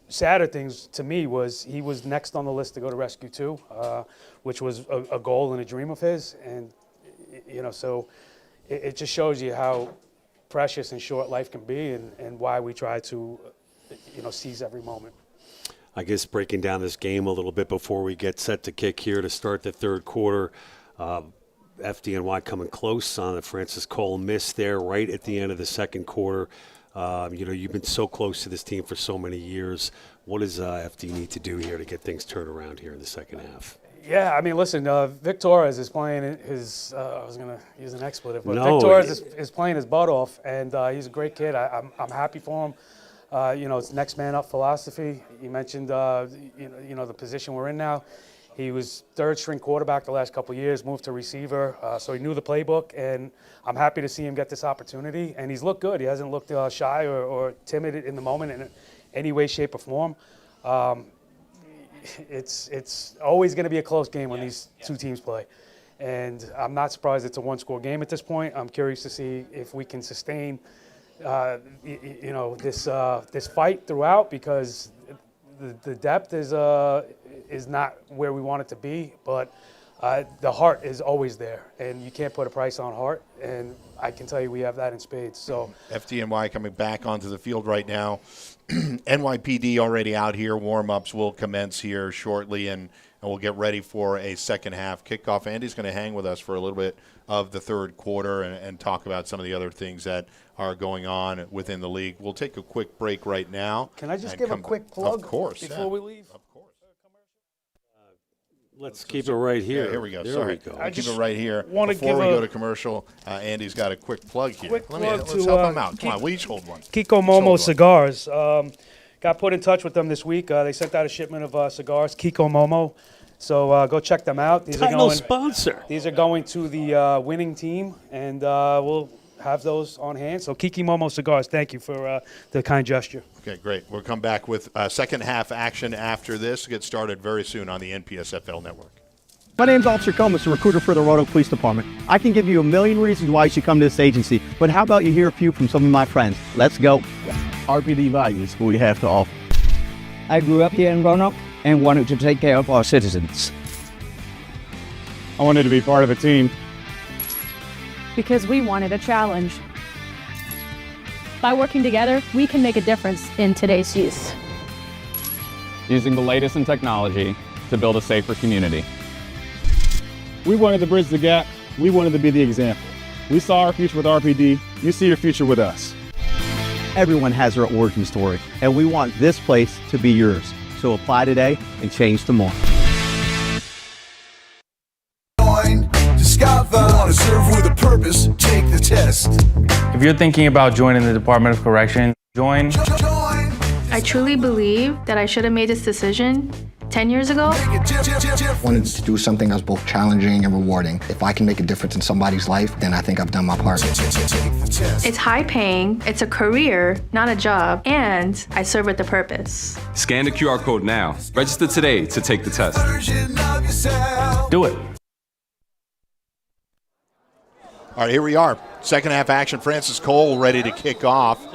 [SPEAKER 29] sadder things to me was he was next on the list to go to Rescue 2, which was a goal and a dream of his. And, so it just shows you how precious and short life can be, and why we try to, seize every moment.
[SPEAKER 14] I guess breaking down this game a little bit before we get set to kick here to start the third quarter. FDNY coming close on the Francis Cole miss there right at the end of the second quarter. You've been so close to this team for so many years. What does FD need to do here to get things turned around here in the second half?
[SPEAKER 29] Yeah, I mean, listen, Vic Torres is playing his, I was going to use an expletive, but Vic Torres is playing his butt off, and he's a great kid. I'm happy for him. It's next man up philosophy. You mentioned, the position we're in now. He was third string quarterback the last couple of years, moved to receiver, so he knew the playbook, and I'm happy to see him get this opportunity. And he's looked good. He hasn't looked shy or timid in the moment in any way, shape, or form. It's always going to be a close game when these two teams play. And I'm not surprised it's a one-score game at this point. I'm curious to see if we can sustain this fight throughout, because the depth is not where we want it to be, but the heart is always there, and you can't put a price on heart, and I can tell you we have that in spades. So
[SPEAKER 13] FDNY coming back onto the field right now. NYPD already out here. Warm-ups will commence here shortly, and we'll get ready for a second half kickoff. Andy's going to hang with us for a little bit of the third quarter and talk about some of the other things that are going on within the league. We'll take a quick break right now.
[SPEAKER 29] Can I just give a quick plug
[SPEAKER 13] of course,
[SPEAKER 29] before we leave?
[SPEAKER 13] Of course.
[SPEAKER 14] Let's keep it right here.
[SPEAKER 13] Yeah, here we go.
[SPEAKER 14] There
[SPEAKER 13] Sorry.
[SPEAKER 14] we go.
[SPEAKER 13] I'll keep it right here.
[SPEAKER 29] Before we
[SPEAKER 13] go to commercial, Andy's got a quick plug here.
[SPEAKER 29] Let's
[SPEAKER 13] help him out. Come on, we each hold one.
[SPEAKER 29] Kiko Momo Cigars. Got put in touch with them this week. They sent out a shipment of cigars, Kiko Momo. So go check them out.
[SPEAKER 14] Title sponsor.
[SPEAKER 29] These are going to the winning team, and we'll have those on hand. So Kiki Momo Cigars, thank you for the kind gesture.
[SPEAKER 13] Okay, great. We'll come back with second half action after this. Get started very soon on the NPSFL network.
[SPEAKER 2] My name's Officer Combs, a recruiter for the Roanoke Police Department. I can give you a million reasons why you should come to this agency, but how about you hear a few from some of my friends? Let's go.
[SPEAKER 9] RPD values what we have to offer.
[SPEAKER 10] I grew up here in Roanoke and wanted to take care of our citizens.
[SPEAKER 9] I wanted to be part of a team.
[SPEAKER 11] Because we wanted a challenge. By working together, we can make a difference in today's youth.
[SPEAKER 9] Using the latest in technology to build a safer community. We wanted to bridge the gap. We wanted to be the example. We saw our future with RPD. You see your future with us.
[SPEAKER 2] Everyone has their origin story, and we want this place to be yours. So apply today and change tomorrow.
[SPEAKER 7] Discover, want to serve with a purpose, take the test.
[SPEAKER 8] If you're thinking about joining the Department of Correction, join.
[SPEAKER 15] I truly believe that I should have made this decision 10 years ago.
[SPEAKER 16] I wanted to do something that was both challenging and rewarding. If I can make a difference in somebody's life, then I think I've done my part.
[SPEAKER 15] It's high paying, it's a career, not a job, and I serve with a purpose.
[SPEAKER 17] Scan the QR code now. Register today to take the test.
[SPEAKER 8] Do it.
[SPEAKER 13] All right, here we are. Second half action. Francis Cole ready to kick off.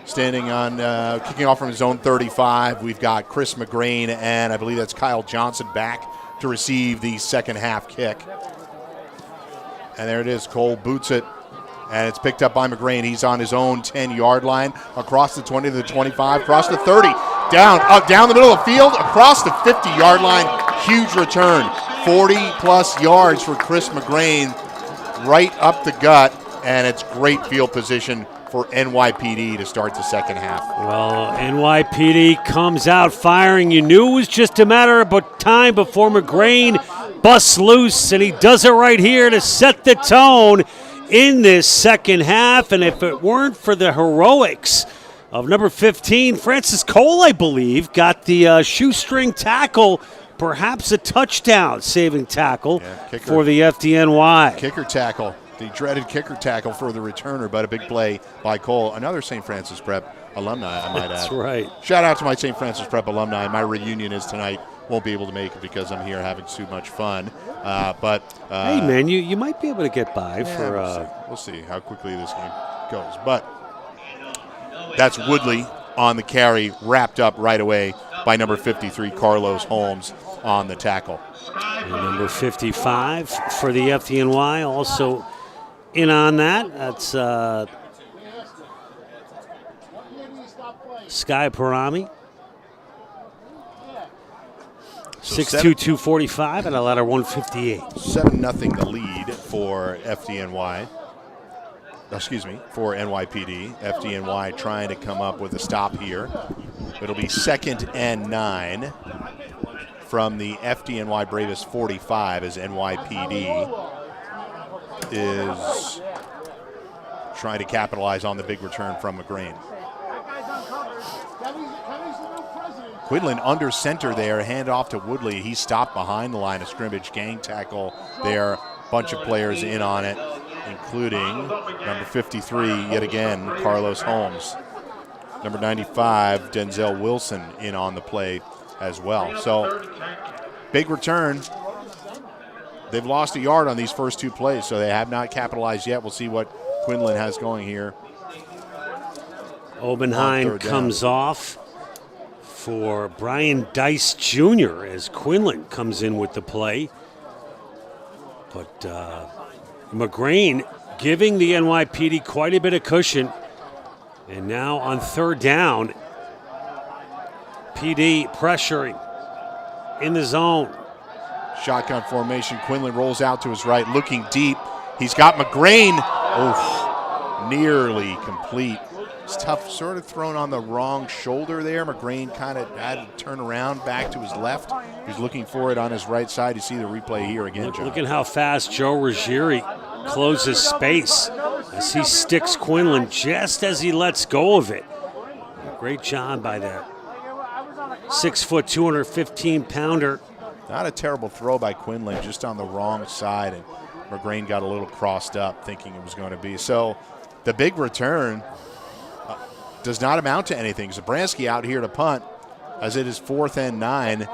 [SPEAKER 13] Standing on, kicking off from his own 35. We've got Chris McGrain and I believe that's Kyle Johnson back to receive the second half kick. And there it is. Cole boots it, and it's picked up by McGrain. He's on his own 10-yard line, across the 20 to the 25, across the 30, down the middle of the field, across the 50-yard line. Huge return. 40-plus yards for Chris McGrain, right up the gut, and it's great field position for NYPD to start the second half.
[SPEAKER 14] Well, NYPD comes out firing. You knew it was just a matter of time before McGrain busts loose, and he does it right here to set the tone in this second half. And if it weren't for the heroics of number 15, Francis Cole, I believe, got the shoestring tackle, perhaps a touchdown-saving tackle for the FDNY.
[SPEAKER 13] Kicker tackle. The dreaded kicker tackle for the returner, but a big play by Cole. Another St. Francis Prep alumni, I might add.
[SPEAKER 14] That's right.
[SPEAKER 13] Shout out to my St. Francis Prep alumni. My reunion is tonight. Won't be able to make it because I'm here having too much fun.
[SPEAKER 14] Hey, man, you might be able to get by for.
[SPEAKER 13] We'll see how quickly this game goes. But that's Woodley on the carry, wrapped up right away by number 53, Carlos Holmes, on the tackle.
[SPEAKER 14] And number 55 for the FDNY also in on that. That's Sky Parami. 6'2", 245 and a ladder 158.
[SPEAKER 13] 7-0 the lead for FDNY. Excuse me, for NYPD. FDNY trying to come up with a stop here. It'll be 2nd and 9 from the FDNY Bravest 45 as NYPD is trying to capitalize on the big return from McGrain. Quinlan under center there, hand off to Woodley. He stopped behind the line of scrimmage. Gang tackle there, bunch of players in on it, including number 53, yet again, Carlos Holmes. Number 95, Denzel Wilson, in on the play as well. So, big return. They've lost a yard on these first two plays, so they have not capitalized yet. We'll see what Quinlan has going here.
[SPEAKER 14] Obenheim comes off for Brian Dice Jr. as Quinlan comes in with the play. But McGrain giving the NYPD quite a bit of cushion. And now on third down, PD pressuring in the zone.
[SPEAKER 13] Shotgun formation. Quinlan rolls out to his right, looking deep. He's got McGrain. Oof, nearly complete. It's tough, sort of thrown on the wrong shoulder there. McGrain kind of had to turn around back to his left. He's looking for it on his right side. You see the replay here again, John.
[SPEAKER 14] Look at how fast Joe Ruggieri closes space as he sticks Quinlan just as he lets go of it. Great job by the 6', 215-pounder.
[SPEAKER 13] Not a terrible throw by Quinlan, just on the wrong side, and McGrain got a little crossed up thinking it was going to be. So the big return does not amount to anything. Zabransky out here to punt as it is 4th and 9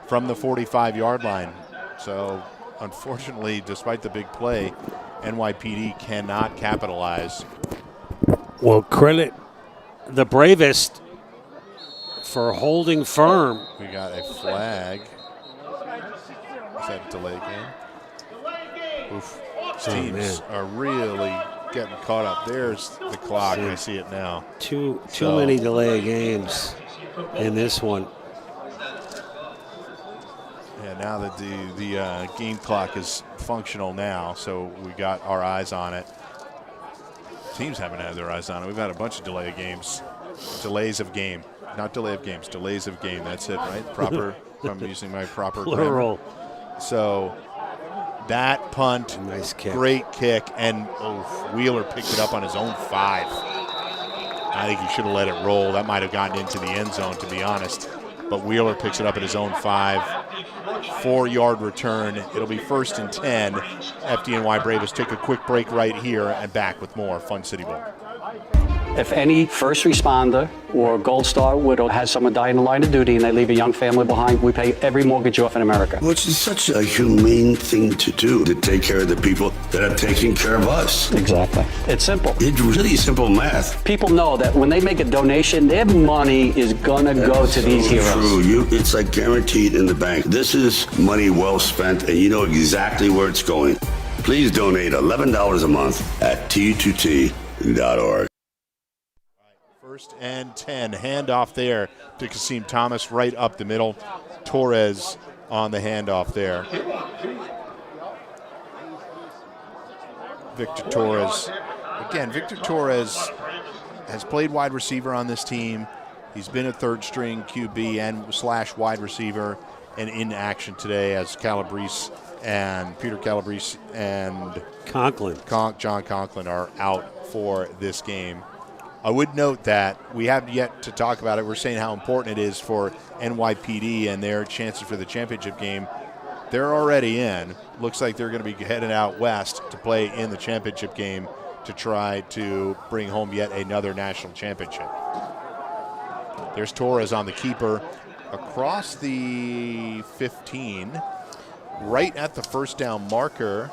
[SPEAKER 13] from the 45-yard line. So unfortunately, despite the big play, NYPD cannot capitalize.
[SPEAKER 14] Well, credit the Bravest for holding firm.
[SPEAKER 13] We got a flag. Is that a delay game? Oof. Teams are really getting caught up. There's the clock. I see it now.
[SPEAKER 14] Too many delay games in this one.
[SPEAKER 13] Yeah, now that the game clock is functional now, so we got our eyes on it. teams haven't had their eyes on it. We've had a bunch of delays of game. Not delay of games, delays of game. That's it, right? Proper, if I'm using my proper
[SPEAKER 14] plural.
[SPEAKER 13] Grammar. So that punt,
[SPEAKER 14] nice kick.
[SPEAKER 13] Great kick, and Wheeler picked it up on his own 5. I think he should have let it roll. That might have gotten into the end zone, to be honest. But Wheeler picks it up at his own 5. 4-yard return. It'll be 1st and 10. FDNY Bravest take a quick break right here and back with more Fun City Bowl.
[SPEAKER 1] If any first responder or Gold Star widow has someone die in the line of duty and they leave a young family behind, we pay every mortgage off in America.
[SPEAKER 6] Which is such a humane thing to do, to take care of the people that are taking care of us.
[SPEAKER 1] Exactly. It's simple.
[SPEAKER 6] It's really simple math.
[SPEAKER 1] People know that when they make a donation, their money is going to go to these heroes.
[SPEAKER 6] True. It's like guaranteed in the bank. This is money well spent, and you know exactly where it's going. Please donate $11 a month at t2t.org.
[SPEAKER 13] 1st and 10. Handoff there to Kasim Thomas right up the middle. Torres on the handoff there. Victor Torres. Again, Victor Torres has played wide receiver on this team. He's been a third-string QB and / wide receiver, and in action today as Calabrese and Peter Calabrese and John Conklin are out for this game. I would note that we have yet to talk about it. We're saying how important it is for NYPD and their chances for the championship game. They're already in. Looks like they're going to be headed out west to play in the championship game to try to bring home yet another national championship. There's Torres on the keeper across the 15, right at the first down marker.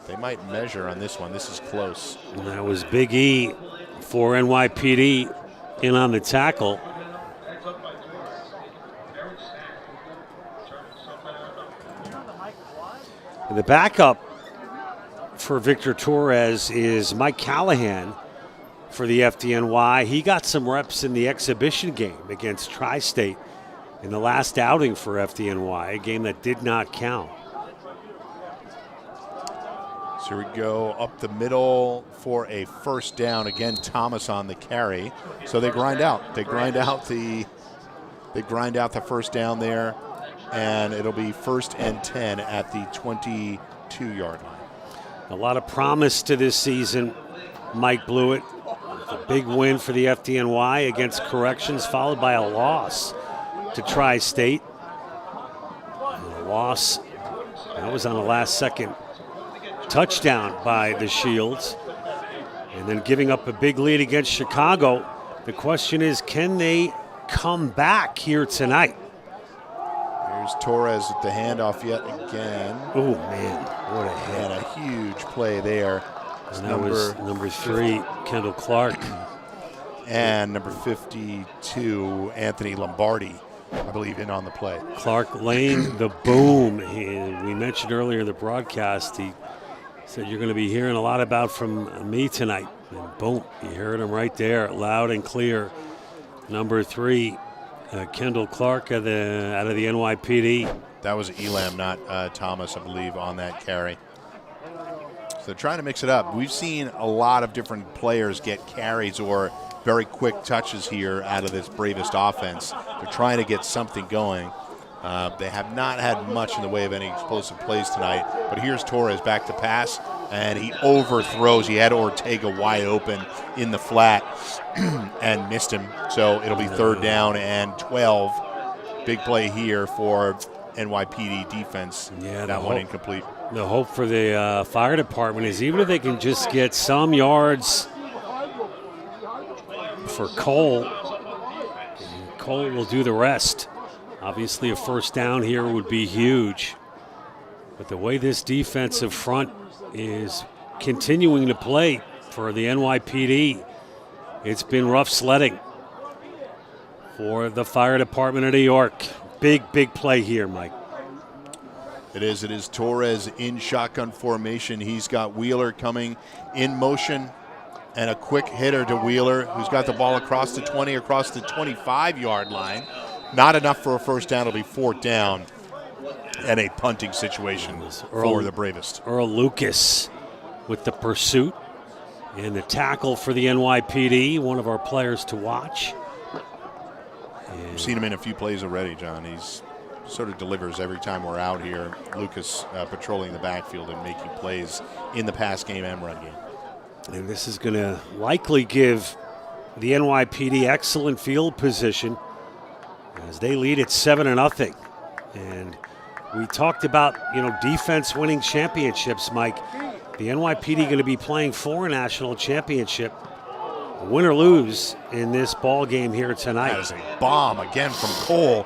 [SPEAKER 13] They might measure on this one. This is close.
[SPEAKER 14] And that was Big E for NYPD in on the tackle. The backup for Victor Torres is Mike Callahan for the FDNY. He got some reps in the exhibition game against Tri-State in the last outing for FDNY, a game that did not count.
[SPEAKER 13] So we go up the middle for a first down. Again, Thomas on the carry. So they grind out. They grind out the first down there, and it'll be 1st and 10 at the 22-yard line.
[SPEAKER 14] A lot of promise to this season. Mike Blewett, a big win for the FDNY against Corrections, followed by a loss to Tri-State. A loss that was on the last-second touchdown by the Shields, and then giving up a big lead against Chicago. The question is, can they come back here tonight?
[SPEAKER 13] Here's Torres with the handoff yet again.
[SPEAKER 14] Oh, man, what a hit.
[SPEAKER 13] And a huge play there.
[SPEAKER 14] And that was number 3, Kendall Clark.
[SPEAKER 13] And number 52, Anthony Lombardi, I believe, in on the play.
[SPEAKER 14] Clark laying the boom. We mentioned earlier in the broadcast, he said you're going to be hearing a lot about from me tonight. And boom, you heard him right there, loud and clear. Number 3, Kendall Clark out of the NYPD.
[SPEAKER 13] That was Elam, not Thomas, I believe, on that carry. So trying to mix it up. We've seen a lot of different players get carries or very quick touches here out of this Bravest offense. They're trying to get something going. They have not had much in the way of any explosive plays tonight, but here's Torres back to pass, and he overthrows. He had Ortega wide open in the flat and missed him, so it'll be 3rd down and 12. Big play here for NYPD defense.
[SPEAKER 14] Yeah,
[SPEAKER 13] that one incomplete.
[SPEAKER 14] The hope for the fire department is even if they can just get some yards for Cole, Cole will do the rest. Obviously, a first down here would be huge. But the way this defensive front is continuing to play for the NYPD, it's been rough sledding for the fire department of New York. Big play here, Mike.
[SPEAKER 13] It is Torres in shotgun formation. He's got Wheeler coming in motion, and a quick hitter to Wheeler, who's got the ball across the 20, across the 25-yard line. Not enough for a first down. It'll be 4th down and a punting situation for the Bravest.
[SPEAKER 14] Earl Lucas with the pursuit. And the tackle for the NYPD, one of our players to watch.
[SPEAKER 13] We've seen him in a few plays already, John. He's sort of delivers every time we're out here. Lucas patrolling the backfield and making plays in the pass game and run game.
[SPEAKER 14] And this is going to likely give the NYPD excellent field position as they lead at 7-0. And we talked about, defense winning championships, Mike. The NYPD going to be playing for a national championship, win or lose, in this ball game here tonight.
[SPEAKER 13] That is a bomb again from Cole.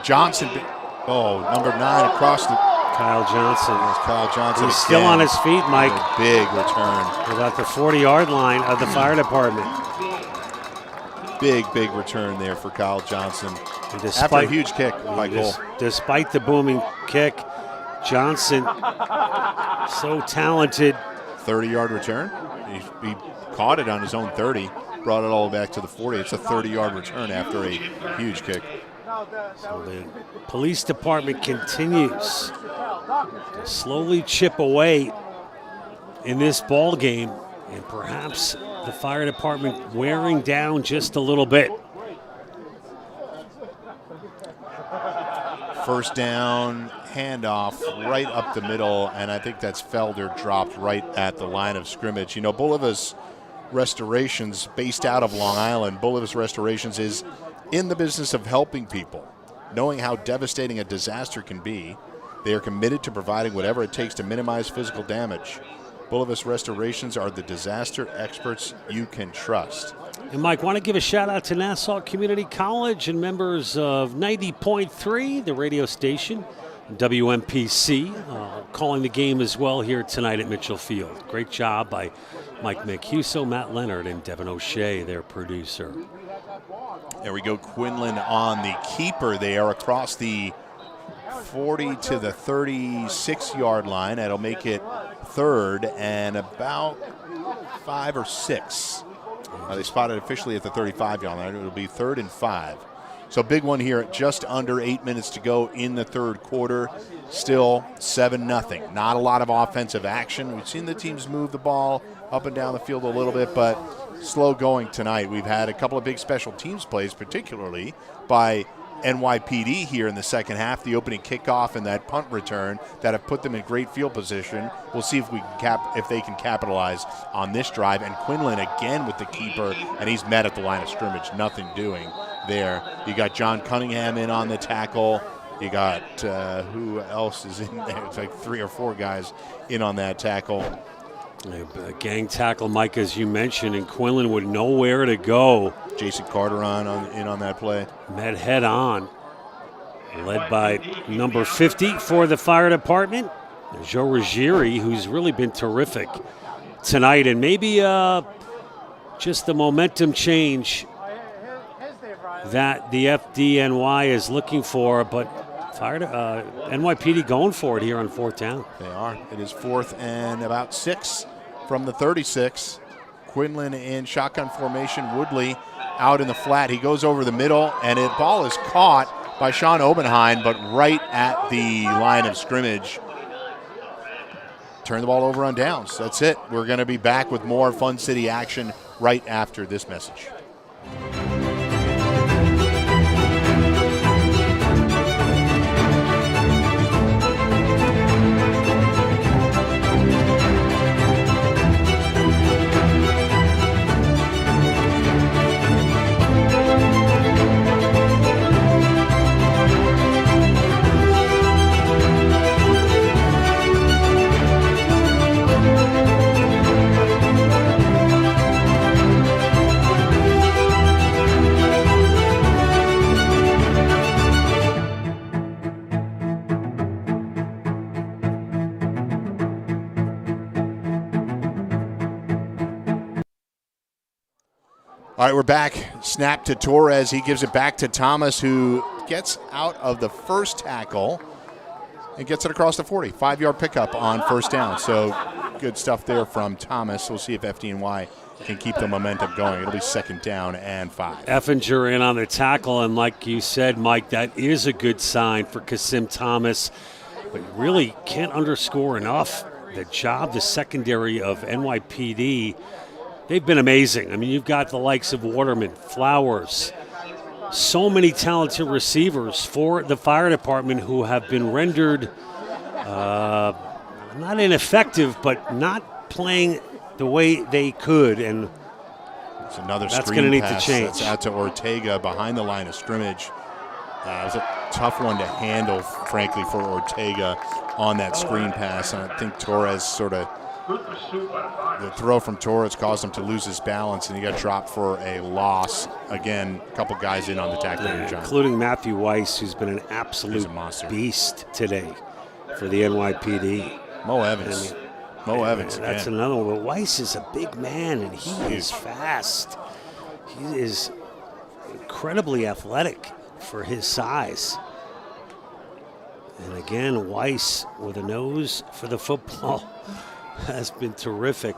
[SPEAKER 13] Johnson, number 9 across the.
[SPEAKER 14] Kyle Johnson.
[SPEAKER 13] There's Kyle Johnson.
[SPEAKER 14] He's still on his feet, Mike.
[SPEAKER 13] A big return.
[SPEAKER 14] About the 40-yard line of the fire department.
[SPEAKER 13] Big return there for Kyle Johnson. After a huge kick by Cole.
[SPEAKER 14] Despite the booming kick, Johnson, so talented.
[SPEAKER 13] 30-yard return. He caught it on his own 30, brought it all back to the 40. It's a 30-yard return after a huge kick.
[SPEAKER 14] So the police department continues to slowly chip away in this ball game, and perhaps the fire department wearing down just a little bit.
[SPEAKER 13] First down, handoff right up the middle, and I think that's Felder dropped right at the line of scrimmage. Bullivus Restorations, based out of Long Island, Bullivus Restorations is in the business of helping people. Knowing how devastating a disaster can be, they are committed to providing whatever it takes to minimize physical damage. Bullivus Restorations are the disaster experts you can trust.
[SPEAKER 14] And Mike, want to give a shout out to Nassau Community College and members of 90.3, the radio station, WMPC, calling the game as well here tonight at Mitchell Field. Great job by Mike Mancuso, Matt Leonard, and Devin O'Shea, their producer.
[SPEAKER 13] There we go, Quinlan on the keeper there across the 40 to the 36-yard line. That'll make it third and about 5 or 6. They spotted officially at the 35-yard line. It'll be 3rd and 5. So big one here at just under 8 minutes to go in the third quarter. Still 7-0. Not a lot of offensive action. We've seen the teams move the ball up and down the field a little bit, but slow going tonight. We've had a couple of big special teams plays, particularly by NYPD here in the second half. The opening kickoff and that punt return that have put them in great field position. We'll see if they can capitalize on this drive. And Quinlan again with the keeper, and he's met at the line of scrimmage. Nothing doing there. You got John Cunningham in on the tackle. You got who else is in there? It's like 3 or 4 guys in on that tackle.
[SPEAKER 14] A gang tackle, Mike, as you mentioned, and Quinlan with nowhere to go.
[SPEAKER 13] Jason Carter in on that play.
[SPEAKER 14] Met head on. Led by number 50 for the fire department, Joe Ruggieri, who's really been terrific tonight. And maybe just the momentum change that the FDNY is looking for, but NYPD going for it here on 4th down.
[SPEAKER 13] They are. It is 4th and about 6 from the 36. Quinlan in shotgun formation. Woodley out in the flat. He goes over the middle, and the ball is caught by Sean Obenheim, but right at the line of scrimmage. Turn the ball over on downs. That's it. We're going to be back with more Fun City action right after this message. All right, we're back. Snap to Torres. He gives it back to Thomas, who gets out of the first tackle and gets it across the 40. 5-yard pickup on first down. So good stuff there from Thomas. We'll see if FDNY can keep the momentum going. It'll be 2nd down and 5.
[SPEAKER 14] Effinger in on the tackle, and like you said, Mike, that is a good sign for Kasim Thomas. But you really can't underscore enough the job, the secondary of NYPD, they've been amazing. I mean, you've got the likes of Waterman, Flowers, so many talented receivers for the fire department who have been rendered not ineffective, but not playing the way they could, and
[SPEAKER 13] it's another
[SPEAKER 14] that's
[SPEAKER 13] going to
[SPEAKER 14] need to change.
[SPEAKER 13] That's out to Ortega behind the line of scrimmage. It was a tough one to handle, frankly, for Ortega on that screen pass, and I think Torres the throw from Torres caused him to lose his balance, and he got dropped for a loss. Again, a couple guys in on the tackle,
[SPEAKER 14] including Matthew Weiss, who's been an absolute beast today for the NYPD.
[SPEAKER 13] Mo Evans. Mo Evans.
[SPEAKER 14] That's another one. But Weiss is a big man, and he is fast. He is incredibly athletic for his size. And again, Weiss with a nose for the football has been terrific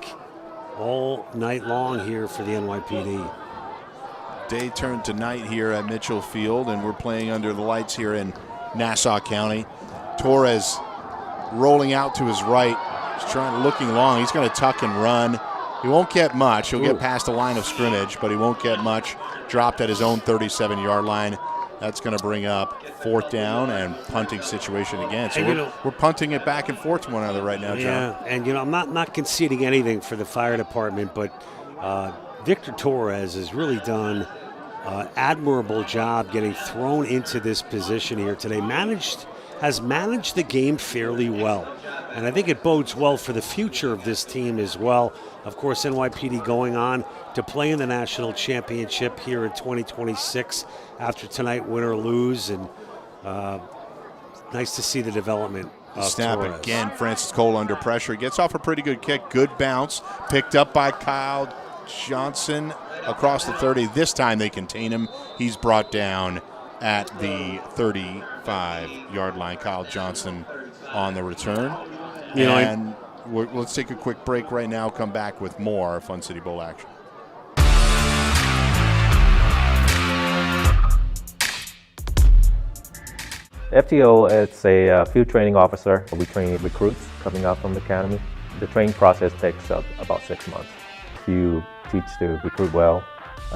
[SPEAKER 14] all night long here for the NYPD.
[SPEAKER 13] Day turned to night here at Mitchell Field, and we're playing under the lights here in Nassau County. Torres rolling out to his right. He's looking long. He's going to tuck and run. He won't get much. He'll get past the line of scrimmage, but he won't get much. Dropped at his own 37-yard line. That's going to bring up 4th down and punting situation again. So we're punting it back and forth to one another right now, John.
[SPEAKER 14] Yeah, and I'm not conceding anything for the fire department, but Victor Torres has really done an admirable job getting thrown into this position here today. Has managed the game fairly well. And I think it bodes well for the future of this team as well. Of course, NYPD going on to play in the national championship here in 2026 after tonight, win or lose. And nice to see the development of
[SPEAKER 13] snap
[SPEAKER 14] Torres.
[SPEAKER 13] Again, Francis Cole under pressure. He gets off a pretty good kick. Good bounce. Picked up by Kyle Johnson across the 30. This time they contain him. He's brought down at the 35-yard line. Kyle Johnson on the return. Let's take a quick break right now. Come back with more Fun City Bowl action.
[SPEAKER 3] FTO is a field training officer. We train recruits coming out from the academy. The training process takes about 6 months. If you teach the recruit well,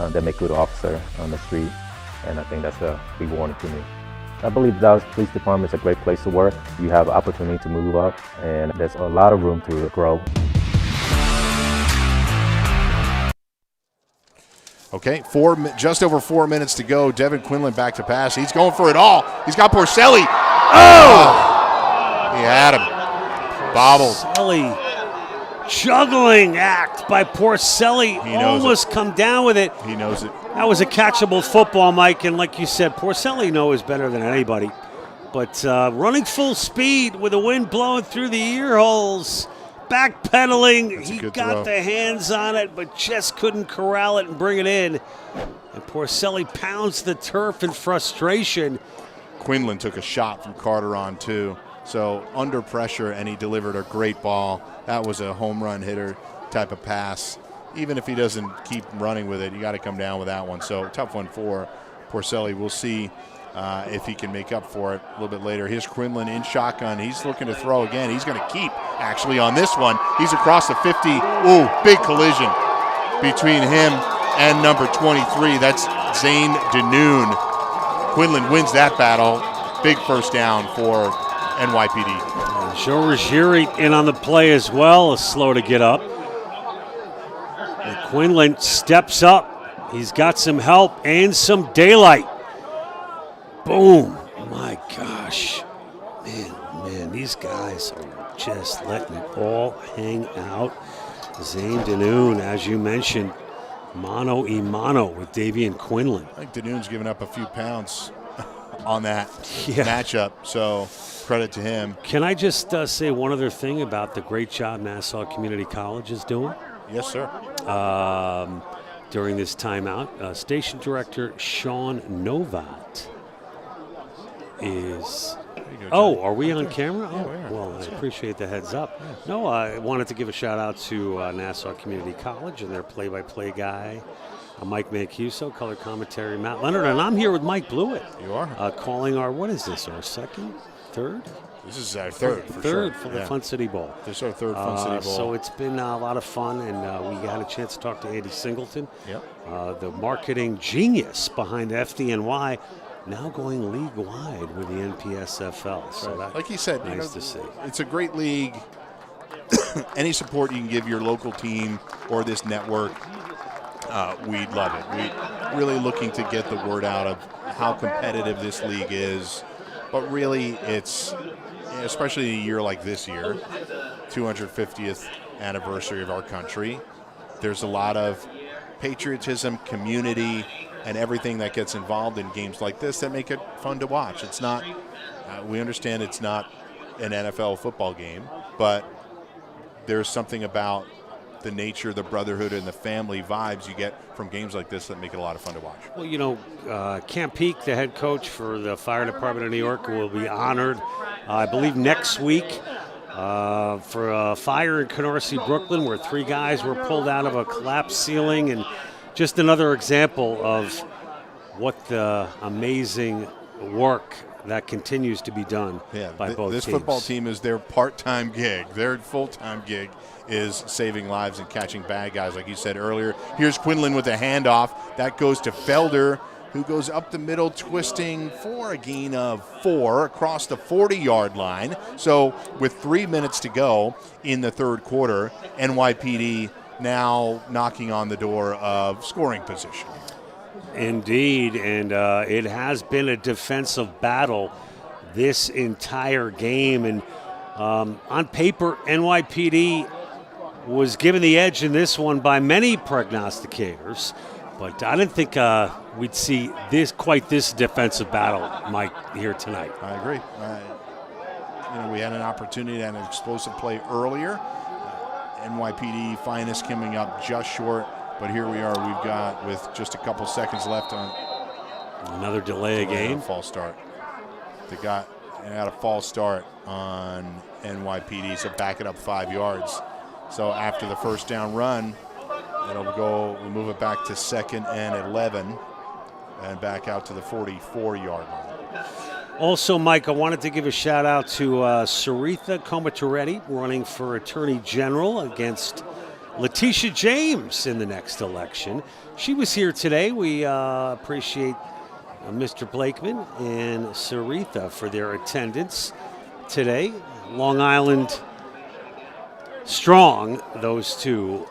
[SPEAKER 3] they make good officer on the street, and I think that's rewarding to me. I believe Dallas Police Department is a great place to work. You have opportunity to move up, and there's a lot of room to grow.
[SPEAKER 13] Okay, just over 4 minutes to go. Devin Quinlan back to pass. He's going for it all. He's got Porcelli. Oh! He had him. Bobbled.
[SPEAKER 14] Porcelli. Juggling act by Porcelli. Almost come down with it.
[SPEAKER 13] He knows it.
[SPEAKER 14] That was a catchable football, Mike, and like you said, Porcelli knows better than anybody. But running full speed with the wind blowing through the ear holes, backpedaling. He got the hands on it, but just couldn't corral it and bring it in. And Porcelli pounds the turf in frustration.
[SPEAKER 13] Quinlan took a shot from Carter on too. So under pressure, and he delivered a great ball. That was a home run hitter type of pass. Even if he doesn't keep running with it, you got to come down with that one. So tough one for Porcelli. We'll see if he can make up for it a little bit later. Here's Quinlan in shotgun. He's looking to throw again. He's going to keep, actually, on this one. He's across the 50. Ooh, big collision between him and number 23. That's Zane Denoon. Quinlan wins that battle. Big first down for NYPD.
[SPEAKER 14] Joe Ruggieri in on the play as well, slow to get up. And Quinlan steps up. He's got some help and some daylight. Boom. My gosh. Man, these guys are just letting it all hang out. Zane Denoon, as you mentioned, mano a mano with Davian Quinlan.
[SPEAKER 13] I think Denoon's given up a few pounds on that matchup, so credit to him.
[SPEAKER 14] Can I just say one other thing about the great job Nassau Community College is doing?
[SPEAKER 13] Yes, sir.
[SPEAKER 14] During this timeout, Station Director Sean Novat is... are we on camera? Well, I appreciate the heads up. No, I wanted to give a shout out to Nassau Community College and their play-by-play guy, Mike Mancuso, color commentary Matt Leonard, and I'm here with Mike Blewett.
[SPEAKER 13] You are.
[SPEAKER 14] Calling our, what is this, our second, third?
[SPEAKER 13] This is our third, for
[SPEAKER 14] Third
[SPEAKER 13] sure.
[SPEAKER 14] for the Fun City Bowl.
[SPEAKER 13] This is our third Fun City Bowl.
[SPEAKER 14] So it's been a lot of fun, and we had a chance to talk to Andy Singleton, the marketing genius behind FDNY, now going league-wide with the NPSFL. So that's
[SPEAKER 13] like he said,
[SPEAKER 14] nice to see.
[SPEAKER 13] It's a great league. Any support you can give your local team or this network, we'd love it. We're really looking to get the word out of how competitive this league is. But really, it's, especially in a year like this year, 250th anniversary of our country, there's a lot of patriotism, community, and everything that gets involved in games like this that make it fun to watch. It's not, we understand it's not an NFL football game, but there's something about the nature, the brotherhood, and the family vibes you get from games like this that make it a lot of fun to watch.
[SPEAKER 14] Well, you know, Camp Peak, the head coach for the Fire Department of New York, will be honored, I believe, next week for a fire in Canarsie, Brooklyn, where 3 guys were pulled out of a collapsed ceiling, and just another example of what the amazing work that continues to be done by both
[SPEAKER 13] this
[SPEAKER 14] teams.
[SPEAKER 13] Football team is their part-time gig. Their full-time gig is saving lives and catching bad guys, like you said earlier. Here's Quinlan with a handoff. That goes to Felder, who goes up the middle, twisting for a gain of 4 across the 40-yard line. So with 3 minutes to go in the third quarter, NYPD now knocking on the door of scoring position.
[SPEAKER 14] Indeed, and it has been a defensive battle this entire game. And on paper, NYPD was given the edge in this one by many prognosticators, but I didn't think we'd see quite this defensive battle, Mike, here tonight.
[SPEAKER 13] I agree. We had an opportunity and an explosive play earlier. NYPD finest coming up just short, but here we are. We've got, with just a couple seconds left on
[SPEAKER 14] another delay of game.
[SPEAKER 13] False start. They got a false start on NYPD, so back it up 5 yards. So after the first down run, we'll move it back to 2nd and 11 and back out to the 44-yard line.
[SPEAKER 14] Also, Mike, I wanted to give a shout out to Saritha Komatareddy, running for Attorney General against Letitia James in the next election. She was here today. We appreciate Mr. Blakeman and Saritha for their attendance today. Long Island strong, those two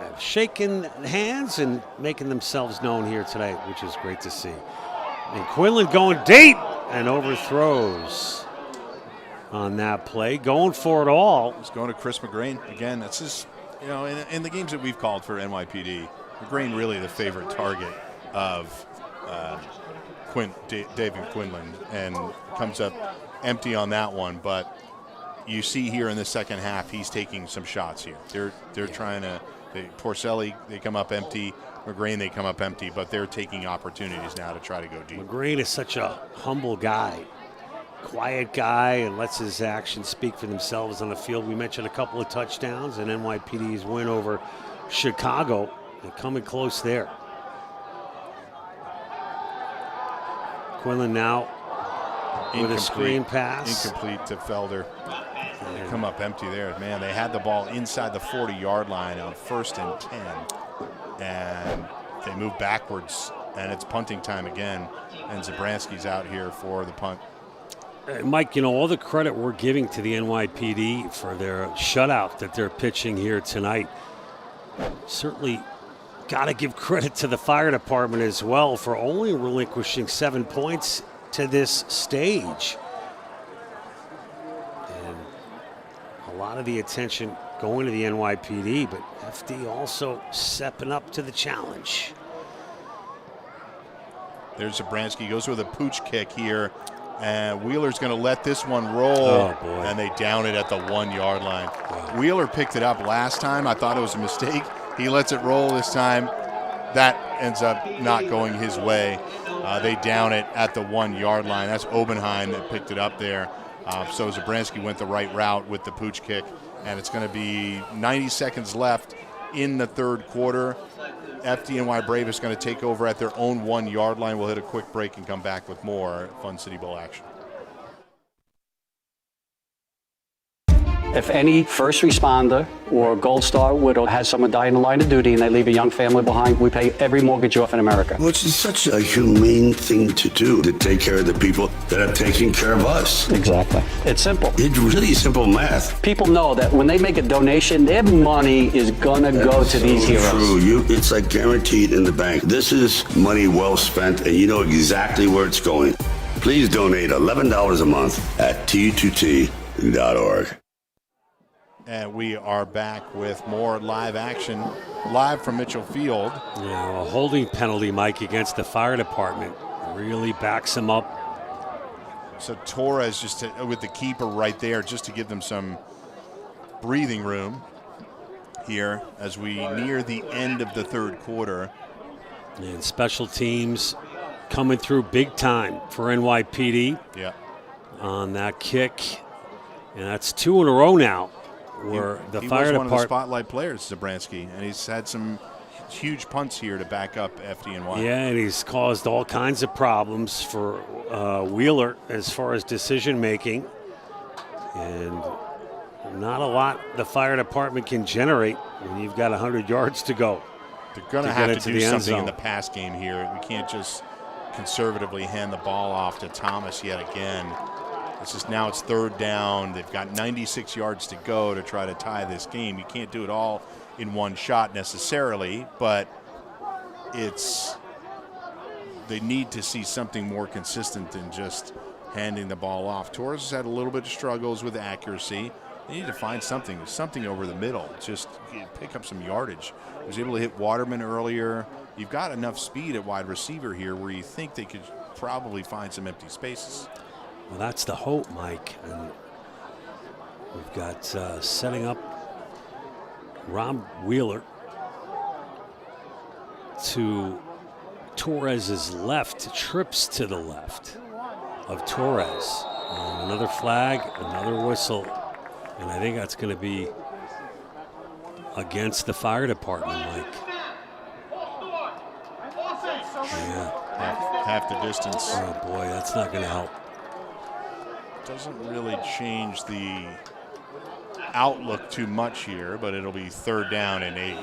[SPEAKER 14] have shaken hands and making themselves known here today, which is great to see. And Quinlan going deep and overthrows on that play, going for it all.
[SPEAKER 13] He's going to Chris McGrain. Again, that's just, in the games that we've called for NYPD, McGrain really the favorite target of David Quinlan, and comes up empty on that one. But you see here in the second half, he's taking some shots here. They're trying to, Porcelli, they come up empty. McGrain, they come up empty, but they're taking opportunities now to try to go deep.
[SPEAKER 14] McGrain is such a humble guy, quiet guy, and lets his actions speak for themselves on the field. We mentioned a couple of touchdowns and NYPD's win over Chicago. They're coming close there. Quinlan now with a screen pass.
[SPEAKER 13] Incomplete to Felder. They come up empty there. Man, they had the ball inside the 40-yard line on 1st and 10. And they move backwards, and it's punting time again. And Zabransky's out here for the punt.
[SPEAKER 14] Mike, all the credit we're giving to the NYPD for their shutout that they're pitching here tonight. Certainly got to give credit to the fire department as well for only relinquishing 7 points to this stage. And a lot of the attention going to the NYPD, but FD also stepping up to the challenge.
[SPEAKER 13] There's Zabransky, goes with a pooch kick here, and Wheeler's going to let this one roll.
[SPEAKER 14] Oh, boy.
[SPEAKER 13] And they down it at the 1-yard line. Wow. Wheeler picked it up last time. I thought it was a mistake. He lets it roll this time. That ends up not going his way. They down it at the 1-yard line. That's Obenheim that picked it up there. So Zabransky went the right route with the pooch kick, and it's going to be 90 seconds left in the third quarter. FDNY Bravest going to take over at their own 1-yard line. We'll hit a quick break and come back with more Fun City Bowl action.
[SPEAKER 1] If any first responder or Gold Star widow has someone die in the line of duty and they leave a young family behind, we pay every mortgage off in America.
[SPEAKER 6] Well, it's such a humane thing to do, to take care of the people that are taking care of us.
[SPEAKER 1] Exactly. It's simple.
[SPEAKER 6] It's really simple math.
[SPEAKER 1] People know that when they make a donation, their money is gonna go to these heroes.
[SPEAKER 6] True. It's like guaranteed in the bank. This is money well spent, and you know exactly where it's going. Please donate $11 a month at T2T.org.
[SPEAKER 13] And we are back with more live action, live from Mitchell Field.
[SPEAKER 14] Yeah, a holding penalty, Mike, against the fire department. Really backs him up.
[SPEAKER 13] So Torres with the keeper right there just to give them some breathing room here as we near the end of the third quarter.
[SPEAKER 14] And special teams coming through big time for NYPD.
[SPEAKER 13] Yeah.
[SPEAKER 14] On that kick. And that's 2 in a row now. Where the fire
[SPEAKER 13] was one of the
[SPEAKER 14] department
[SPEAKER 13] spotlight players, Zabransky, and he's had some huge punts here to back up FDNY.
[SPEAKER 14] Yeah, and he's caused all kinds of problems for Wheeler as far as decision making, and not a lot the fire department can generate when you've got 100 yards to go.
[SPEAKER 13] They're going to have to do something in the pass game here. We can't just conservatively hand the ball off to Thomas yet again. Now it's third down. They've got 96 yards to go to try to tie this game. You can't do it all in one shot necessarily, but they need to see something more consistent than just handing the ball off. Torres has had a little bit of struggles with accuracy. They need to find something over the middle, just pick up some yardage. He was able to hit Waterman earlier. You've got enough speed at wide receiver here where you think they could probably find some empty spaces.
[SPEAKER 14] Well, that's the hope, Mike. And we've got setting up Rob Wheeler to Torres's left, trips to the left of Torres. And another flag, another whistle. And I think that's going to be against the fire department, Mike.
[SPEAKER 13] Yeah. Half the distance.
[SPEAKER 14] Oh, boy, that's not going to help.
[SPEAKER 13] Doesn't really change the outlook too much here, but it'll be third down and 8.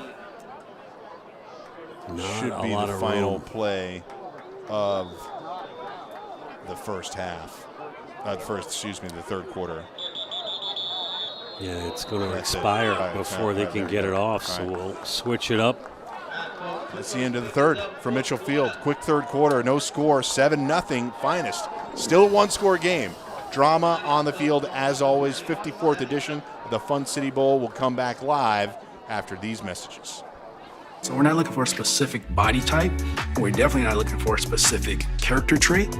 [SPEAKER 13] Should be the final play of the first half. The third quarter.
[SPEAKER 14] Yeah, it's going to expire before they can get it off, so we'll switch it up.
[SPEAKER 13] That's the end of the third for Mitchell Field. Quick third quarter, no score, 7-0 Finest. Still a one-score game. Drama on the field, as always. 54th edition of the Fun City Bowl will come back live after these messages.
[SPEAKER 4] So we're not looking for a specific body type. We're definitely not looking for a specific character trait.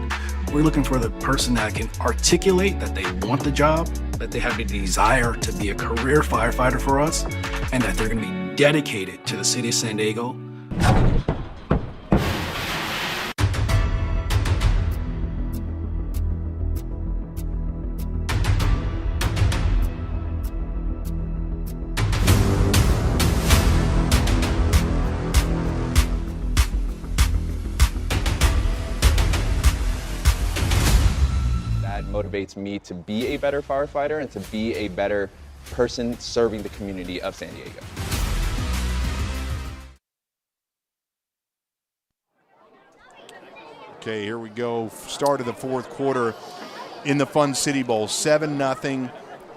[SPEAKER 4] We're looking for the person that can articulate that they want the job, that they have the desire to be a career firefighter for us, and that they're going to be dedicated to the city of San Diego.
[SPEAKER 18] Motivates me to be a better firefighter and to be a better person serving the community of San Diego.
[SPEAKER 13] Okay, here we go. Start of the fourth quarter in the Fun City Bowl. 7-0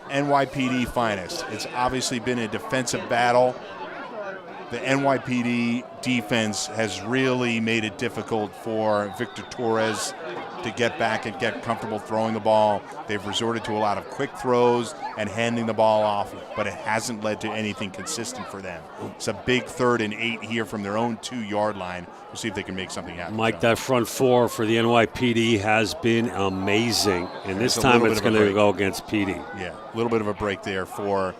[SPEAKER 13] NYPD Finest. It's obviously been a defensive battle. The NYPD defense has really made it difficult for Victor Torres to get back and get comfortable throwing the ball. They've resorted to a lot of quick throws and handing the ball off, but it hasn't led to anything consistent for them. It's a big 3rd and 8 here from their own 2-yard line. We'll see if they can make something happen.
[SPEAKER 14] Mike, that front four for the NYPD has been amazing, and this time it's going to go against PD.
[SPEAKER 13] Yeah, a little bit of a break there for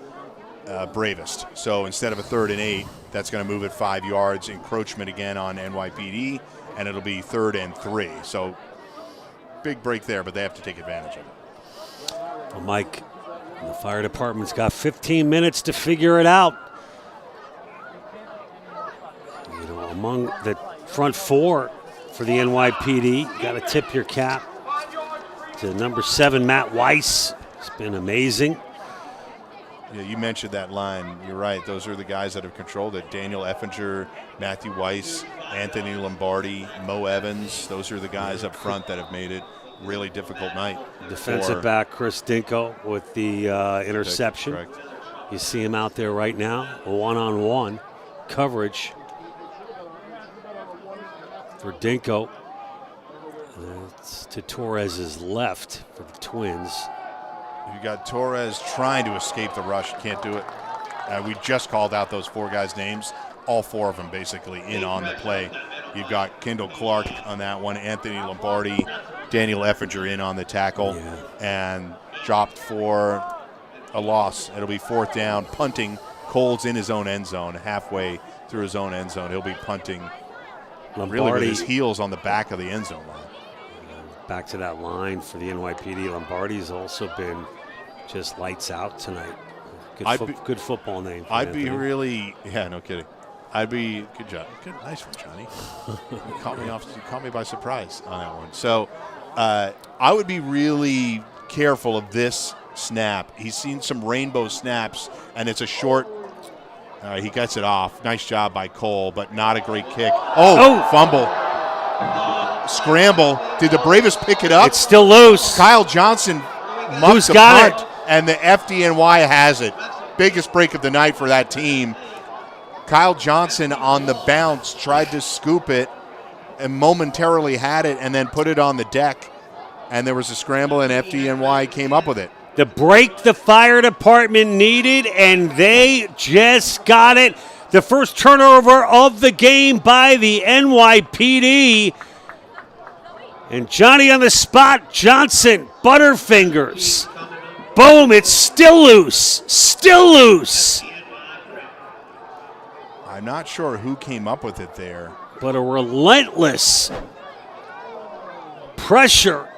[SPEAKER 13] Bravest. So instead of a 3rd and 8, that's going to move it 5 yards. Encroachment again on NYPD, and it'll be 3rd and 3. So big break there, but they have to take advantage of it.
[SPEAKER 14] Well, Mike, the fire department's got 15 minutes to figure it out. You know, among the front four for the NYPD, got to tip your cap to number 7, Matt Weiss. It's been amazing.
[SPEAKER 13] Yeah, you mentioned that line. You're right. Those are the guys that have controlled it. Daniel Effinger, Matthew Weiss, Anthony Lombardi, Mo Evans. Those are the guys up front that have made it really difficult night.
[SPEAKER 14] Defensive back Chris Dinko with the interception.
[SPEAKER 13] Correct.
[SPEAKER 14] You see him out there right now, one-on-one coverage for Dinko. It's to Torres's left for the Twins.
[SPEAKER 13] You got Torres trying to escape the rush. Can't do it. We just called out those 4 guys' names. All 4 of them basically in on the play. You've got Kendall Clark on that one, Anthony Lombardi, Daniel Effinger in on the tackle, and dropped for a loss. It'll be 4th down, punting. Cole's in his own end zone, halfway through his own end zone. He'll be punting really with his heels on the back of the end zone line.
[SPEAKER 14] Back to that line for the NYPD. Lombardi's also been just lights out tonight. Good football name.
[SPEAKER 13] I'd be really, no kidding. Good job. Good, nice one, Johnny. You caught me by surprise on that one. So I would be really careful of this snap. He's seen some rainbow snaps, and it's a short. He gets it off. Nice job by Cole, but not a great kick. Fumble. Scramble. Did the Bravest pick it up?
[SPEAKER 14] It's still loose.
[SPEAKER 13] Kyle Johnson muffs the punt, and the FDNY has it. Biggest break of the night for that team. Kyle Johnson on the bounce tried to scoop it and momentarily had it and then put it on the deck. And there was a scramble, and FDNY came up with it.
[SPEAKER 14] The break the fire department needed, and they just got it. The first turnover of the game by the NYPD. And Johnny on the spot, Johnson, Butterfingers. Boom, it's still loose. Still loose.
[SPEAKER 13] I'm not sure who came up with it there.
[SPEAKER 14] But a relentless pressure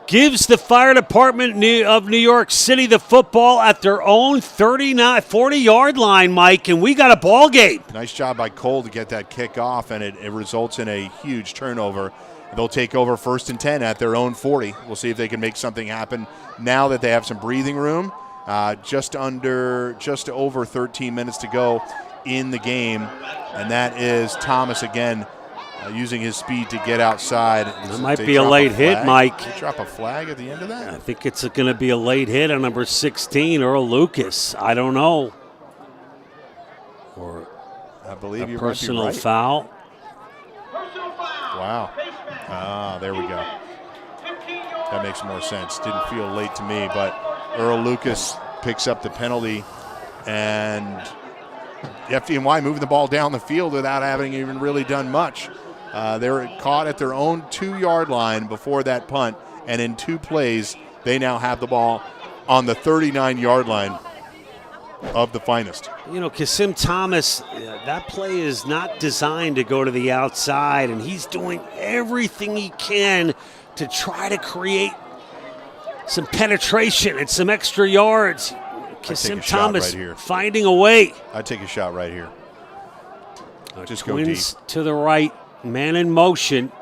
[SPEAKER 14] gives the fire department of New York City the football at their own 40-yard line, Mike, and we got a ball game.
[SPEAKER 13] Nice job by Cole to get that kick off, and it results in a huge turnover. They'll take over 1st and 10 at their own 40. We'll see if they can make something happen now that they have some breathing room. Just over 13 minutes to go in the game, and that is Thomas again using his speed to get outside.
[SPEAKER 14] It might be a late hit, Mike.
[SPEAKER 13] They drop a flag at the end of that?
[SPEAKER 14] I think it's going to be a late hit on number 16, Earl Lucas. I don't know. Or
[SPEAKER 13] I believe
[SPEAKER 14] a personal foul.
[SPEAKER 13] Wow. There we go. That makes more sense. Didn't feel late to me, but Earl Lucas picks up the penalty, and FDNY moving the ball down the field without having even really done much. They were caught at their own 2-yard line before that punt, and in 2 plays, they now have the ball on the 39-yard line of the finest.
[SPEAKER 14] You know, Kasim Thomas, that play is not designed to go to the outside, and he's doing everything he can to try to create some penetration and some extra yards. Kasim Thomas
[SPEAKER 13] right
[SPEAKER 14] finding a way.
[SPEAKER 13] I'd take a shot right here. Just go
[SPEAKER 14] Twins to the right, man in motion.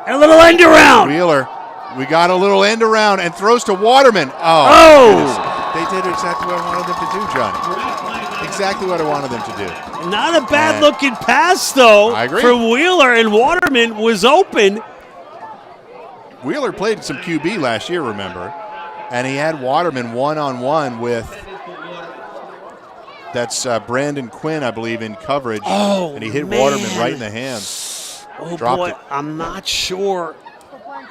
[SPEAKER 14] And a little end around.
[SPEAKER 13] Wheeler, we got a little end around and throws to Waterman.
[SPEAKER 14] Oh!
[SPEAKER 13] They did exactly what I wanted them to do, John. Exactly what I wanted them to do.
[SPEAKER 14] Not a bad-looking pass, though,
[SPEAKER 13] I agree.
[SPEAKER 14] from Wheeler, and Waterman was open.
[SPEAKER 13] Wheeler played some QB last year, remember? And he had Waterman one-on-one with, that's Brandon Quinn, I believe, in coverage.
[SPEAKER 14] Oh,
[SPEAKER 13] and he hit
[SPEAKER 14] man.
[SPEAKER 13] Waterman right in the hands.
[SPEAKER 14] Oh,
[SPEAKER 13] Dropped
[SPEAKER 14] boy,
[SPEAKER 13] it.
[SPEAKER 14] I'm not sure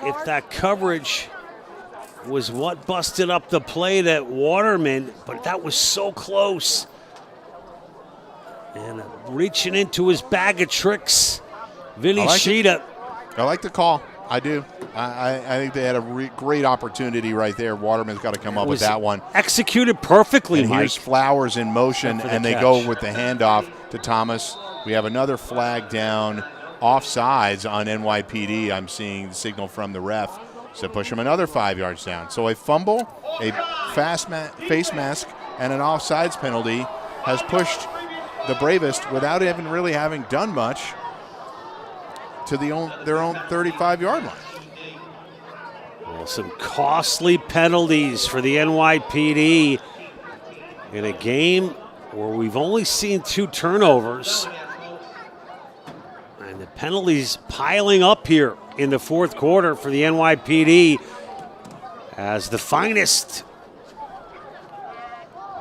[SPEAKER 14] if that coverage was what busted up the play that Waterman, but that was so close. And reaching into his bag of tricks, Vinny Sheeta.
[SPEAKER 13] I like the call. I do. I think they had a great opportunity right there. Waterman's got to come up with that one.
[SPEAKER 14] Executed perfectly,
[SPEAKER 13] and
[SPEAKER 14] Mike.
[SPEAKER 13] Here's Flowers in motion, and they
[SPEAKER 14] catch.
[SPEAKER 13] go with the handoff to Thomas. We have another flag down, offsides on NYPD. I'm seeing the signal from the ref. So push him another 5 yards down. So a fumble, a face mask, and an offsides penalty has pushed the Bravest without even really having done much to their own 35-yard line.
[SPEAKER 14] Well, some costly penalties for the NYPD in a game where we've only seen 2 turnovers. And the penalties piling up here in the fourth quarter for the NYPD as the finest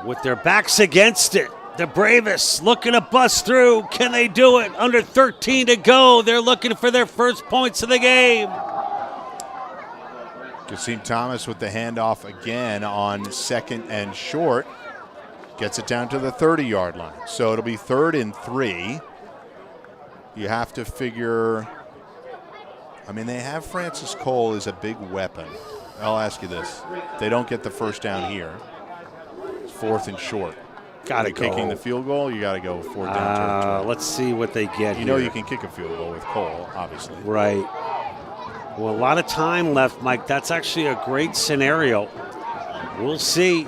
[SPEAKER 14] with their backs against it. The Bravest looking to bust through. Can they do it? Under 13 to go. They're looking for their first points of the game.
[SPEAKER 13] Kasim Thomas with the handoff again on 2nd and short. Gets it down to the 30-yard line. So it'll be 3rd and 3. You have to figure, I mean, they have Francis Cole as a big weapon. I'll ask you this. If they don't get the first down here, it's 4th and short.
[SPEAKER 14] Got to go.
[SPEAKER 13] Kicking the field goal, you got to go 4th down territory.
[SPEAKER 14] Let's see what they get
[SPEAKER 13] You know you can kick a field goal with Cole, obviously.
[SPEAKER 14] Right. Well, a lot of time left, Mike. That's actually a great scenario. We'll see.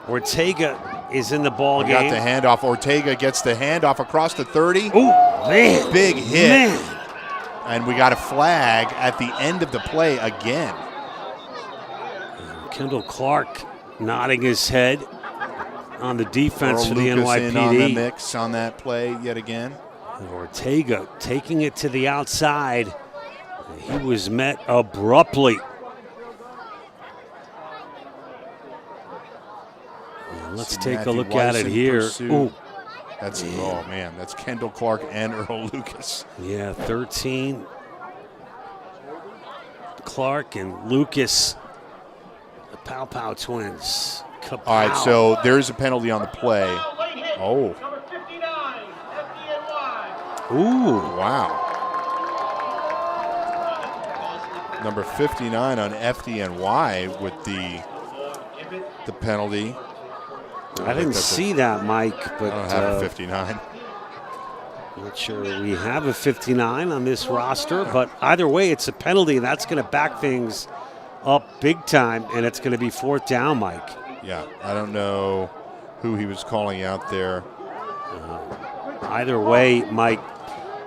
[SPEAKER 14] Ortega is in the ball game.
[SPEAKER 13] Got the handoff. Ortega gets the handoff across the 30.
[SPEAKER 14] Ooh, man.
[SPEAKER 13] Big hit.
[SPEAKER 14] Man.
[SPEAKER 13] And we got a flag at the end of the play again.
[SPEAKER 14] Kendall Clark nodding his head on the defense
[SPEAKER 13] Earl
[SPEAKER 14] for the
[SPEAKER 13] Lucas
[SPEAKER 14] NYPD.
[SPEAKER 13] in on the mix on that play yet again.
[SPEAKER 14] And Ortega taking it to the outside. He was met abruptly. And let's take
[SPEAKER 13] Matthew
[SPEAKER 14] a look
[SPEAKER 13] Weiss
[SPEAKER 14] at it
[SPEAKER 13] in
[SPEAKER 14] here.
[SPEAKER 13] pursuit.
[SPEAKER 14] Ooh.
[SPEAKER 13] That's, oh man, that's Kendall Clark and Earl Lucas.
[SPEAKER 14] Yeah, 13. Clark and Lucas, the Pow Pow twins. Kapow.
[SPEAKER 13] All right, so there's a penalty on the play. Oh.
[SPEAKER 14] Ooh.
[SPEAKER 13] Wow. Number 59 on FDNY with the penalty.
[SPEAKER 14] I didn't see that, Mike, but
[SPEAKER 13] I don't have a 59.
[SPEAKER 14] Not sure we have a 59 on this roster, but either way, it's a penalty, and that's going to back things up big time, and it's going to be 4th down, Mike.
[SPEAKER 13] Yeah, I don't know who he was calling out there.
[SPEAKER 14] Either way, Mike,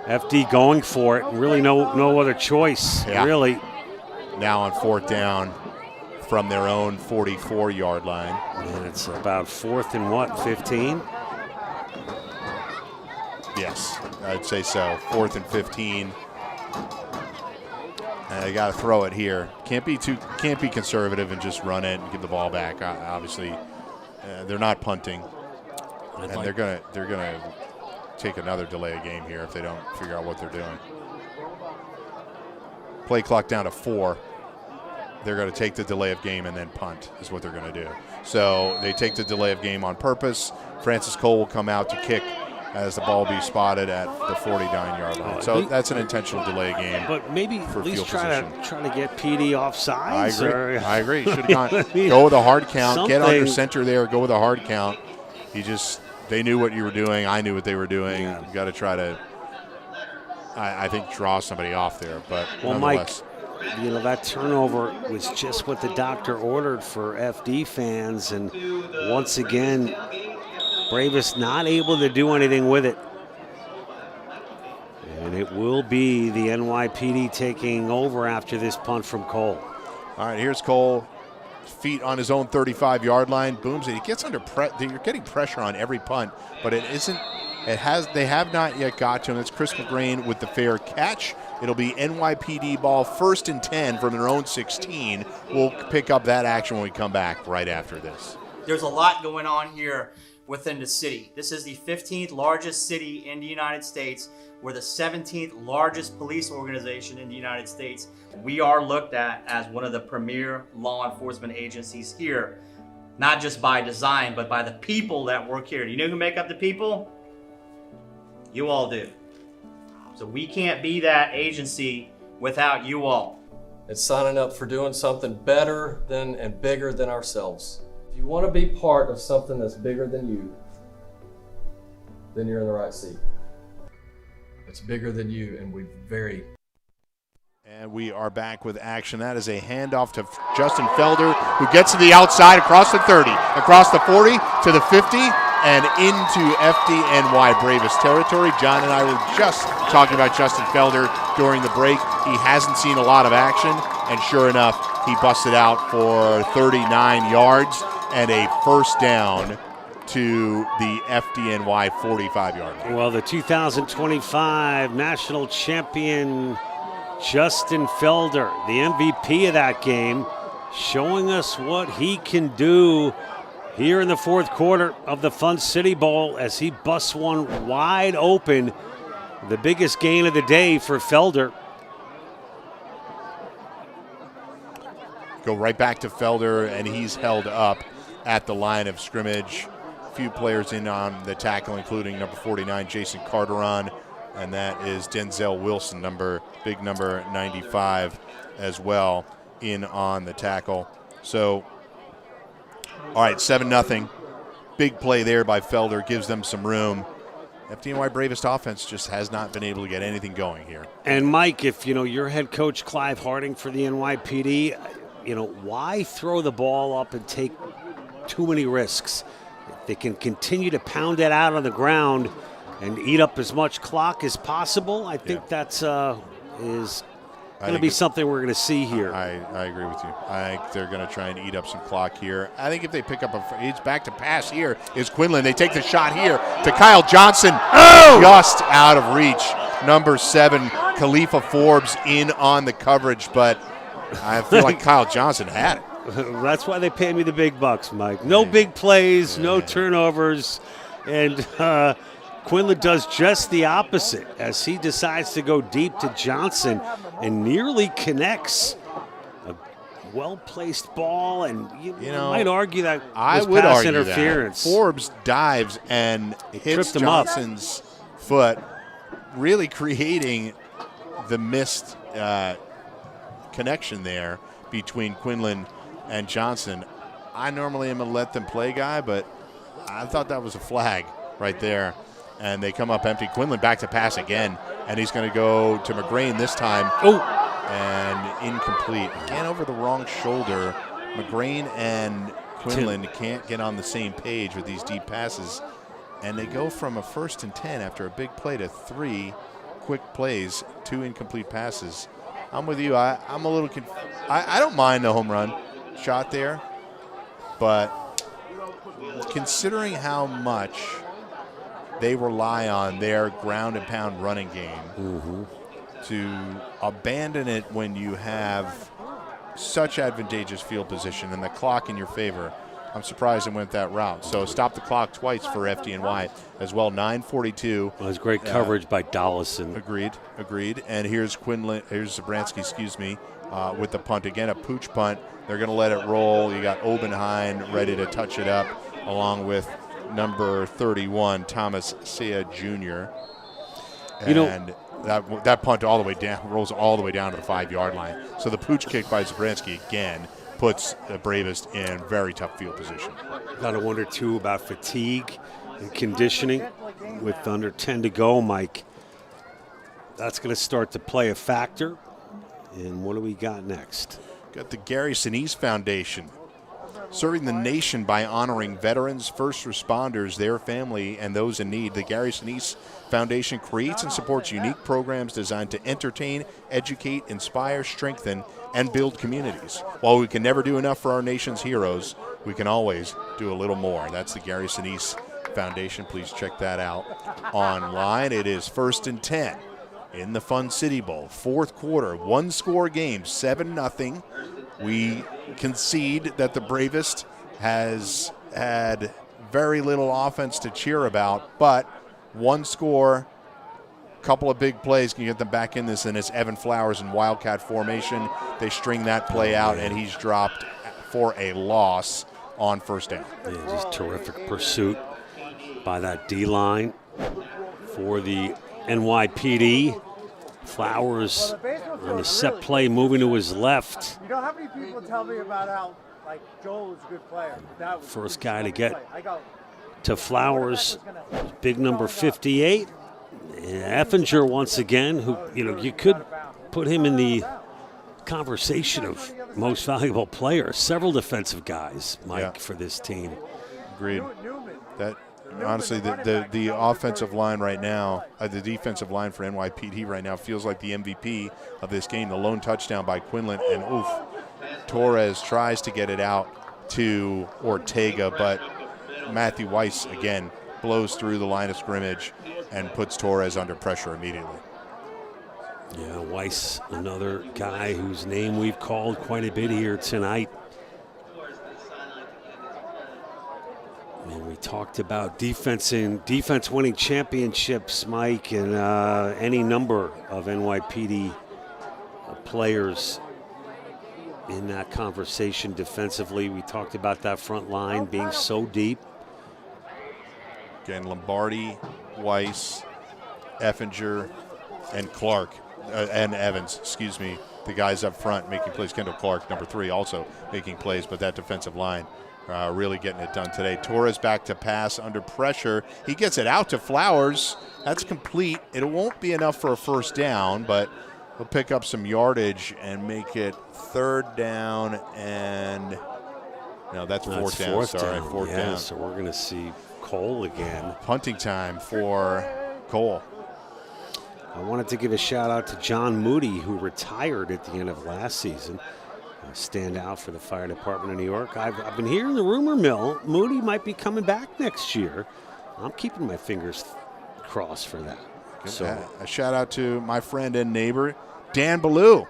[SPEAKER 14] FD going for it. Really no other choice, really.
[SPEAKER 13] Now on 4th down from their own 44-yard line.
[SPEAKER 14] And it's about 4th and what, 15?
[SPEAKER 13] Yes, I'd say so. 4th and 15. And they got to throw it here. Can't be conservative and just run it and give the ball back. Obviously, they're not punting, and they're gonna take another delay of game here if they don't figure out what they're doing. Play clock down to 4. They're going to take the delay of game and then punt is what they're going to do. So they take the delay of game on purpose. Francis Cole will come out to kick as the ball be spotted at the 49-yard line. So that's an intentional delay game.
[SPEAKER 14] But maybe
[SPEAKER 13] for
[SPEAKER 14] at least
[SPEAKER 13] field
[SPEAKER 14] try to get PD offsides.
[SPEAKER 13] I agree. Should have gone. Go with a hard count. Get under center there. Go with a hard count. They knew what you were doing. I knew what they were doing. You got to try to, I think, draw somebody off there. But nonetheless.
[SPEAKER 14] Mike, that turnover was just what the doctor ordered for FD fans. And once again, Bravest not able to do anything with it. And it will be the NYPD taking over after this punt from Cole.
[SPEAKER 13] All right, here's Cole. Feet on his own 35-yard line. Booms it. He gets under pressure. You're getting pressure on every punt, but it isn't. They have not yet got to him. It's Chris McGrain with the fair catch. It'll be NYPD ball 1st and 10 from their own 16. We'll pick up that action when we come back right after this.
[SPEAKER 5] There's a lot going on here within the city. This is the 15th largest city in the United States. We're the 17th largest police organization in the United States. We are looked at as one of the premier law enforcement agencies here, not just by design, but by the people that work here. Do you know who make up the people? You all do. So we can't be that agency without you all.
[SPEAKER 19] It's signing up for doing something better than and bigger than ourselves. If you want to be part of something that's bigger than you, then you're in the right seat. It's bigger than you, and
[SPEAKER 13] And we are back with action. That is a handoff to Justin Felder, who gets to the outside across the 30, across the 40, to the 50, and into FDNY Bravest territory. John and I were just talking about Justin Felder during the break. He hasn't seen a lot of action. and sure enough, he busted out for 39 yards and a first down to the FDNY 45-yard line.
[SPEAKER 14] Well, the 2025 national champion Justin Felder, the MVP of that game, showing us what he can do here in the fourth quarter of the Fun City Bowl as he busts one wide open. The biggest gain of the day for Felder.
[SPEAKER 13] Go right back to Felder, and he's held up at the line of scrimmage. A few players in on the tackle, including number 49, Jason Carteron, and that is Denzel Wilson, big number 95 as well, in on the tackle. So, all right, 7-0. Big play there by Felder, gives them some room. FDNY Bravest offense just has not been able to get anything going here.
[SPEAKER 14] And Mike, if you're head coach Clive Harding for the NYPD, why throw the ball up and take too many risks? If they can continue to pound it out on the ground and eat up as much clock as possible, I think that's is going to be something we're going to see here.
[SPEAKER 13] I agree with you. I think they're going to try and eat up some clock here. I think if they pick up it's back to pass here is Quinlan. They take the shot here to Kyle Johnson. Oh! Just out of reach. Number 7, Khalifa Forbes in on the coverage, but I feel like Kyle Johnson had it.
[SPEAKER 14] That's why they pay me the big bucks, Mike. No big plays, no turnovers, and Quinlan does just the opposite as he decides to go deep to Johnson and nearly connects a well-placed ball, and you might argue that
[SPEAKER 13] I
[SPEAKER 14] was
[SPEAKER 13] would
[SPEAKER 14] pass
[SPEAKER 13] argue
[SPEAKER 14] interference.
[SPEAKER 13] That. Forbes dives and hits Johnson's foot, really creating the missed connection there between Quinlan and Johnson. I normally am a let them play guy, but I thought that was a flag right there. And they come up empty. Quinlan back to pass again, and he's going to go to McGrain this time.
[SPEAKER 14] Oh,
[SPEAKER 13] and incomplete. Again, over the wrong shoulder. McGrain and Quinlan can't get on the same page with these deep passes, and they go from a 1st and 10 after a big play to 3 quick plays, 2 incomplete passes. I'm with you. I'm a little I don't mind the home run shot there, but considering how much they rely on their ground and pound running game to abandon it when you have such advantageous field position and the clock in your favor, I'm surprised it went that route. So stop the clock twice for FDNY as well. 9:42.
[SPEAKER 14] Well, it was great coverage by Dollison.
[SPEAKER 13] Agreed. And here's Zabransky, with the punt. Again, a pooch punt. They're going to let it roll. You got Obenheim ready to touch it up, along with number 31, Thomas Sea Jr. And that punt all the way down, rolls all the way down to the 5-yard line. So the pooch kick by Zabransky again puts the Bravest in very tough field position.
[SPEAKER 14] Got to wonder, too, about fatigue and conditioning with under 10 to go, Mike. That's going to start to play a factor. And what do we got next?
[SPEAKER 13] Got the Gary Sinise Foundation, serving the nation by honoring veterans, first responders, their family, and those in need. The Gary Sinise Foundation creates and supports unique programs designed to entertain, educate, inspire, strengthen, and build communities. While we can never do enough for our nation's heroes, we can always do a little more. That's the Gary Sinise Foundation. Please check that out online. It is 1st and 10 in the Fun City Bowl. Fourth quarter, one-score game, 7-0. We concede that the Bravest has had very little offense to cheer about, but one score, couple of big plays can get them back in this, and it's Evan Flowers in Wildcat formation. They string that play out, and he's dropped for a loss on 1st down.
[SPEAKER 14] Yeah, just terrific pursuit by that D-line for the NYPD. Flowers on the set play, moving to his left.
[SPEAKER 2] How many people tell me about how Joel was a good player?
[SPEAKER 14] First guy to get to Flowers, big number 58. Effinger once again, who you could put him in the conversation of most valuable player. Several defensive guys, Mike, for this team.
[SPEAKER 13] Agreed. Honestly, the offensive line right now, the defensive line for NYPD right now feels like the MVP of this game. The lone touchdown by Quinlan, and Torres tries to get it out to Ortega, but Matthew Weiss, again, blows through the line of scrimmage and puts Torres under pressure immediately.
[SPEAKER 14] Yeah, Weiss, another guy whose name we've called quite a bit here tonight. And we talked about defense winning championships, Mike, and any number of NYPD players in that conversation defensively. We talked about that front line being so deep.
[SPEAKER 13] Again, Lombardi, Weiss, Effinger, and Clark, and Evans, excuse me, the guys up front making plays. Kendall Clark, number 3, also making plays, but that defensive line really getting it done today. Torres back to pass under pressure. He gets it out to Flowers. That's complete. It won't be enough for a first down, but he'll pick up some yardage and make it 3rd down and no, that's fourth down. Fourth down.
[SPEAKER 14] So we're going to see Cole again.
[SPEAKER 13] Punting time for Cole.
[SPEAKER 14] I wanted to give a shout out to John Moody, who retired at the end of last season. Stand out for the fire department of New York. I've been hearing the rumor mill. Moody might be coming back next year. I'm keeping my fingers crossed for that. So
[SPEAKER 13] a shout out to my friend and neighbor, Dan Ballou,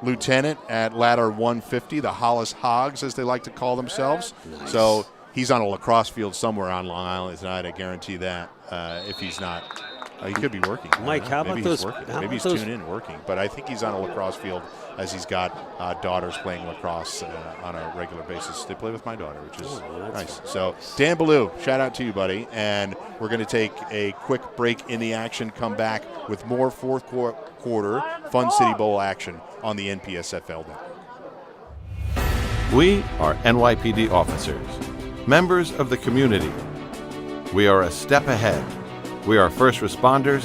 [SPEAKER 13] lieutenant at Ladder 150, the Hollis Hogs, as they like to call themselves.
[SPEAKER 14] Nice.
[SPEAKER 13] So he's on a lacrosse field somewhere on Long Island tonight. I guarantee that. If he's not, he could be working.
[SPEAKER 14] Mike, how about those?
[SPEAKER 13] Maybe he's tuning in working, but I think he's on a lacrosse field as he's got daughters playing lacrosse on a regular basis. They play with my daughter, which is nice. So Dan Ballou, shout out to you, buddy. And we're going to take a quick break in the action, come back with more fourth quarter Fun City Bowl action on the NPSFL Network.
[SPEAKER 12] We are NYPD officers, members of the community. We are a step ahead. We are first responders,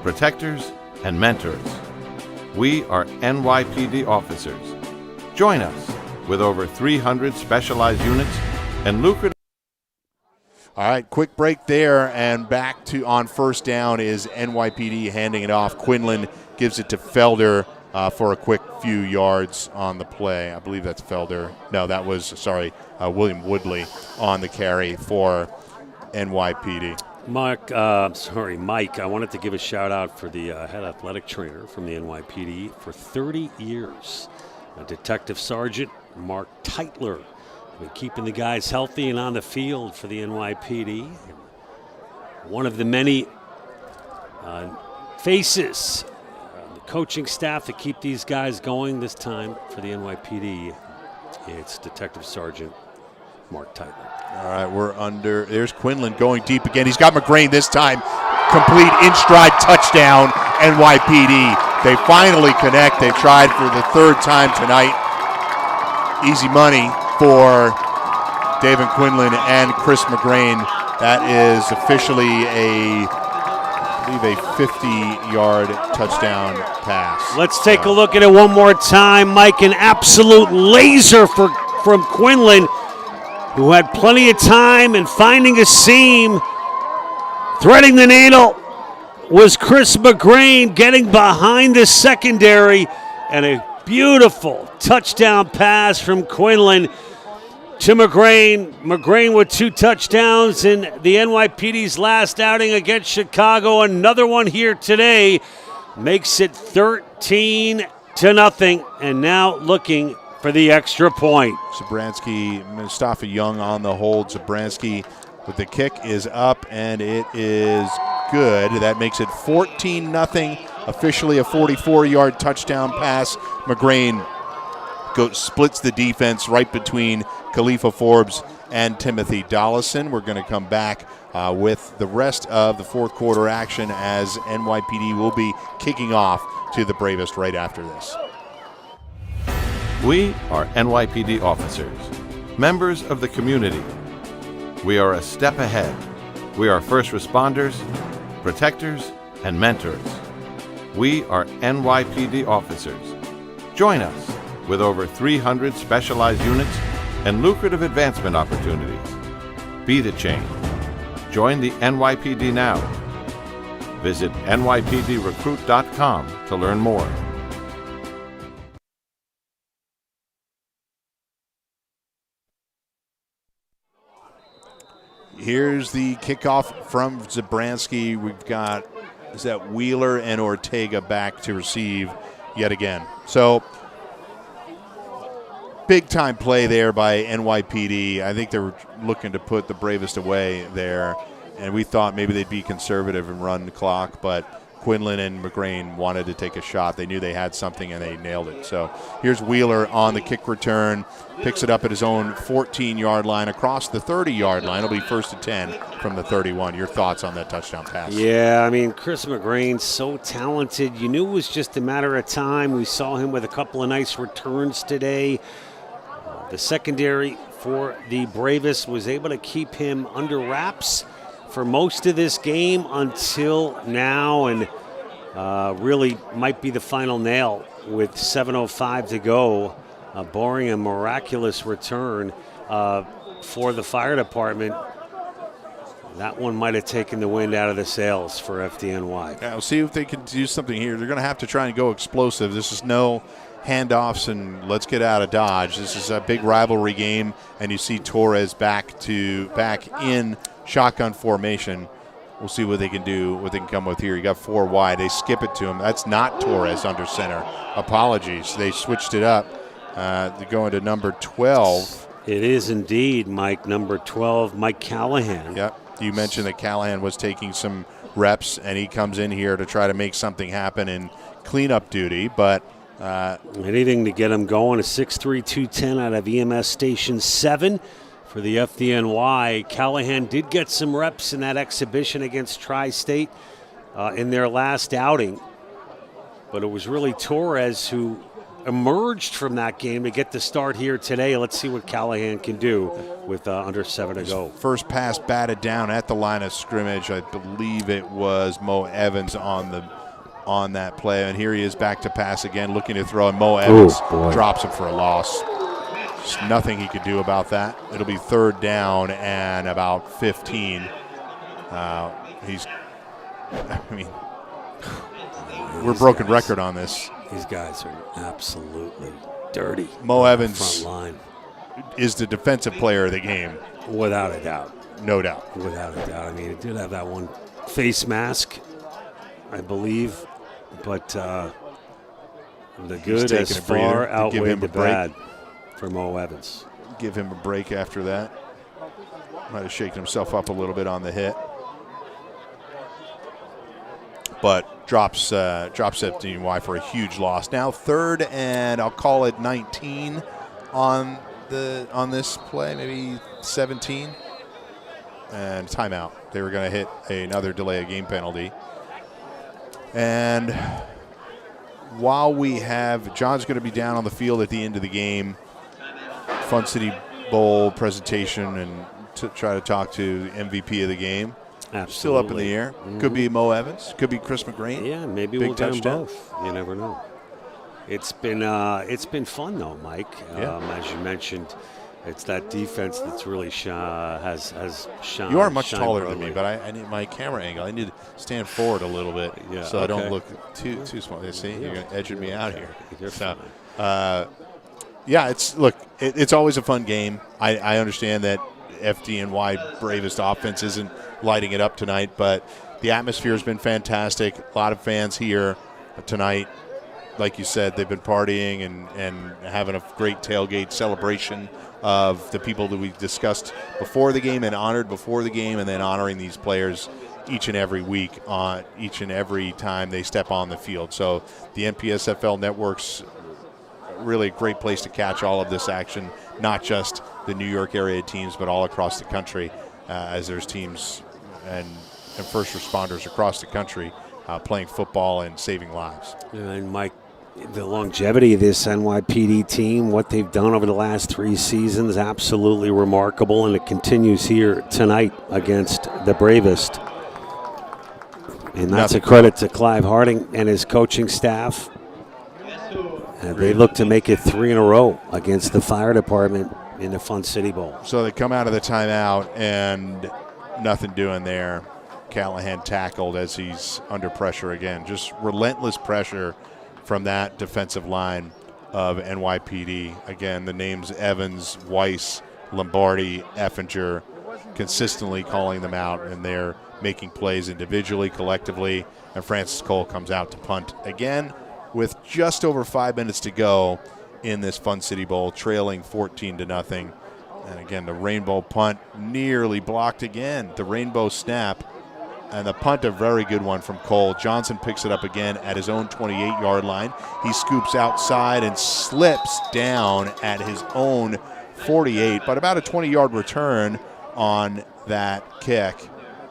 [SPEAKER 12] protectors, and mentors. We are NYPD officers. Join us with over 300 specialized units and lucrative.
[SPEAKER 13] All right, quick break there, and back to on first down is NYPD handing it off. Quinlan gives it to Felder for a quick few yards on the play. I believe that's Felder. No, that was, William Woodley on the carry for NYPD.
[SPEAKER 14] Mike, I wanted to give a shout out for the head athletic trainer from the NYPD for 30 years, Detective Sergeant Mark Teitler. Been keeping the guys healthy and on the field for the NYPD. One of the many faces, the coaching staff that keep these guys going this time for the NYPD. It's Detective Sergeant Mark Teitler.
[SPEAKER 13] All right, we're under. There's Quinlan going deep again. He's got McGrain this time. Complete in stride touchdown, NYPD. They finally connect. They tried for the 3rd time tonight. Easy money for David Quinlan and Chris McGrain. That is officially a 50-yard touchdown pass.
[SPEAKER 14] Let's take a look at it one more time. Mike, an absolute laser from Quinlan, who had plenty of time and finding a seam. Threading the needle was Chris McGrain, getting behind the secondary, and a beautiful touchdown pass from Quinlan to McGrain. McGrain with 2 touchdowns in the NYPD's last outing against Chicago. Another one here today makes it 13-0, and now looking for the extra point.
[SPEAKER 13] Zabransky, Mustafa Young on the hold. Zabransky with the kick is up, and it is good. That makes it 14-0. Officially a 44-yard touchdown pass. McGrain splits the defense right between Khalifa Forbes and Timothy Dollison. We're going to come back with the rest of the fourth quarter action as NYPD will be kicking off to the Bravest right after this.
[SPEAKER 12] We are NYPD officers, members of the community. We are a step ahead. We are first responders, protectors, and mentors. We are NYPD officers. Join us with over 300 specialized units and lucrative advancement opportunities. Be the change. Join the NYPD now. Visit nypdrecruit.com to learn more.
[SPEAKER 13] Here's the kickoff from Zabransky. We've got, is that Wheeler and Ortega back to receive yet again. So, big time play there by NYPD. I think they were looking to put the Bravest away there, and we thought maybe they'd be conservative and run the clock, but Quinlan and McGrain wanted to take a shot. They knew they had something, and they nailed it. So here's Wheeler on the kick return, picks it up at his own 14-yard line across the 30-yard line. It'll be 1st and 10 from the 31. Your thoughts on that touchdown pass?
[SPEAKER 14] Yeah, I mean, Chris McGrain, so talented. You knew it was just a matter of time. We saw him with a couple of nice returns today. The secondary for the Bravest was able to keep him under wraps for most of this game until now, and really might be the final nail with 7:05 to go, barring a miraculous return for the fire department. That one might have taken the wind out of the sails for FDNY.
[SPEAKER 13] Yeah, we'll see if they can do something here. They're going to have to try and go explosive. This is no handoffs and let's get out of Dodge. This is a big rivalry game, and you see Torres back in shotgun formation. We'll see what they can do, what they can come with here. You got 4 wide. They skip it to him. That's not Torres under center. Apologies. They switched it up. They're going to number 12.
[SPEAKER 14] It is indeed, Mike, number 12, Mike Callahan.
[SPEAKER 13] Yep. You mentioned that Callahan was taking some reps, and he comes in here to try to make something happen in cleanup duty, but
[SPEAKER 14] anything to get him going. A 6'3", 210 out of EMS Station 7 for the FDNY. Callahan did get some reps in that exhibition against Tri-State in their last outing, but it was really Torres who emerged from that game to get the start here today. Let's see what Callahan can do with under 7 to go.
[SPEAKER 13] First pass batted down at the line of scrimmage. I believe it was Mo Evans on that play, and here he is back to pass again, looking to throw, and Mo Evans drops him for a loss. There's nothing he could do about that. It'll be 3rd down and about 15. We're broken record on this.
[SPEAKER 14] These guys are absolutely dirty.
[SPEAKER 13] Mo Evans
[SPEAKER 14] front line
[SPEAKER 13] is the defensive player of the game.
[SPEAKER 14] Without a doubt.
[SPEAKER 13] No doubt.
[SPEAKER 14] Without a doubt. I mean, it did have that one face mask, I believe, but the good as far outweighed the bad for Mo Evans.
[SPEAKER 13] Give him a break after that. Might have shaken himself up a little bit on the hit. But drops FDNY for a huge loss. Now 3rd and I'll call it 19 on this play, maybe 17. And timeout. They were going to hit another delay of game penalty. And while we have, John's going to be down on the field at the end of the game, Fun City Bowl presentation, and to try to talk to the MVP of the game.
[SPEAKER 14] Absolutely.
[SPEAKER 13] Still up in the air. Mm-hmm. Could be Mo Evans. Could be Chris McGrain.
[SPEAKER 14] Yeah, maybe we'll get them both. You never know. It's been fun though, Mike. As you mentioned, it's that defense that's really has shined.
[SPEAKER 13] You are much taller
[SPEAKER 14] brightly
[SPEAKER 13] than me, but I need my camera angle. I need to stand forward a little bit so I don't look too small. You see, you're edging me out here. It's always a fun game. I understand that FDNY Bravest offense isn't lighting it up tonight, but the atmosphere has been fantastic. A lot of fans here tonight. Like you said, they've been partying and having a great tailgate celebration of the people that we discussed before the game and honored before the game, and then honoring these players each and every week, each and every time they step on the field. So the NPSFL network's really a great place to catch all of this action, not just the New York area teams, but all across the country, as there's teams and first responders across the country playing football and saving lives.
[SPEAKER 14] And Mike, the longevity of this NYPD team, what they've done over the last 3 seasons, absolutely remarkable, and it continues here tonight against the Bravest. And that's a credit to Clive Harding and his coaching staff. And they look to make it 3 in a row against the fire department in the Fun City Bowl.
[SPEAKER 13] So they come out of the timeout, and nothing doing there. Callahan tackled as he's under pressure again. Just relentless pressure from that defensive line of NYPD. Again, the names Evans, Weiss, Lombardi, Effinger, consistently calling them out, and they're making plays individually, collectively, and Francis Cole comes out to punt again with just over 5 minutes to go in this Fun City Bowl, trailing 14-0. And again, the rainbow punt nearly blocked again. The rainbow snap and the punt, a very good one from Cole. Johnson picks it up again at his own 28-yard line. He scoops outside and slips down at his own 48, but about a 20-yard return on that kick.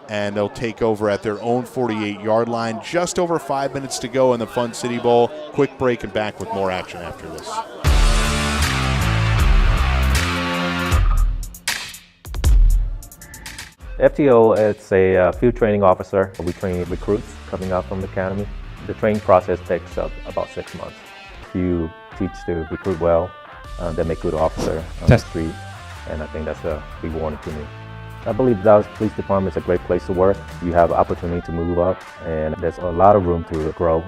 [SPEAKER 13] And they'll take over at their own 48-yard line. Just over 5 minutes to go in the Fun City Bowl. Quick break and back with more action after this.
[SPEAKER 3] FTO, it's a field training officer. We train recruits coming out from the academy. The training process takes about 6 months. If you teach to recruit well, they make good officer on the street, and I think that's rewarding to me. I believe Dallas Police Department is a great place to work. You have opportunity to move up, and there's a lot of room to grow.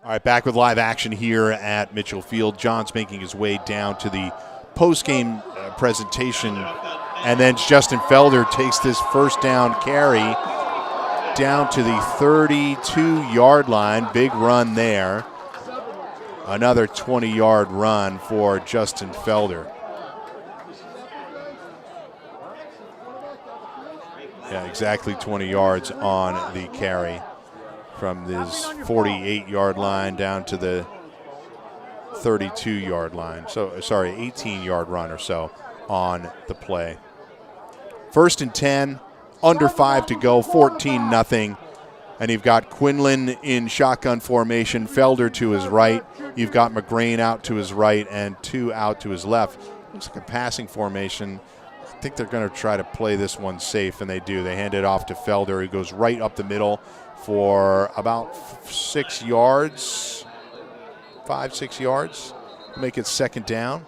[SPEAKER 13] All right, back with live action here at Mitchell Field. John's making his way down to the post-game presentation, and then Justin Felder takes this first down carry down to the 32-yard line. Big run there. Another 20-yard run for Justin Felder. Yeah, exactly 20 yards on the carry from this 48-yard line down to the 32-yard line. So, sorry, 18-yard run or so on the play. 1st and 10, under 5 to go, 14-0. And you've got Quinlan in shotgun formation, Felder to his right. You've got McGrain out to his right and 2 out to his left. Looks like a passing formation. I think they're going to try to play this one safe, and they do. They hand it off to Felder, who goes right up the middle for about 6 yards, 5-6 yards. Make it 2nd down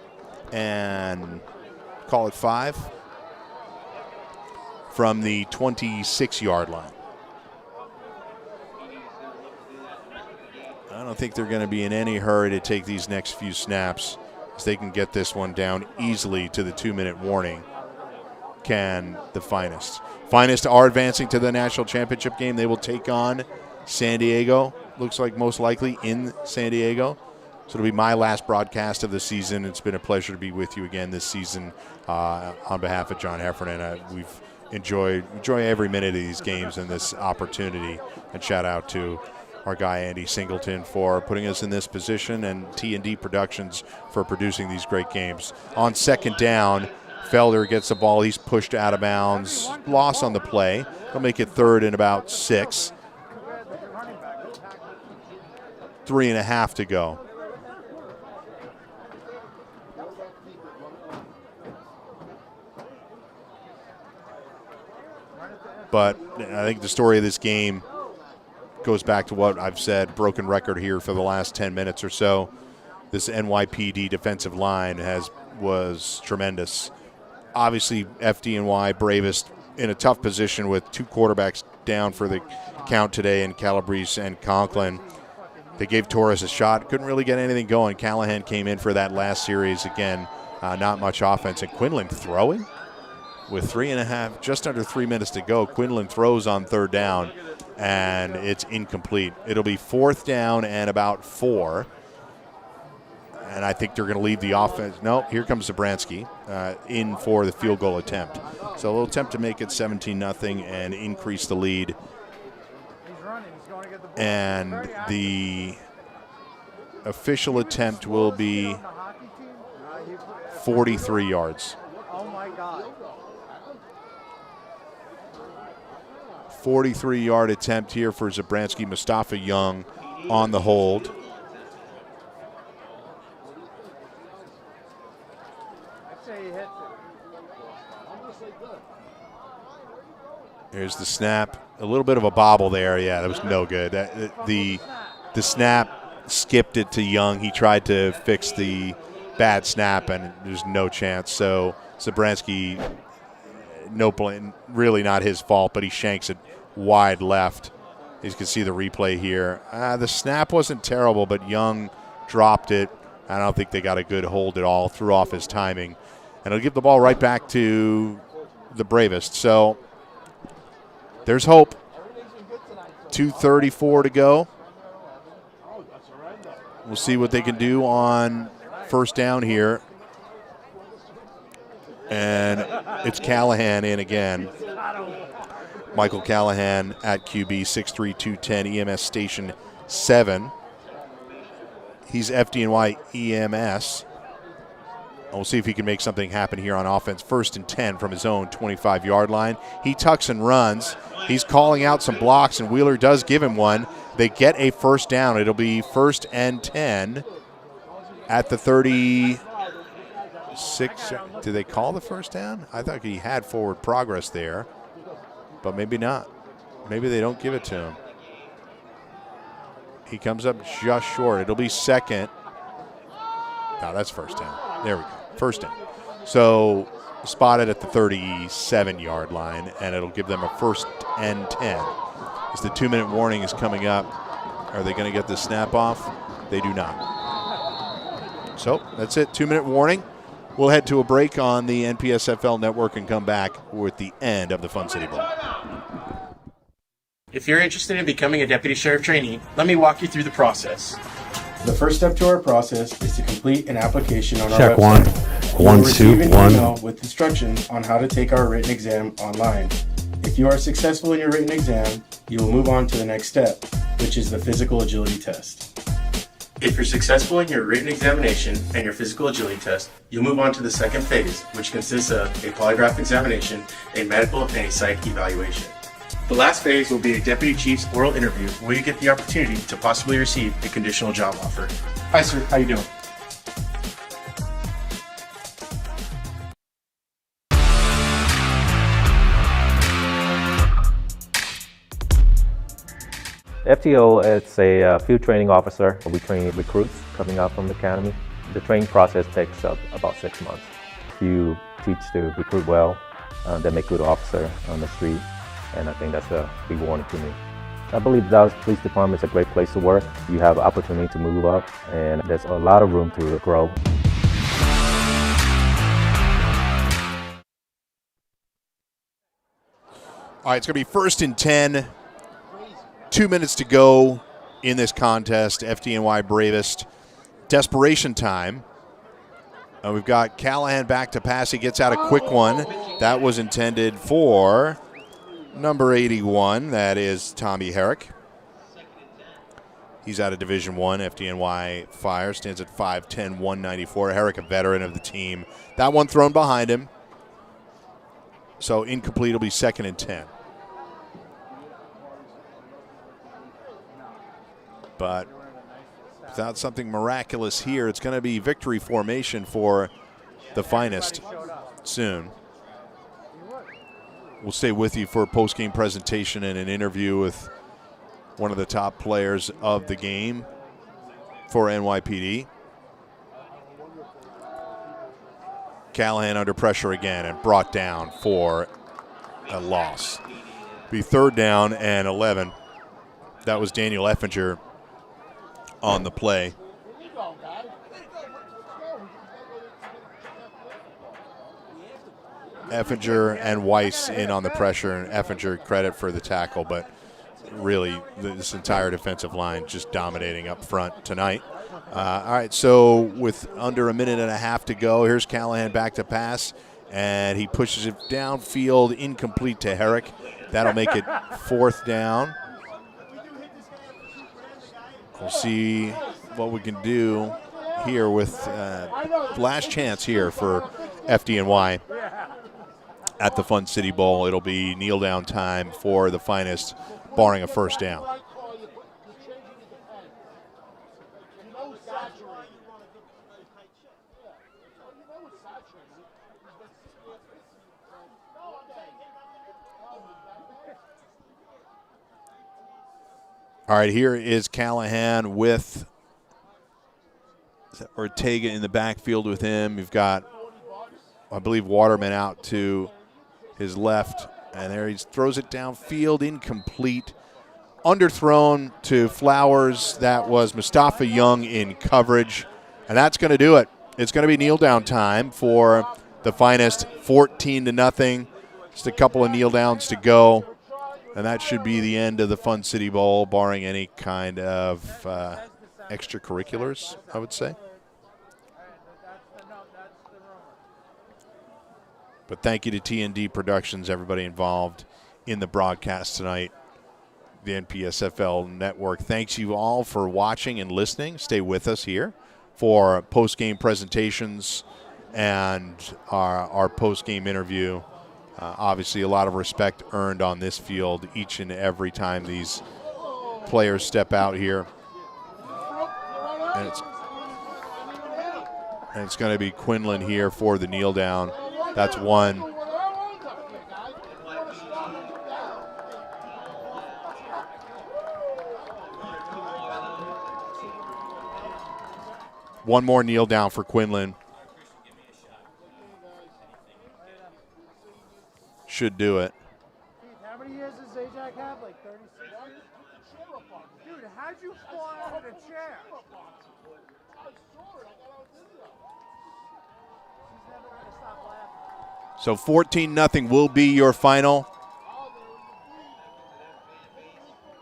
[SPEAKER 13] and call it 5 from the 26-yard line. I don't think they're going to be in any hurry to take these next few snaps, as they can get this one down easily to the 2-minute warning. Can the Finest. Finest are advancing to the national championship game. They will take on San Diego, looks like most likely in San Diego. So it'll be my last broadcast of the season. It's been a pleasure to be with you again this season on behalf of John Heffernan. We've enjoy every minute of these games and this opportunity. And shout out to our guy Andy Singleton for putting us in this position, and T&D Productions for producing these great games. On 2nd down, Felder gets the ball. He's pushed out of bounds. Loss on the play. They'll make it 3rd and about 6. 3.5 to go. But I think the story of this game goes back to what I've said, broken record here for the last 10 minutes or so. This NYPD defensive line was tremendous. Obviously, FDNY, Bravest, in a tough position with 2 quarterbacks down for the count today in Calabrese and Conklin. They gave Torres a shot, couldn't really get anything going. Callahan came in for that last series again, not much offense. And Quinlan throwing with 3.5, just under 3 minutes to go. Quinlan throws on 3rd down, and it's incomplete. It'll be 4th down and about 4. And I think they're going to leave the offense. No, here comes Zabransky in for the field goal attempt. So they'll attempt to make it 17-0 and increase the lead. And the official attempt will be 43 yards. 43-yard attempt here for Zabransky. Mustafa Young on the hold. Here's the snap. A little bit of a bobble there. Yeah, that was no good. The snap skipped it to Young. He tried to fix the bad snap, and there's no chance. So Zabransky, no blame, really not his fault, but he shanks it wide left. You can see the replay here. The snap wasn't terrible, but Young dropped it. I don't think they got a good hold at all, threw off his timing. And it'll give the ball right back to the Bravest. So there's hope. 2:34 to go. We'll see what they can do on first down here. And it's Callahan in again. Michael Callahan at QB, 6'3", 210, EMS Station 7. He's FDNY EMS. We'll see if he can make something happen here on offense. 1st and 10 from his own 25-yard line. He tucks and runs. He's calling out some blocks, and Wheeler does give him one. They get a first down. It'll be 1st and 10 at the 36. Did they call the first down? I thought he had forward progress there, but maybe not. Maybe they don't give it to him. He comes up just short. It'll be 2nd. No, that's first down. There we go. First down. So spotted at the 37-yard line, and it'll give them a 1st and 10. As the 2-minute warning is coming up, are they going to get the snap off? They do not. So that's it. 2-minute warning. We'll head to a break on the NPSFL network and come back with the end of the Fun City Bowl.
[SPEAKER 20] If you're interested in becoming a deputy sheriff trainee, let me walk you through the process. The first step to our process is to complete an application on our
[SPEAKER 21] Check
[SPEAKER 20] website.
[SPEAKER 21] one,
[SPEAKER 20] You'll receive an
[SPEAKER 21] 1, 2, 1.
[SPEAKER 20] email with instructions on how to take our written exam online. If you are successful in your written exam, you will move on to the next step, which is the physical agility test. If you're successful in your written examination and your physical agility test, you'll move on to the second phase, which consists of a polygraph examination, a medical, and a psych evaluation. The last phase will be a deputy chief's oral interview where you get the opportunity to possibly receive a conditional job offer. Hi sir, how you doing?
[SPEAKER 3] FTO, it's a field training officer. We train recruits coming out from the academy. The training process takes about 6 months. If you teach to recruit well, they make good officer on the street, and I think that's a big warning to me. I believe the Dallas Police Department is a great place to work. You have opportunity to move up, and there's a lot of room to grow.
[SPEAKER 13] All right, it's going to be 1st and 10. 2 minutes to go in this contest. FDNY Bravest. Desperation time. We've got Callahan back to pass. He gets out a quick one. That was intended for number 81. That is Tommy Herrick. He's out of Division I. FDNY Fire stands at 5'10", 194. Herrick, a veteran of the team. That one thrown behind him. So incomplete. It'll be 2nd and 10. But without something miraculous here, it's going to be victory formation for the Finest soon. We'll stay with you for a post-game presentation and an interview with one of the top players of the game for NYPD. Callahan under pressure again and brought down for a loss. Be 3rd down and 11. That was Daniel Effinger on the play. Effinger and Weiss in on the pressure, and Effinger credit for the tackle, but really this entire defensive line just dominating up front tonight. All right, so with under a minute and a half to go, here's Callahan back to pass, and he pushes it downfield, incomplete to Herrick. That'll make it 4th down. We'll see what we can do here with last chance here for FDNY at the Fun City Bowl. It'll be kneel down time for the Finest, barring a first down. All right, here is Callahan with Ortega in the backfield with him. You've got, I believe, Waterman out to his left. And there he throws it downfield, incomplete. Underthrown to Flowers. That was Mustafa Young in coverage. And that's going to do it. It's going to be kneel down time for the Finest, 14-0. Just a couple of kneel downs to go. And that should be the end of the Fun City Bowl, barring any kind of extracurriculars, I would say. But thank you to TND Productions, everybody involved in the broadcast tonight, the NPSFL network. Thanks you all for watching and listening. Stay with us here for post-game presentations and our post-game interview. Obviously, a lot of respect earned on this field each and every time these players step out here. And it's going to be Quinlan here for the kneel down. That's one. One more kneel down for Quinlan. Should do it.
[SPEAKER 21] How many years does Zajac have? Like 36 years? Dude, how'd you fall out of the chair?
[SPEAKER 13] So 14-0 will be your final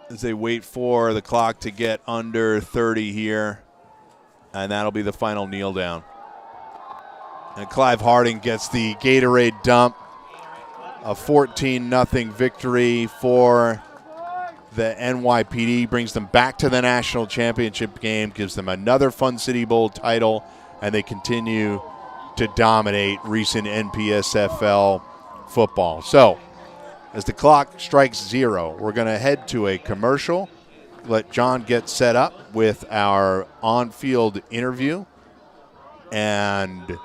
[SPEAKER 13] as they wait for the clock to get under 30 here, and that'll be the final kneel down. And Clive Harding gets the Gatorade dump. A 14-0 victory for the NYPD brings them back to the national championship game, gives them another Fun City Bowl title, and they continue to dominate recent NPSFL football. So, as the clock strikes 0, we're going to head to a commercial, let John get set up with our on-field interview, and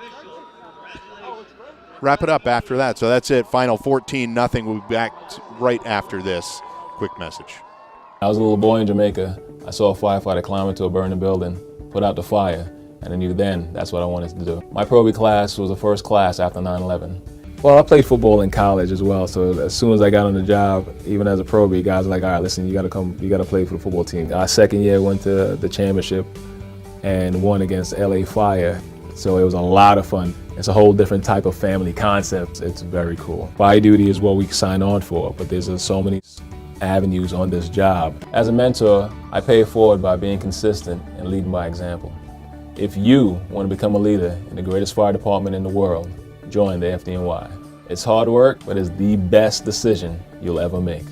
[SPEAKER 13] wrap it up after that. So that's it. Final 14-0. We'll be back right after this quick message.
[SPEAKER 22] I was a little boy in Jamaica. I saw a firefighter climb into a burning building, put out the fire, and I knew then that's what I wanted to do. My Pro B class was the first class after 9/11. Well, I played football in college as well, so as soon as I got on the job, even as a Pro B, guys were like, all right, listen, you got to play for the football team. Our second year went to the championship and won against LA Fire, so it was a lot of fun. It's a whole different type of family concept. It's very cool. Fire duty is what we sign on for, but there's so many avenues on this job. As a mentor, I pay it forward by being consistent and leading by example. If you want to become a leader in the greatest fire department in the world, join the FDNY. It's hard work, but it's the best decision you'll ever make.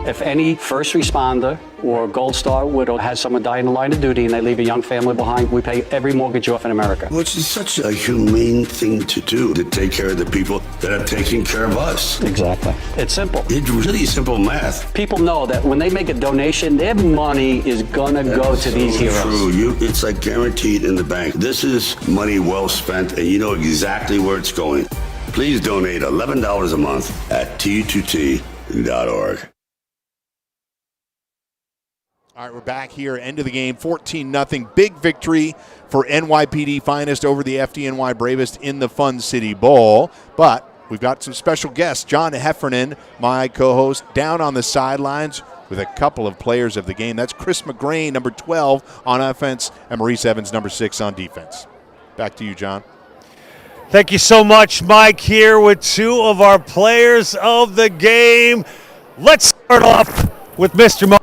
[SPEAKER 1] If any first responder or Gold Star widow has someone die in the line of duty and they leave a young family behind, we pay every mortgage off in America.
[SPEAKER 6] Which is such a humane thing to do, to take care of the people that are taking care of us.
[SPEAKER 1] Exactly. It's simple.
[SPEAKER 6] It's really simple math.
[SPEAKER 1] People know that when they make a donation, their money is gonna go to these heroes.
[SPEAKER 6] True. It's like guaranteed in the bank. This is money well spent, and you know exactly where it's going. Please donate $11 a month at T2T.org.
[SPEAKER 13] All right, we're back here. End of the game, 14-0. Big victory for NYPD Finest over the FDNY Bravest in the Fun City Bowl. But we've got some special guests. John Heffernan, my co-host, down on the sidelines with a couple of players of the game. That's Chris McGrain, number 12 on offense, and Maurice Evans, number 6 on defense. Back to you, John.
[SPEAKER 14] Thank you so much, Mike, here with two of our players of the game. Let's start off with Mr. Mo.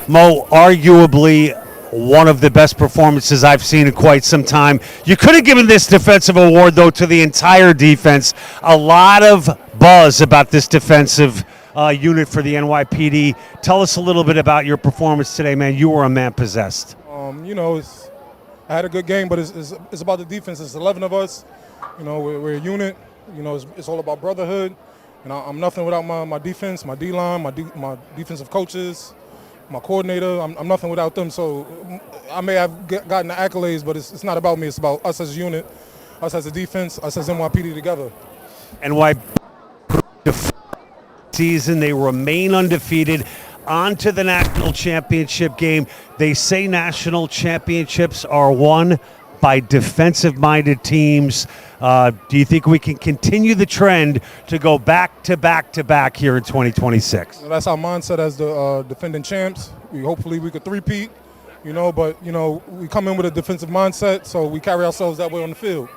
[SPEAKER 14] Mo, arguably one of the best performances I've seen in quite some time. You could have given this defensive award, though, to the entire defense. A lot of buzz about this defensive unit for the NYPD. Tell us a little bit about your performance today, man. You were a man possessed.
[SPEAKER 23] I had a good game, but it's about the defense. It's 11 of us. We're a unit. It's all about brotherhood. And I'm nothing without my defense, my D-line, my defensive coaches, my coordinator. I'm nothing without them. So I may have gotten the accolades, but it's not about me. It's about us as a unit, us as a defense, us as NYPD together.
[SPEAKER 14] NYPD season, they remain undefeated. on to the national championship game. They say national championships are won by defensive-minded teams. Do you think we can continue the trend to go back to back to back here in 2026?
[SPEAKER 23] That's our mindset as the defending champs. Hopefully we could three-peat, but, we come in with a defensive mindset, so we carry ourselves that way on the field.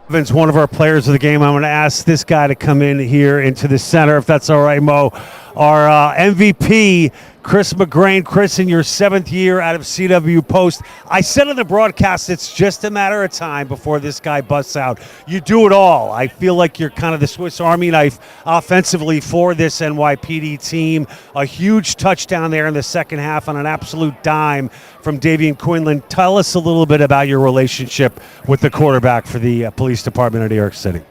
[SPEAKER 14] Evans, one of our players of the game. I'm going to ask this guy to come in here into the center, if that's all right, Mo. Our MVP, Chris McGrain. Chris, in your 7th year out of CW Post, I said on the broadcast it's just a matter of time before this guy busts out. You do it all. I feel like you're kind of the Swiss Army knife offensively for this NYPD team. A huge touchdown there in the second half on an absolute dime from Davian Quinlan. Tell us a little bit about your relationship with the quarterback for the police department of New York City.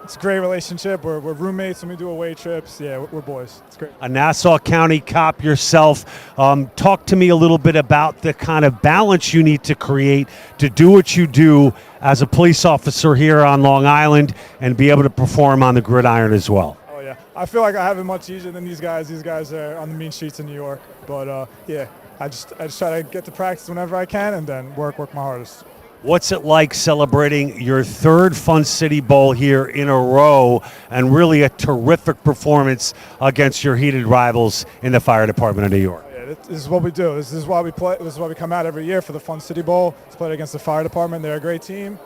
[SPEAKER 9] It's a great relationship. We're roommates when we do away trips. Yeah, we're boys. It's great.
[SPEAKER 14] A Nassau County cop yourself. Talk to me a little bit about the kind of balance you need to create to do what you do as a police officer here on Long Island and be able to perform on the gridiron as well.
[SPEAKER 9] Oh, yeah. I feel like I have it much easier than these guys. These guys are on the mean streets in New York. But, yeah, I just try to get to practice whenever I can and then work my hardest.
[SPEAKER 14] What's it like celebrating your 3rd Fun City Bowl here in a row and really a terrific performance against your heated rivals in the fire department of New York?
[SPEAKER 9] Yeah, this is what we do. This is why we play. This is why we come out every year for the Fun City Bowl. It's played against the fire department. They're a great team.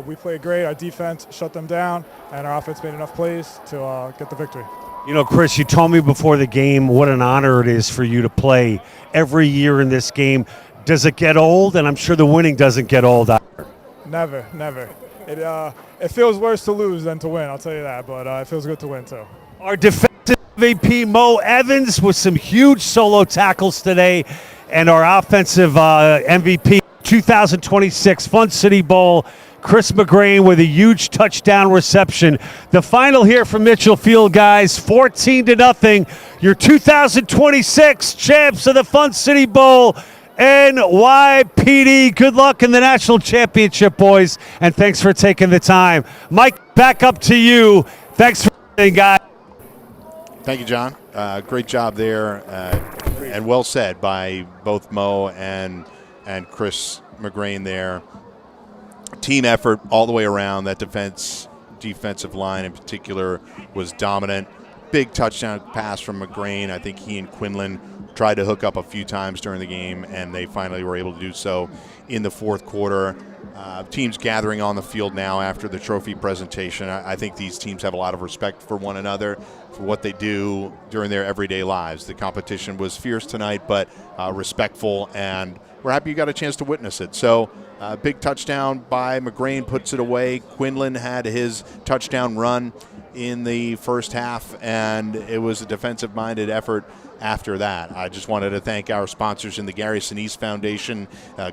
[SPEAKER 9] We played great. Our defense shut them down, and our offense made enough plays to get the victory.
[SPEAKER 14] Chris, you told me before the game what an honor it is for you to play every year in this game. Does it get old? And I'm sure the winning doesn't get old either.
[SPEAKER 9] Never. It feels worse to lose than to win, I'll tell you that, but it feels good to win too.
[SPEAKER 14] Our defensive MVP, Mo Evans, with some huge solo tackles today, and our offensive MVP, 2026 Fun City Bowl, Chris McGrain with a huge touchdown reception. The final here from Mitchell Field, guys, 14-0. Your 2026 champs of the Fun City Bowl, NYPD. Good luck in the national championship, boys, and thanks for taking the time. Mike, back up to you. Thanks for everything, guys.
[SPEAKER 13] Thank you, John. Great job there, and well said by both Mo and Chris McGrain there. Team effort all the way around. That defensive line in particular was dominant. Big touchdown pass from McGrain. I think he and Quinlan tried to hook up a few times during the game, and they finally were able to do so in the 4th quarter. Teams gathering on the field now after the trophy presentation. I think these teams have a lot of respect for one another, for what they do during their everyday lives. The competition was fierce tonight, but respectful, and we're happy you got a chance to witness it. So big touchdown by McGrain puts it away. Quinlan had his touchdown run in the first half, and it was a defensive-minded effort after that. I just wanted to thank our sponsors in the Gary Sinise Foundation,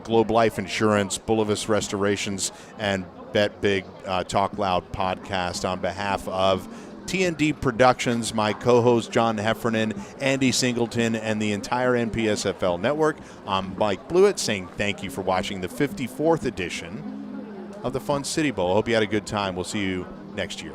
[SPEAKER 13] Globe Life Insurance, Bullavis Restorations, and Bet Big Talk Loud podcast. On behalf of TND Productions, my co-host John Heffernan, Andy Singleton, and the entire NPSFL network, I'm Mike Blewett saying thank you for watching the 54th edition of the Fun City Bowl. I hope you had a good time. We'll see you next year.